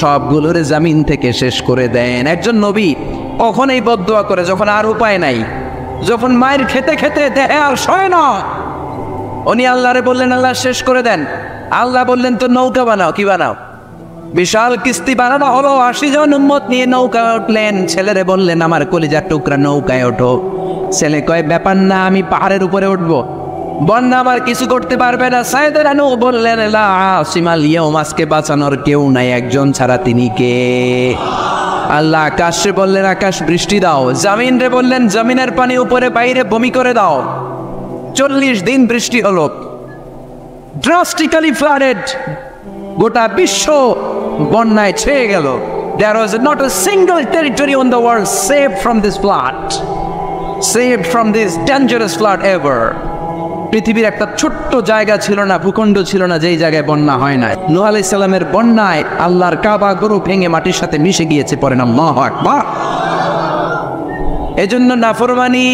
সবগুলোর জামিন থেকে শেষ করে দেন। একজন নবী কখন এই বদদোয়া করে? যখন আর উপায় নাই, যখন মায়ের খেতে খেতে দেহে আর সয় না। উনি আল্লাহরে বললেন আল্লাহ শেষ করে দেন। আল্লাহ বললেন তো নৌকা বানাও। কি বানাও? বিশাল কিস্তি বানানো হলো। 80 জন উম্মত নিয়ে নৌকা উঠলেন। ছেলেরে বললেন আমার কলিজার টুকরা নৌকায় ওঠো। ছেলে কয় ব্যাপার না, আমি পাহাড়ের উপরে উঠবো, বন্যা আমার কিছু করতে পারবে না। সাইয়েদনা নূহ বললেন লা আসিমাল ইয়াউম, আজকে বাঁচানোর কেউ নাই একজন ছাড়া, তিনি কে? আল্লাহ। আকাশে বললেন আকাশ বৃষ্টি দাও। জামিন রে বললেন জমিনের পানি উপরে বাইরে বমি করে দাও। 40 দিন বৃষ্টি হলো, drastically flooded, গোটা বিশ্ব বন্যায় ছেয়ে গেল। There was not a single territory on the world saved from this flood, saved from this dangerous flood ever. পৃথিবীর একটা ছোট্ট জায়গা ছিল না, ভূখণ্ড ছিল না যেই জায়গায় বন্যা হয় না। নূহ আলাইহিস সালামের বন্যায় আল্লাহর কাবা গরু ভেঙে মাটির সাথে মিশে গিয়েছে। পড়েন আল্লাহু আকবার। এজন্য নাফরমানি,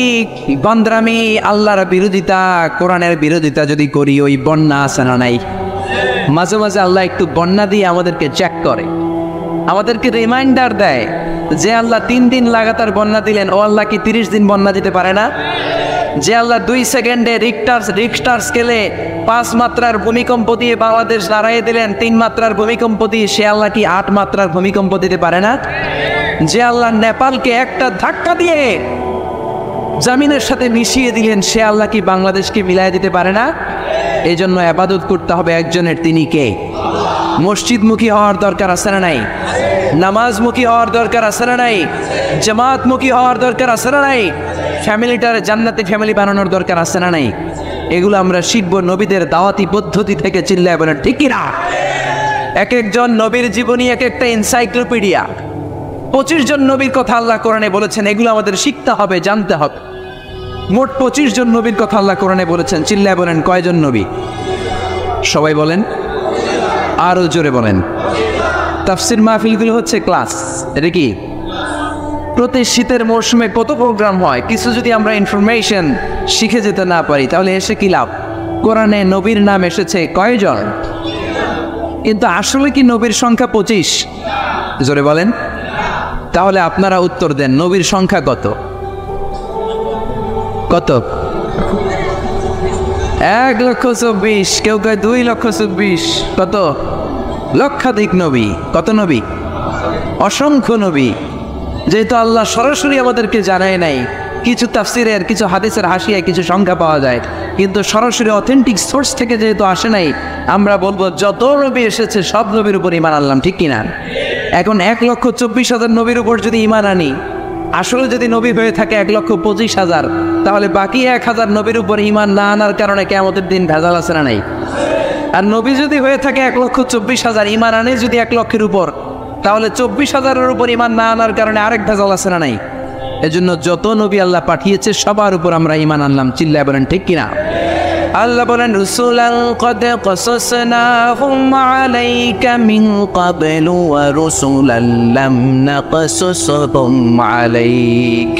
গন্দ্রামি, আল্লাহর বিরোধিতা, কোরআনের বিরোধিতা যদি করি, ওই বন্যা আছে না নাই? মাঝে মাঝে আল্লাহ একটু বন্যা দিয়ে আমাদেরকে চেক করে, আমাদেরকে রিমাইন্ডার দেয় যে আল্লাহ 3 দিন লাগাতার বন্যা দিলেন, ও আল্লাহ কি 30 দিন বন্যা দিতে পারে না? যে আল্লাহ 2 সেকেন্ডে রিক্টার স্কেলে 5 মাত্রার ভূমিকম্প দিয়ে বাংলাদেশ দাঁড়াইয়ে দিলেন 3 মাত্রার ভূমিকম্প দিয়ে, সে আল্লাহ কি 8 মাত্রার ভূমিকম্প দিতে পারে না? যে আল্লাহ নেপালকে একটা ধাক্কা দিয়ে জমিনের সাথে মিশিয়ে দিলেন, সে আল্লাহ কি বাংলাদেশকে মিলাই দিতে পারে না? এই জন্য ইবাদত করতে হবে একজনের, তিনি কে? মসজিদমুখী হওয়ার দরকার আছে না নাই? নামাজমুখী হওয়ার দরকার আছে না নাই? জামাতমুখী হওয়ার দরকার আছে না নাই? ফ্যামিলিটার জান্নাতি ফ্যামিলি বানানোর দরকার আছে না নাই? এগুলো আমরা শিখবো নবীদের দাওয়াতি পদ্ধতি থেকে। চিল্লায় বলেন ঠিক কিনা? এক একজন নবীর জীবনী এক একটা এনসাইক্লোপিডিয়া। 25 জন নবীর কথা আল্লাহ কোরআনে বলেছেন, এগুলো আমাদের শিখতে হবে, জানতে হবে। মোট 25 জন নবীর কথা আল্লাহ কোরআনে বলেছেন। চিল্লায় বলেন কয়জন নবী? সবাই বলেন, আরো জোরে বলেন। তাফসির মাহফিলগুলো হচ্ছে ক্লাস। এটা কি প্রতি শীতের মৌসুমে কত প্রোগ্রাম হয়, কিছু যদি আমরা ইনফরমেশন শিখে যেতে না পারি তাহলে এসে কি লাভ? কোরআনে নবীর নাম এসেছে কয়জন? কিন্তু আসলে কি নবীর সংখ্যা 25? জোরে বলেন। তাহলে আপনারা উত্তর দেন, নবীর সংখ্যা কত? কত? 1,24,000, কেউ কয় 2,24,000, কত? লক্ষাধিক নবী। কত নবী? অসংখ্য নবী। যেহেতু আল্লাহ সরাসরি আমাদেরকে জানায় নাই, কিছু তাফসিরের, কিছু হাদিসের হাসিয়ায় কিছু সংখ্যা পাওয়া যায়, কিন্তু সরাসরি অথেন্টিক সোর্স থেকে যেহেতু আসে নাই, আমরা বলবো যত নবী এসেছে সব নবীর উপর ঈমান আনলাম। ঠিক কিনা? এখন 1,24,000 নবীর উপর যদি ঈমান আনি, আসলে যদি নবী হয়ে থাকে 1,25,000, তাহলে বাকি 1,000 নবীর উপর ঈমান না আনার কারণে কিয়ামতের দিন ভেজাল আছে না নাই? আর নবী যদি হয়ে থাকে 1,24,000, ঈমান আনে যদি 1 লক্ষের উপর, তাহলে 24,000-এর উপর ঈমান না আনার কারণে আরেক ভেজাল আছে না নাই? এজন্য যত নবী আল্লাহ পাঠিয়েছে সবার উপর আমরা ঈমান আনলাম। চিল্লায় বলেন ঠিক কিনা? আল্লাহ বলেন, রুসুলান ক্বাদ ক্বাসাসনাহুম আলাইকা মিন ক্বাবলু ওয়া রুসুলান লাম নাকসুসহুম আলাইক।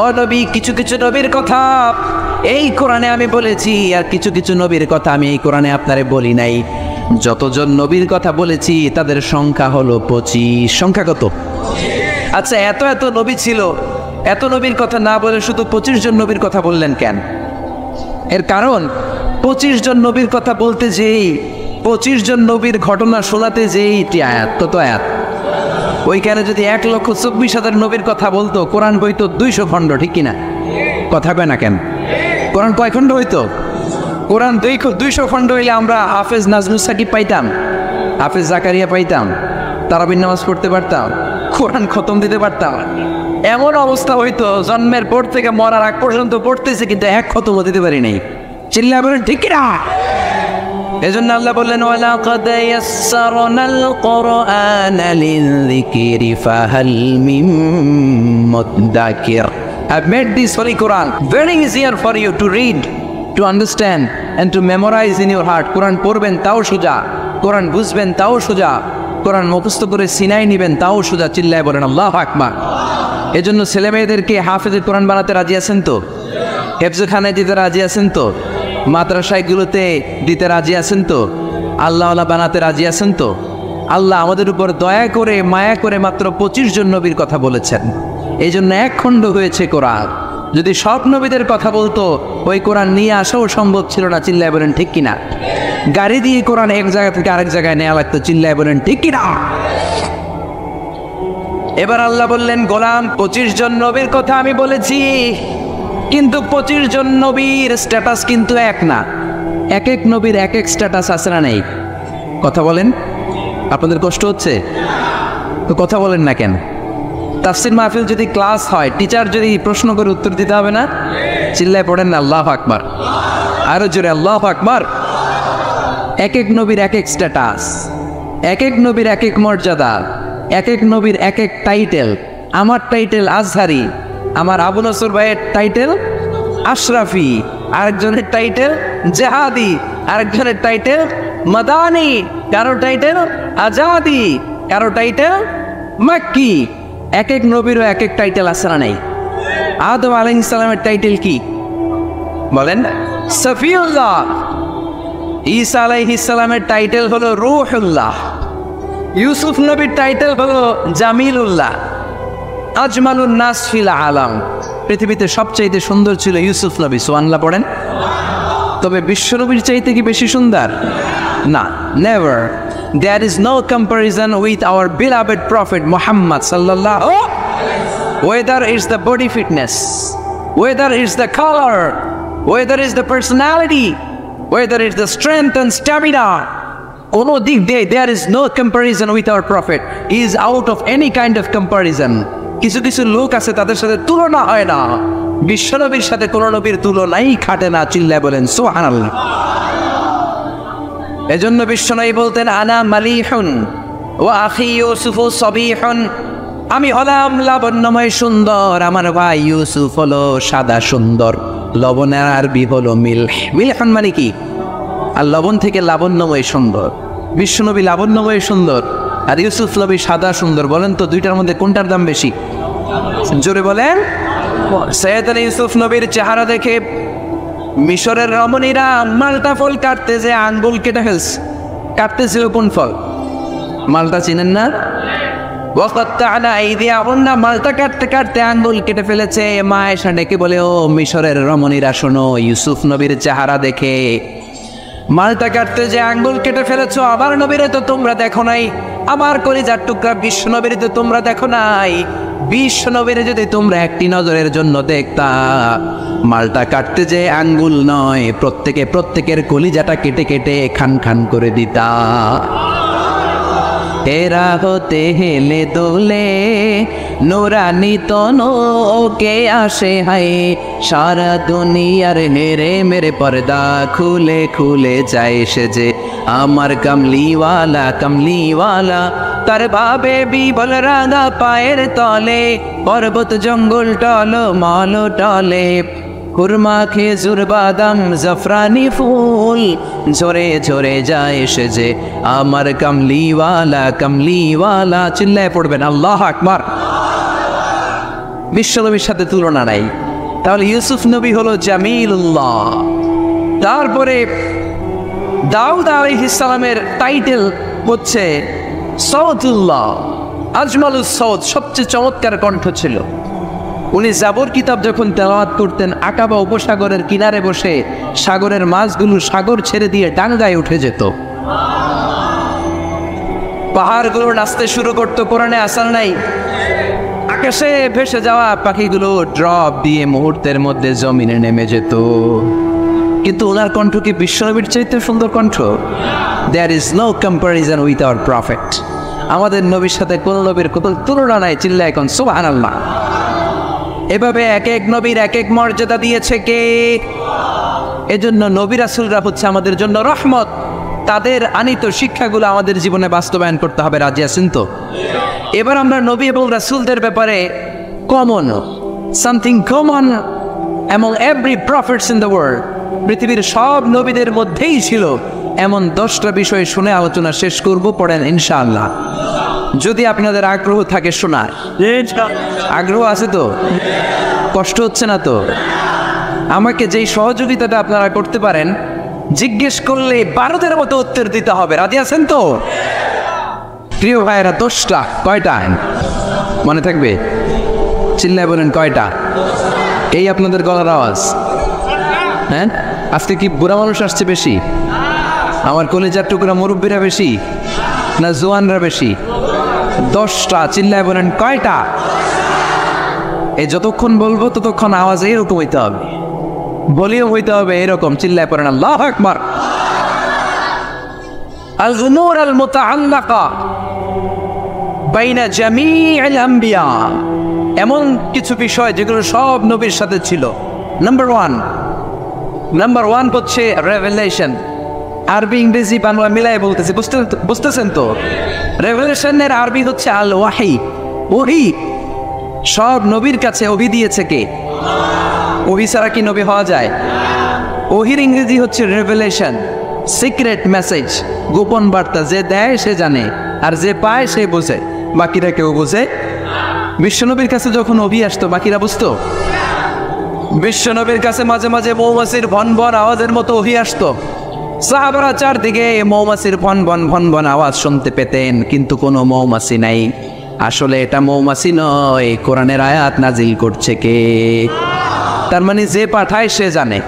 ও নবী, কিছু কিছু নবীর কথা এই কোরআনে আমি বলেছি, আর কিছু কিছু নবীর কথা আমি এই কোরআনে আপনারে বলি নাই। যতজন নবীর কথা বলেছি তাদের সংখ্যা হলো 25। সংখ্যা কত? আচ্ছা, এত এত নবী ছিল, এত নবীর কথা না বলে শুধু 25 জন নবীর কথা বললেন কেন? এর কারণ 25 জন নবীর কথা বলতে যেই, 25 জন নবীর ঘটনা শোনাতে যেই আয়াত, কত আয়াত? ওইখানে যদি 1,24,000 নবীর কথা বলতো, কোরআন বইতো 200 খণ্ড। ঠিক কিনা? কথা কয় না কেন? কোরআন কয় খণ্ড হইতো? কোরআন 200 খণ্ড হইলে আমরা হাফেজ নাজমুস সাকিব পাইতাম, হাফেজ জাকারিয়া পাইতাম, তারাবির নামাজ পড়তে পারতাম, কোরআন খতম দিতে পারতাম। এমন অবস্থা হইতো জন্মের পর থেকে মরার আগ পর্যন্ত পড়তেছে, কিন্তু এক খতম দিতে পারি নাই। চিল্লায় বলেন ঠিক কিনা? এজন্য আল্লাহ বললেন, ওয়ালাকাদ ইয়াসসারনাল কুরআনা লিযিকরি ফাহাল মিন মুদ্দাকির। I've made this Holy Quran very easier for you to read, to understand and to memorize in your heart. কোরআন পড়বেন তাও সোজা, কোরআন বুঝবেন তাও সোজা, কোরআন মুখস্থ করে সিনাই নেবেন তাও সোজা। চিল্লায় বলেন আল্লাহু আকবার। এজন্য ছেলে মেয়েদেরকে হাফেজে কোরআন বানাতে রাজি আছেন তো? হেফজখানায় দিতে রাজি আছেন তো? মাদ্রাসাগুলোতে দিতে রাজি আছেন তো? আল্লাহওয়ালা বানাতে রাজি আছেন তো? আল্লাহ আমাদের উপর দয়া করে, মায়া করে মাত্র 25 জন নবীর কথা বলেছেন। এই জন্য 1 খণ্ড হয়েছে কোরআন। যদি সব নবীদের কথা বলতো, ওই কোরআন নিয়ে আসাও সম্ভব ছিল না। চিল্লায় বলেন ঠিক কিনা? গাড়ি দিয়ে কোরআন এক জায়গা থেকে আরেক জায়গায় নেওয়া লাগতো। চিল্লায় বলেন ঠিক কিনা? এবার আল্লাহ বললেন, গোলাম 25 জন নবীর কথা আমি বলেছি, কিন্তু 25 জন নবীর স্ট্যাটাস কিন্তু এক না। এক এক নবীর এক এক স্ট্যাটাস আছে না নেই? কথা বলেন। আপনাদের কষ্ট হচ্ছে তো কথা বলেন না কেন? তাফসির মাহফিল যদি ক্লাস হয়, টিচার যদি প্রশ্ন করে উত্তর দিতে হবে না? চিল্লায় পড়েন না আল্লাহু আকবার, আরো জোরে আল্লাহু আকবার। এক এক নবীর এক এক স্ট্যাটাস, এক এক নবীর এক এক মর্যাদা, এক এক নবীর এক এক টাইটেল। আমার টাইটেল আজহারি, আমার আবু নসর ভাইয়ের টাইটেল আশরাফি, আরেকজনের টাইটেল জেহাদি, আরেকজনের টাইটেল মাদানি, কারো টাইটেল আজাদি, কারো টাইটেল মাক্কি। এক এক নবীরও এক এক টাইটেল আছে না নাই? আদম আলাইহিস সালামের টাইটেল কি বলেন? সফিউল্লাহ। ঈসা আলাইহিস সালামের টাইটেল হলো রূহুল্লাহ। ইউসুফ নবীর টাইটেল হলো জামিলুল্লাহ। আজমালুন নাস ফিল আলাম, পৃথিবীতে সবচাইতে সুন্দর ছিল ইউসুফ নবী, সুবহানাল্লাহ পড়েন। তবে বিশ্বনবীর চাইতে কি বেশি সুন্দর? না, never. There is no comparison with our beloved Prophet Muhammad sallallahu. Whether it's the body fitness, whether it's the color, whether it's the personality, whether it's the strength and stamina, কোনো দিক দিয়ে there is no comparison with our Prophet. He is out of any kind of comparison. কিছু কিছু লোক আছে তাদের সাথে তুলনা হয় না, বিশ্বনবীর সাথে কোন নবীর তুলনাই খাটে না। চিল্লায় বলেন সুবহানাল্লাহ। এজন্য বিশ্বনবী বলতেন আনা মালিহুন ওয়া আখি ইউসুফু সাবিহুন, আমি হলাম লাবণ্যময় সুন্দর, আমার ভাই ইউসুফ হলো সাদা সুন্দর। লবণের আরবি হলো মিলহ। মিলহুন মানে কি? আর লবণ থেকে লাবণ্যময় সুন্দর। বিশ্বনবী লাবণ্যময় সুন্দর আর ইউসুফ নবী সাদা সুন্দর। বলেন তো দুইটার মধ্যে কোনটার দাম বেশি? জোরে বলেন। সৈয়দনা ইউসুফ নবীর চেহারা দেখে মিশরের রমণীরা মালটা ফল কাটতে যে আঙ্গুল কেটে ফেলছে। কাটতেছিল কোন ফল? মালটা চিনেন না? মালটা কাটতে কাটতে আঙ্গুল কেটে ফেলেছে। মা এসে ডেকে বলে, ও মিশরের রমণীরা শোনো, ইউসুফ নবীর চেহারা দেখে মালটা কাটতে যে আঙ্গুল কেটে ফেলেছো, আমার নবীরে তো তোমরা দেখো নাই, আমার কলিজার টুকরা বিশ্ব নবীরে তো তোমরা দেখো নাই। বিশ্ব নবীরে যদি তোমরা একটি নজরের জন্য দেখতা, মালটা কাটতে যে আঙ্গুল নয়, প্রত্যেকের কলিজাটা কেটে কেটে খান খান করে দিতা। এরা হতে হেলে দোলে নুরানি তনো ওকে আসে হায়, সারা দুনিয়ার হেরে মেরে পর্দা খুলে খুলে যায় সে যে আমার কামলিওয়ালা কামলিওয়ালা। তার ভাবে বিবল রাঙা পায়ের তলে, পর্বত জঙ্গল টল মল টলে, খুরমা খেজুর বাদাম জাফরানি ফুল ঝরে ঝরে যায় সে যে আমার কামলিওয়ালা কামলিওয়ালা। চিল্লায় পড়বেন আল্লাহু আকবার। বিশ্বনবীর সাথে তুলনা নাই। তাহলে ইউসুফ নবী হলো জামিলুল্লাহ। তারপরে দাউদ আলাইহিস সালামের টাইটেল হচ্ছে সৌতুল্লাহ, আজমালুস সৌত, সবচেয়ে চমৎকার কণ্ঠ ছিল। উনি জাবর কিতাব যখন তেলাওয়াত করতেন, আকাবা উপসাগরের কিনারে বসে সাগরের মাছগুলো সাগর ছেড়ে দিয়ে ডাঙ্গায় উঠে যেত, পাহাড়গুলো নাচতে শুরু করতো। কোরআনে আসার নাই, আকাশে ভেসে যাওয়া পাখিগুলো ড্রপ দিয়ে মুহূর্তের মধ্যে জমিনে নেমে যেত। কিন্তু ওনার কণ্ঠ কি বিশ্বনবীর চাইতে সুন্দর কণ্ঠ? There is no comparison with our prophet. আমাদের নবীর সাথে কোন নবীর কত তুলনা নাই। চিল্লা এখন সুবহানাল্লাহ। এভাবে এক এক নবীর এক এক মর্যাদা দিয়েছে কে? এজন্য নবী রাসূলরা হচ্ছে আমাদের জন্য রহমত। তাদের আনিত শিক্ষাগুলো আমাদের জীবনে বাস্তবায়ন করতে হবে। রাজি আছেন তো? এবার আমরা নবী এবং রাসূলদের ব্যাপারে common, something common among every prophets in the world, পৃথিবীর সব নবীদের মধ্যেই ছিল এমন 10টা বিষয় শুনে আলোচনা শেষ করব। পড়েন ইনশাআল্লাহ, যদি আপনাদের আগ্রহ থাকে শোনার। আগ্রহ আছে তো? কষ্ট হচ্ছে না তো? আমাকে যেই সহযোগিতাটা আপনারা করতে পারেন, জিজ্ঞেস করলে 12দের মতো উত্তর দিতে হবে। রাজি আছেন তো? প্রিয় ভাইয়েরা, 10টা। কয়টা মনে থাকবে? চিল্লায় বলেন কয়টা? এই আপনাদের গলার আওয়াজ। হ্যাঁ, আজকে কি বুড়া মানুষ আসছে বেশি? আমার কলেজার টুকরা মুরব্বীরা বেশি না জোয়ানরা বেশি? 10টা। চিল্লায় বলেন কয়টা? এই যতক্ষণ বলবো ততক্ষণ আওয়াজ এরকম হইতে হবে, ভলিউম হইতে হবে এরকম। চিল্লায় পড়েন আল্লাহু আকবার। আল-উমুর আল-মুতাআল্লাকা বাইনা জামিউল আম্বিয়া, এমন কিছু বিষয় যেগুলো সব নবীর সাথে ছিল। নাম্বার ওয়ান হচ্ছে রেভেলেশন। আরবি ইংরেজি বাংলা মিলাই বলতেছি, বুঝতেছেন তো? রেভেলেশনের আরবি হচ্ছে আল ওয়াহি, ওহি। সব নবীর কাছে ওহি দিয়েছে কে? ওহি ছাড়া কি নবী হওয়া যায়? ওহির ইংরেজি হচ্ছে রেভেলেশন, সিক্রেট মেসেজ, গোপন বার্তা। যে দেয় সে জানে, আর যে পায় সে বোঝে, বাকিরা কেউ বোঝে। বিশ্বনবীর কাছে যখন ওহি আসতো বাকিরা বুঝতো? বিশ্বনবীর কাছে মাঝে মাঝে মৌমাছির ভন ভন আওয়াজের মতো ওহি আসতো। সাহাবারা চারদিকে মৌমাছির ভন ভন ভন ভন আওয়াজ শুনতে পেতেন, কিন্তু কোনো মৌমাছি নাই। আসলে এটা মৌমাছি নয়, কোরআনের আয়াত নাজিল করছে কে? তার মানে যে পাঠায় সে জানে,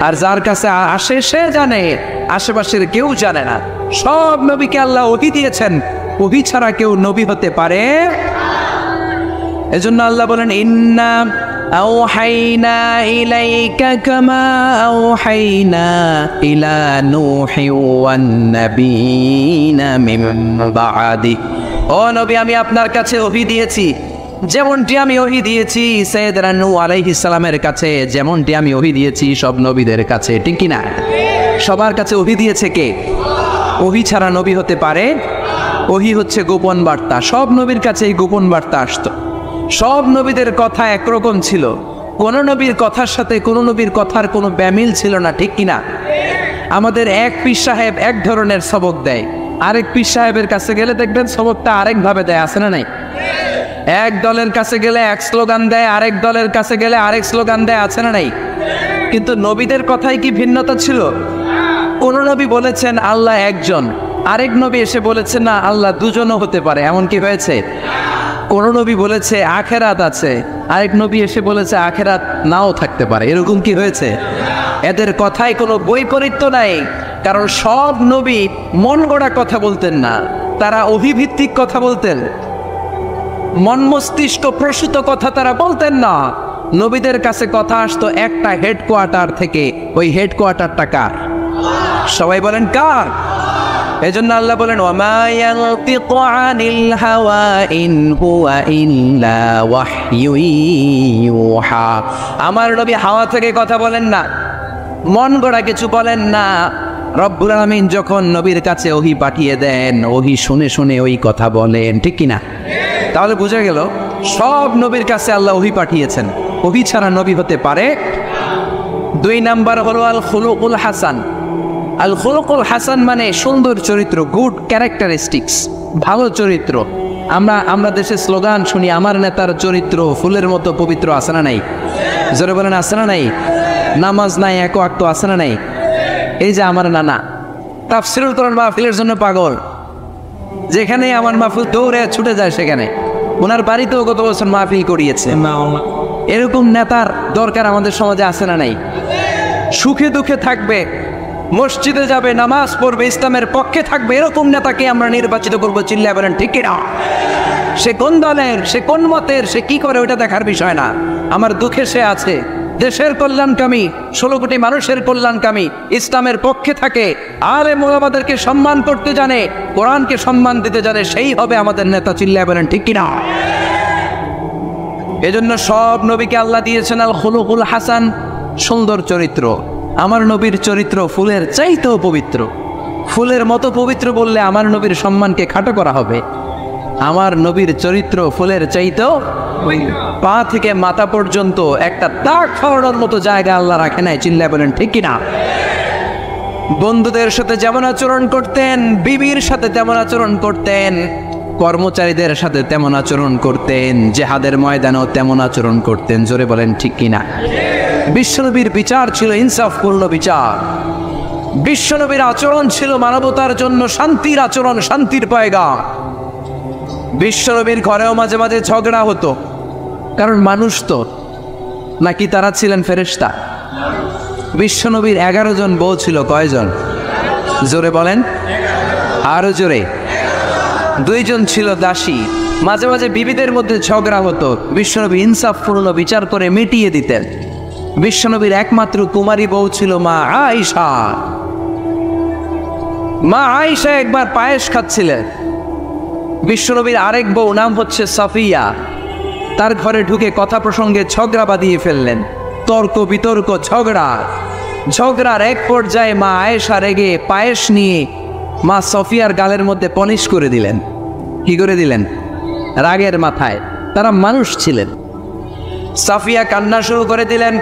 আর যার কাছে আসে সে জানে, আশেপাশের কেউ জানে না। সব নবীকে আল্লাহ ওহী দিয়েছেন, ওহী ছাড়া কেউ নবী হতে পারে। এজন্য আল্লাহ বলেন, ইন্না আওহাইনা ইলাইকা কামা আওহাইনা ইলা নূহি ওয়ান নাবিয়িনা মিন বা'দি। ও নবী, আমি আপনার কাছে ওহী দিয়েছি যেমনটি আমি ওহী দিয়েছি সাইয়েদনা নূহ আলাইহিস সালামের কাছে, যেমনটি আমি ওহী দিয়েছি সব নবীদের কাছে। ঠিক কি না? সবার কাছে ওহী দিয়েছে কে? ওহী ছাড়া নবী হতে পারে? ওহী হচ্ছে গোপন বার্তা। সব নবীর কাছে এই গোপন বার্তা আসতো। সব নবীদের কথা একরকম ছিল, কোন নবীর কথার সাথে কোন নবীর কথার কোনো ব্যামিল ছিল না। ঠিক কিনা? আমাদের এক পীর সাহেব এক ধরনের সবক দেয়, আরেক পীর সাহেবের কাছে গেলে দেখবেন সবকটা আরেক ভাবে দেয়, আছে না নাই? এক দলের কাছে গেলে এক স্লোগান দেয়, আরেক দলের কাছে গেলে আরেক স্লোগান দেয়, আছে না নাই? কিন্তু নবীদের কথায় কি ভিন্নতা ছিল? কোন নবী বলেছেন আল্লাহ একজন, আরেক নবী এসে বলেছেন না আল্লাহ দুজনও হতে পারে, এমন কি হয়েছে? কোন নবী বলেছে আখেরাত আছে, আরেক নবী এসে বলেছে আখেরাত নাও থাকতে পারে, এরকম কি হয়েছে? এদের কথায় কোনো বৈপরীত্য নাই, কারণ সব নবী মন গড়া কথা বলতেন না, তারা অভিভিত্তিক কথা বলতেন, মন মস্তিষ্ক প্রসূত কথা তারা বলতেন না। নবীদের কাছে কথা আসতো একটা হেডকোয়ার্টার থেকে, ওই হেডকোয়ার্টারটা কার? সবাই বলেন কার? এজন্য আল্লাহ বলেন, ওয়ামা ইয়ানতিকু আনিল হাওয়া ইন হুয়া ইল্লা ওয়াহয়ু ইউহা। আমার নবী হাওয়া থেকে কথা বলেন না, মন গড়া কিছু বলেন না। রব্বুল আলামিন যখন নবীর কাছে ওহী পাঠিয়ে দেন, ওহী শুনে শুনে ওই কথা বলেন। ঠিক কিনা? তাহলে বোঝা গেল সব নবীর কাছে আল্লাহ ওহী পাঠিয়েছেন, ওহী ছাড়া নবী হতে পারে? 2 নাম্বার হলো আল খুলুকুল হাসান। আল খুলুকুল হাসান মানে সুন্দর চরিত্র, গুড ক্যারেক্টারিস্টিক্স, ভালো চরিত্র। আমরা দেশে স্লোগান শুনি, আমার নেতার চরিত্র ফুলের মতো পবিত্র, আছে না নাই? জোরে বলেন, আছে না নাই? নামাজ নাই, এক ওয়াক্ত, আছে না নাই? এই যে আমার নানা তাফসীরুল কোরআন মাহফিলের জন্য পাগল, যেখানে আমার মাহফিল দৌড়ে ছুটে যায় সেখানে। ওনার বাড়িতেও গত বছর মাহফিল করিয়েছে। এরকম নেতার দরকার আমাদের সমাজে, আছে না নাই? সুখে দুঃখে থাকবে, মসজিদে যাবে, নামাজ পড়বে, ইসলামের পক্ষে থাকবে, এরকম নেতাকে আমরা নির্বাচিত করবো। চিল্লায় বলেন ঠিক কিনা? সে কোন দলের, সে কোন মতের, সে কি করে, ওইটা দেখার বিষয় না। আমার দুঃখে সে আছে, দেশের কল্যাণকামী, 16 কোটি মানুষের কল্যাণকামী, ইসলামের পক্ষে থাকে, আলেম ওলামাদেরকে সম্মান করতে জানে, কোরআনকে সম্মান দিতে জানে, সেই হবে আমাদের নেতা। চিল্লায় বলেন ঠিক কিনা? এজন্য সব নবীকে আল্লাহ দিয়েছেন আল খুলুকুল হাসান, সুন্দর চরিত্র। আমার নবীর চরিত্র ফুলের চাইতেও পবিত্র। ফুলের মতো পবিত্র বললে আমার নবীর সম্মানকে খাটো করা হবে। আমার নবীর চরিত্র ফুলের চাইতেও, পা থেকে মাথা পর্যন্ত একটা দাগ ফালানোর মতো জায়গা আল্লাহ রাখে নাই। চিল্লায় বলেন ঠিক কিনা? বন্ধুদের সাথে যেমন আচরণ করতেন, বিবির সাথে তেমন আচরণ করতেন, কর্মচারীদের সাথে তেমন আচরণ করতেন, জিহাদের ময়দানেও তেমন আচরণ করতেন। জোরে বলেন ঠিক কিনা? বিশ্বনবীর বিচার ছিল ইনসাফপূর্ণ বিচার। বিশ্বনবীর আচরণ ছিল মানবতার জন্য শান্তির আচরণ, শান্তির পয়গাম। বিশ্বনবীর ঘরেও মাঝে মাঝে ঝগড়া হতো, কারণ মানুষ তো নাকি তারা ছিলেন ফেরেশতা? বিশ্বনবীর 11 জন বউ ছিল, কয়জন? জোরে বলেন, আরো জোরে। 2 জন ছিল দাসী। মাঝে মাঝে বিবিদের মধ্যে ঝগড়া হতো, বিশ্বনবী ইনসাফপূর্ণ বিচার করে মিটিয়ে দিতেন। বিশ্বনবীর একমাত্র কুমারী বউ ছিল মা আয়েশা। মা আয়েশা একবার পায়েস খাচ্ছিলেন, বিশ্বনবীর আরেক বউ নাম হচ্ছে সাফিয়া, তার ঘরে ঢুকে কথা প্রসঙ্গে ঝগড়া বাঁধিয়ে ফেললেন। তর্ক বিতর্ক ঝগড়ার এক পর্যায়ে মা আয়েশা রেগে পায়েস নিয়ে মা সফিয়ার গালের মধ্যে পনিশ করে দিলেন। কি করে দিলেন? রাগের মাথায়, তারা মানুষ ছিলেন। সাফিয়া কান্না শুরু করে দিলেন।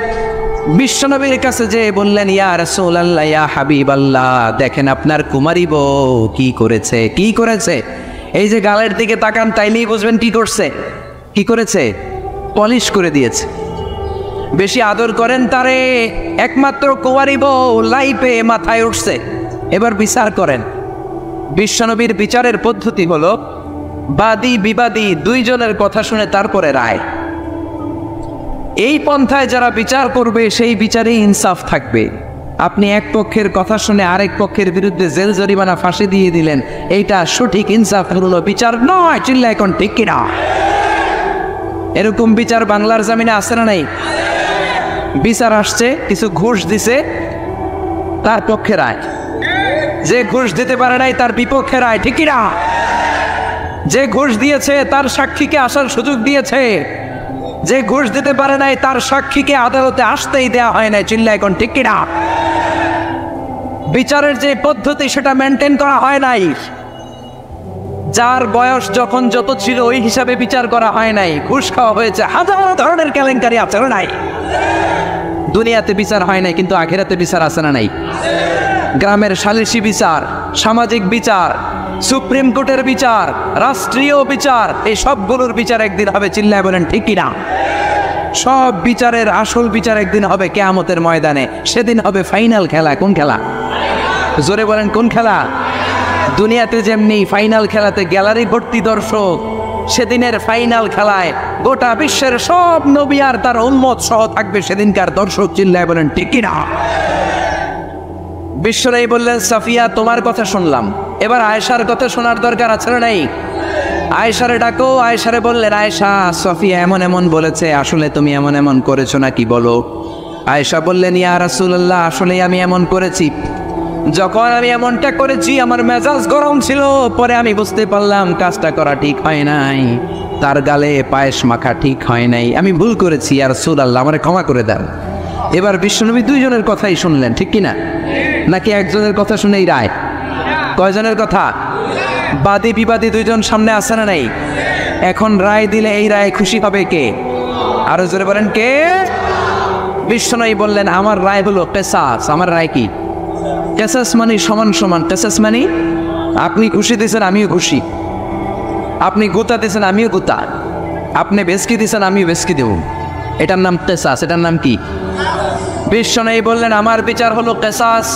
বিশ্বনবীর কাছে যে বললেন, ইয়া রাসূলুল্লাহ, ইয়া হাবিবাল্লাহ, দেখেন আপনার কুমারী বউ কি করেছে। এই যে গালের দিকে তাকান, তাইলেই বুঝবেন কি করেছে। পলিশ করে দিয়েছে। বেশি আদর করেন তারে, একমাত্র কুমারী বউ লাইপে মাথায় উঠছে, এবার বিচার করেন। বিশ্বনবীর বিচারের পদ্ধতি হলো বাদী বিবাদী দুইজনের কথা শুনে তারপরে রায়। এই পন্থায় যারা বিচার করবে সেই বিচারে ইনসাফ থাকবে। আপনি এক পক্ষের কথা শুনে আরেক পক্ষের বিরুদ্ধে জেল জরিমানা ফাঁসি দিয়ে দিলেন, এইটা সঠিক ইনসাফ হলো বিচার নয়। চিল্লা এখন ঠিক কিনা? এরকম বিচার বাংলার জমিনে আছে না নাই? বিচার আসছে, কিছু ঘুষ দিছে, তার পক্ষে রায়। যে ঘুষ দিতে পারে নাই তার বিপক্ষে রায়, ঠিক কিনা? যে ঘুষ দিয়েছে তার সাক্ষীকে আসার সুযোগ দিয়েছে, যে ঘুষ দিতে পারে নাই তার সাক্ষীকে আদালতে আসতেই দেয়া হয় নাই। চিল্লা এখন ঠিক কিনা? বিচারের যে পদ্ধতি সেটা মেনটেন করা হয় নাই। যার বয়স যখন যত ছিল ওই হিসাবে বিচার করা হয় নাই, ঘুষ খাওয়া হয়েছে, হাজার ধরনের কেলেঙ্কারি আছে না নাই? দুনিয়াতে বিচার হয় নাই, কিন্তু আখিরাতে বিচার আছে না নাই? গ্রামের সালিসি বিচার, সামাজিক বিচার, সুপ্রিম কোর্টের বিচার, রাষ্ট্রীয় বিচার, এই সবগুলোর বিচার একদিন হবে। চিল্লায় বলেন ঠিক কিনা? সব বিচারের আসল বিচার একদিন হবে কিয়ামতের ময়দানে। সেদিন হবে ফাইনাল খেলা। কোন খেলা? জোরে বলেন কোন খেলা? দুনিয়াতে যেমনি ফাইনাল খেলাতে গ্যালারি ভর্তি দর্শক, সেদিনের ফাইনাল খেলায় গোটা বিশ্বের সব নবী আর তার উম্মত সহ থাকবে সেদিনকার দর্শক। চিল্লায় বলেন ঠিক কিনা? বিশ্বনবী বললেন, সাফিয়া তোমার কথা শুনলাম, এবার আয়েশার কথা শোনার দরকার আছে না নাই? আয়েশারে ডাকো। আয়েশারে বললেন, আয়েশা, সাফিয়া এমন এমন বলেছে, আসলে তুমি এমন এমন করেছো নাকি বলো। আয়েশা বললেন, ইয়া রাসূলুল্লাহ, আসলেই আমি এমন করেছি। যখন আমি এমনটা করেছি আমার মেজাজ গরম ছিল, পরে আমি বুঝতে পারলাম কাজটা করা ঠিক হয় নাই, তার গালে পায়েস মাখা ঠিক হয় নাই, আমি ভুল করেছি, ইয়া রাসূলুল্লাহ আমারে ক্ষমা করে দেন। এবার বিশ্বনবী দুইজনের কথাই শুনলেন, ঠিক কিনা? নাকি একজনের কথা শুনেই রায়? কয়জনের কথা? বাদী বিবাদী দুইজন সামনে আসে না নাই? এখন রায় দিলে এই রায় খুশি হবে কে? আরো জোরে বলেন কে? বিশ্বনবী বললেন, আমার রায় হলো কিসাস। আমার রায় কি? কিসাস মানে সমান সমান। কিসাস মানে আপনি খুশি দিয়েছেন আমিও খুশি, আপনি গোতা দিয়েছেন আমিও গোতা, আপনি বেসকি দিয়েছেন আমিও বেসকি দেব, এটার নাম কিসাস। এটার নাম কি? বিশ্বনবী বললেন, আমার বিচার হলো কিসাস।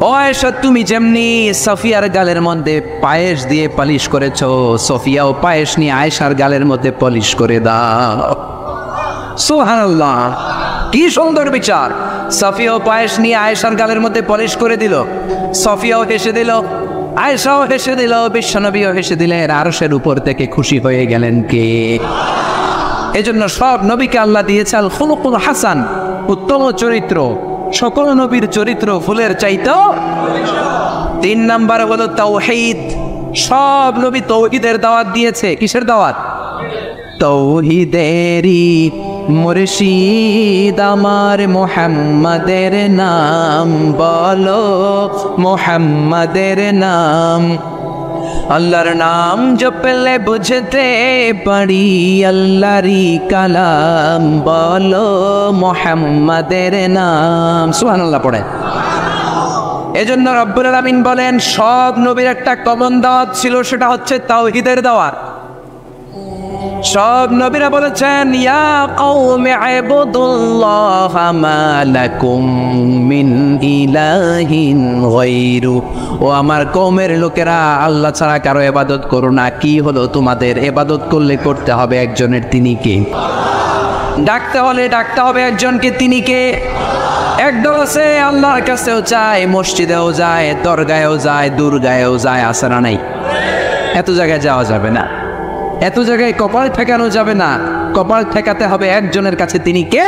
ও আয়েশা, তুমি যেমনি সাফিয়ার গালের মধ্যে পায়েস দিয়ে পালিশ করেছ, সফিয়াও পায়েস নিয়ে আয়েশার গালের মধ্যে পলিশ করে দাও। সুবহানাল্লাহ, কি সুন্দর বিচার। সফিয়াও পায়েস নিয়ে আয়েশার গালের মধ্যে পলিশ করে দিল, সফিয়াও হেসে দিল, আয়েশাও হেসে দিল, বিশ্বনবীও হেসে দিলেন। আরশের উপর থেকে খুশি হয়ে গেলেন কে? এজন্য সব নবীকে আল্লাহ দিয়েছে আল খুলুকুল হাসান, উত্তম চরিত্র। সকল নবীর চরিত্র ফুলের চাইতেও। 3 নাম্বার হলো তাওহীদ। সব নবী তাওহীদের দাওয়াত দিয়েছে। কিসের দাওয়াত? তাওহীদেরই মুর্শিদ আমার মুহাম্মাদের নাম বলো, মুহাম্মাদের নাম। আল্লাহর নাম জপলে বুঝতে পারি আল্লাহরই কালাম বলো, মুহাম্মাদের নাম। সুবহানাল্লাহ পড়ে। এজন্য রব্বুল আলামিন বলেন, সব নবীর একটা কমন দাওয়াত ছিল, সেটা হচ্ছে তাওহীদের দাওয়াত। সব নবীরা বলেছেন, ইয়া কওমি ইবুদুল্লাহা মা লাকুম মিন ইলাহিন গায়রু। ও আমার কওমের লোকেরা, আল্লাহ ছাড়া কারো ইবাদত করো না। কি হলো তোমাদের? ইবাদত করলে করতে হবে একজনের, তিনি কে? ডাকতে হলে ডাকতে হবে একজনকে, তিনি কে? একদল আছে আল্লাহর কাছেও যায়, মসজিদেও যায়, দরগায়ও যায়, দুর্গায়ও যায়, আছে না নাই? এত জায়গায় যাওয়া যাবে না, এত জায়গায় কপাল ঠেকানো যাবে না। কপাল ঠেকাতে হবে একজনের কাছে, তিনি কে?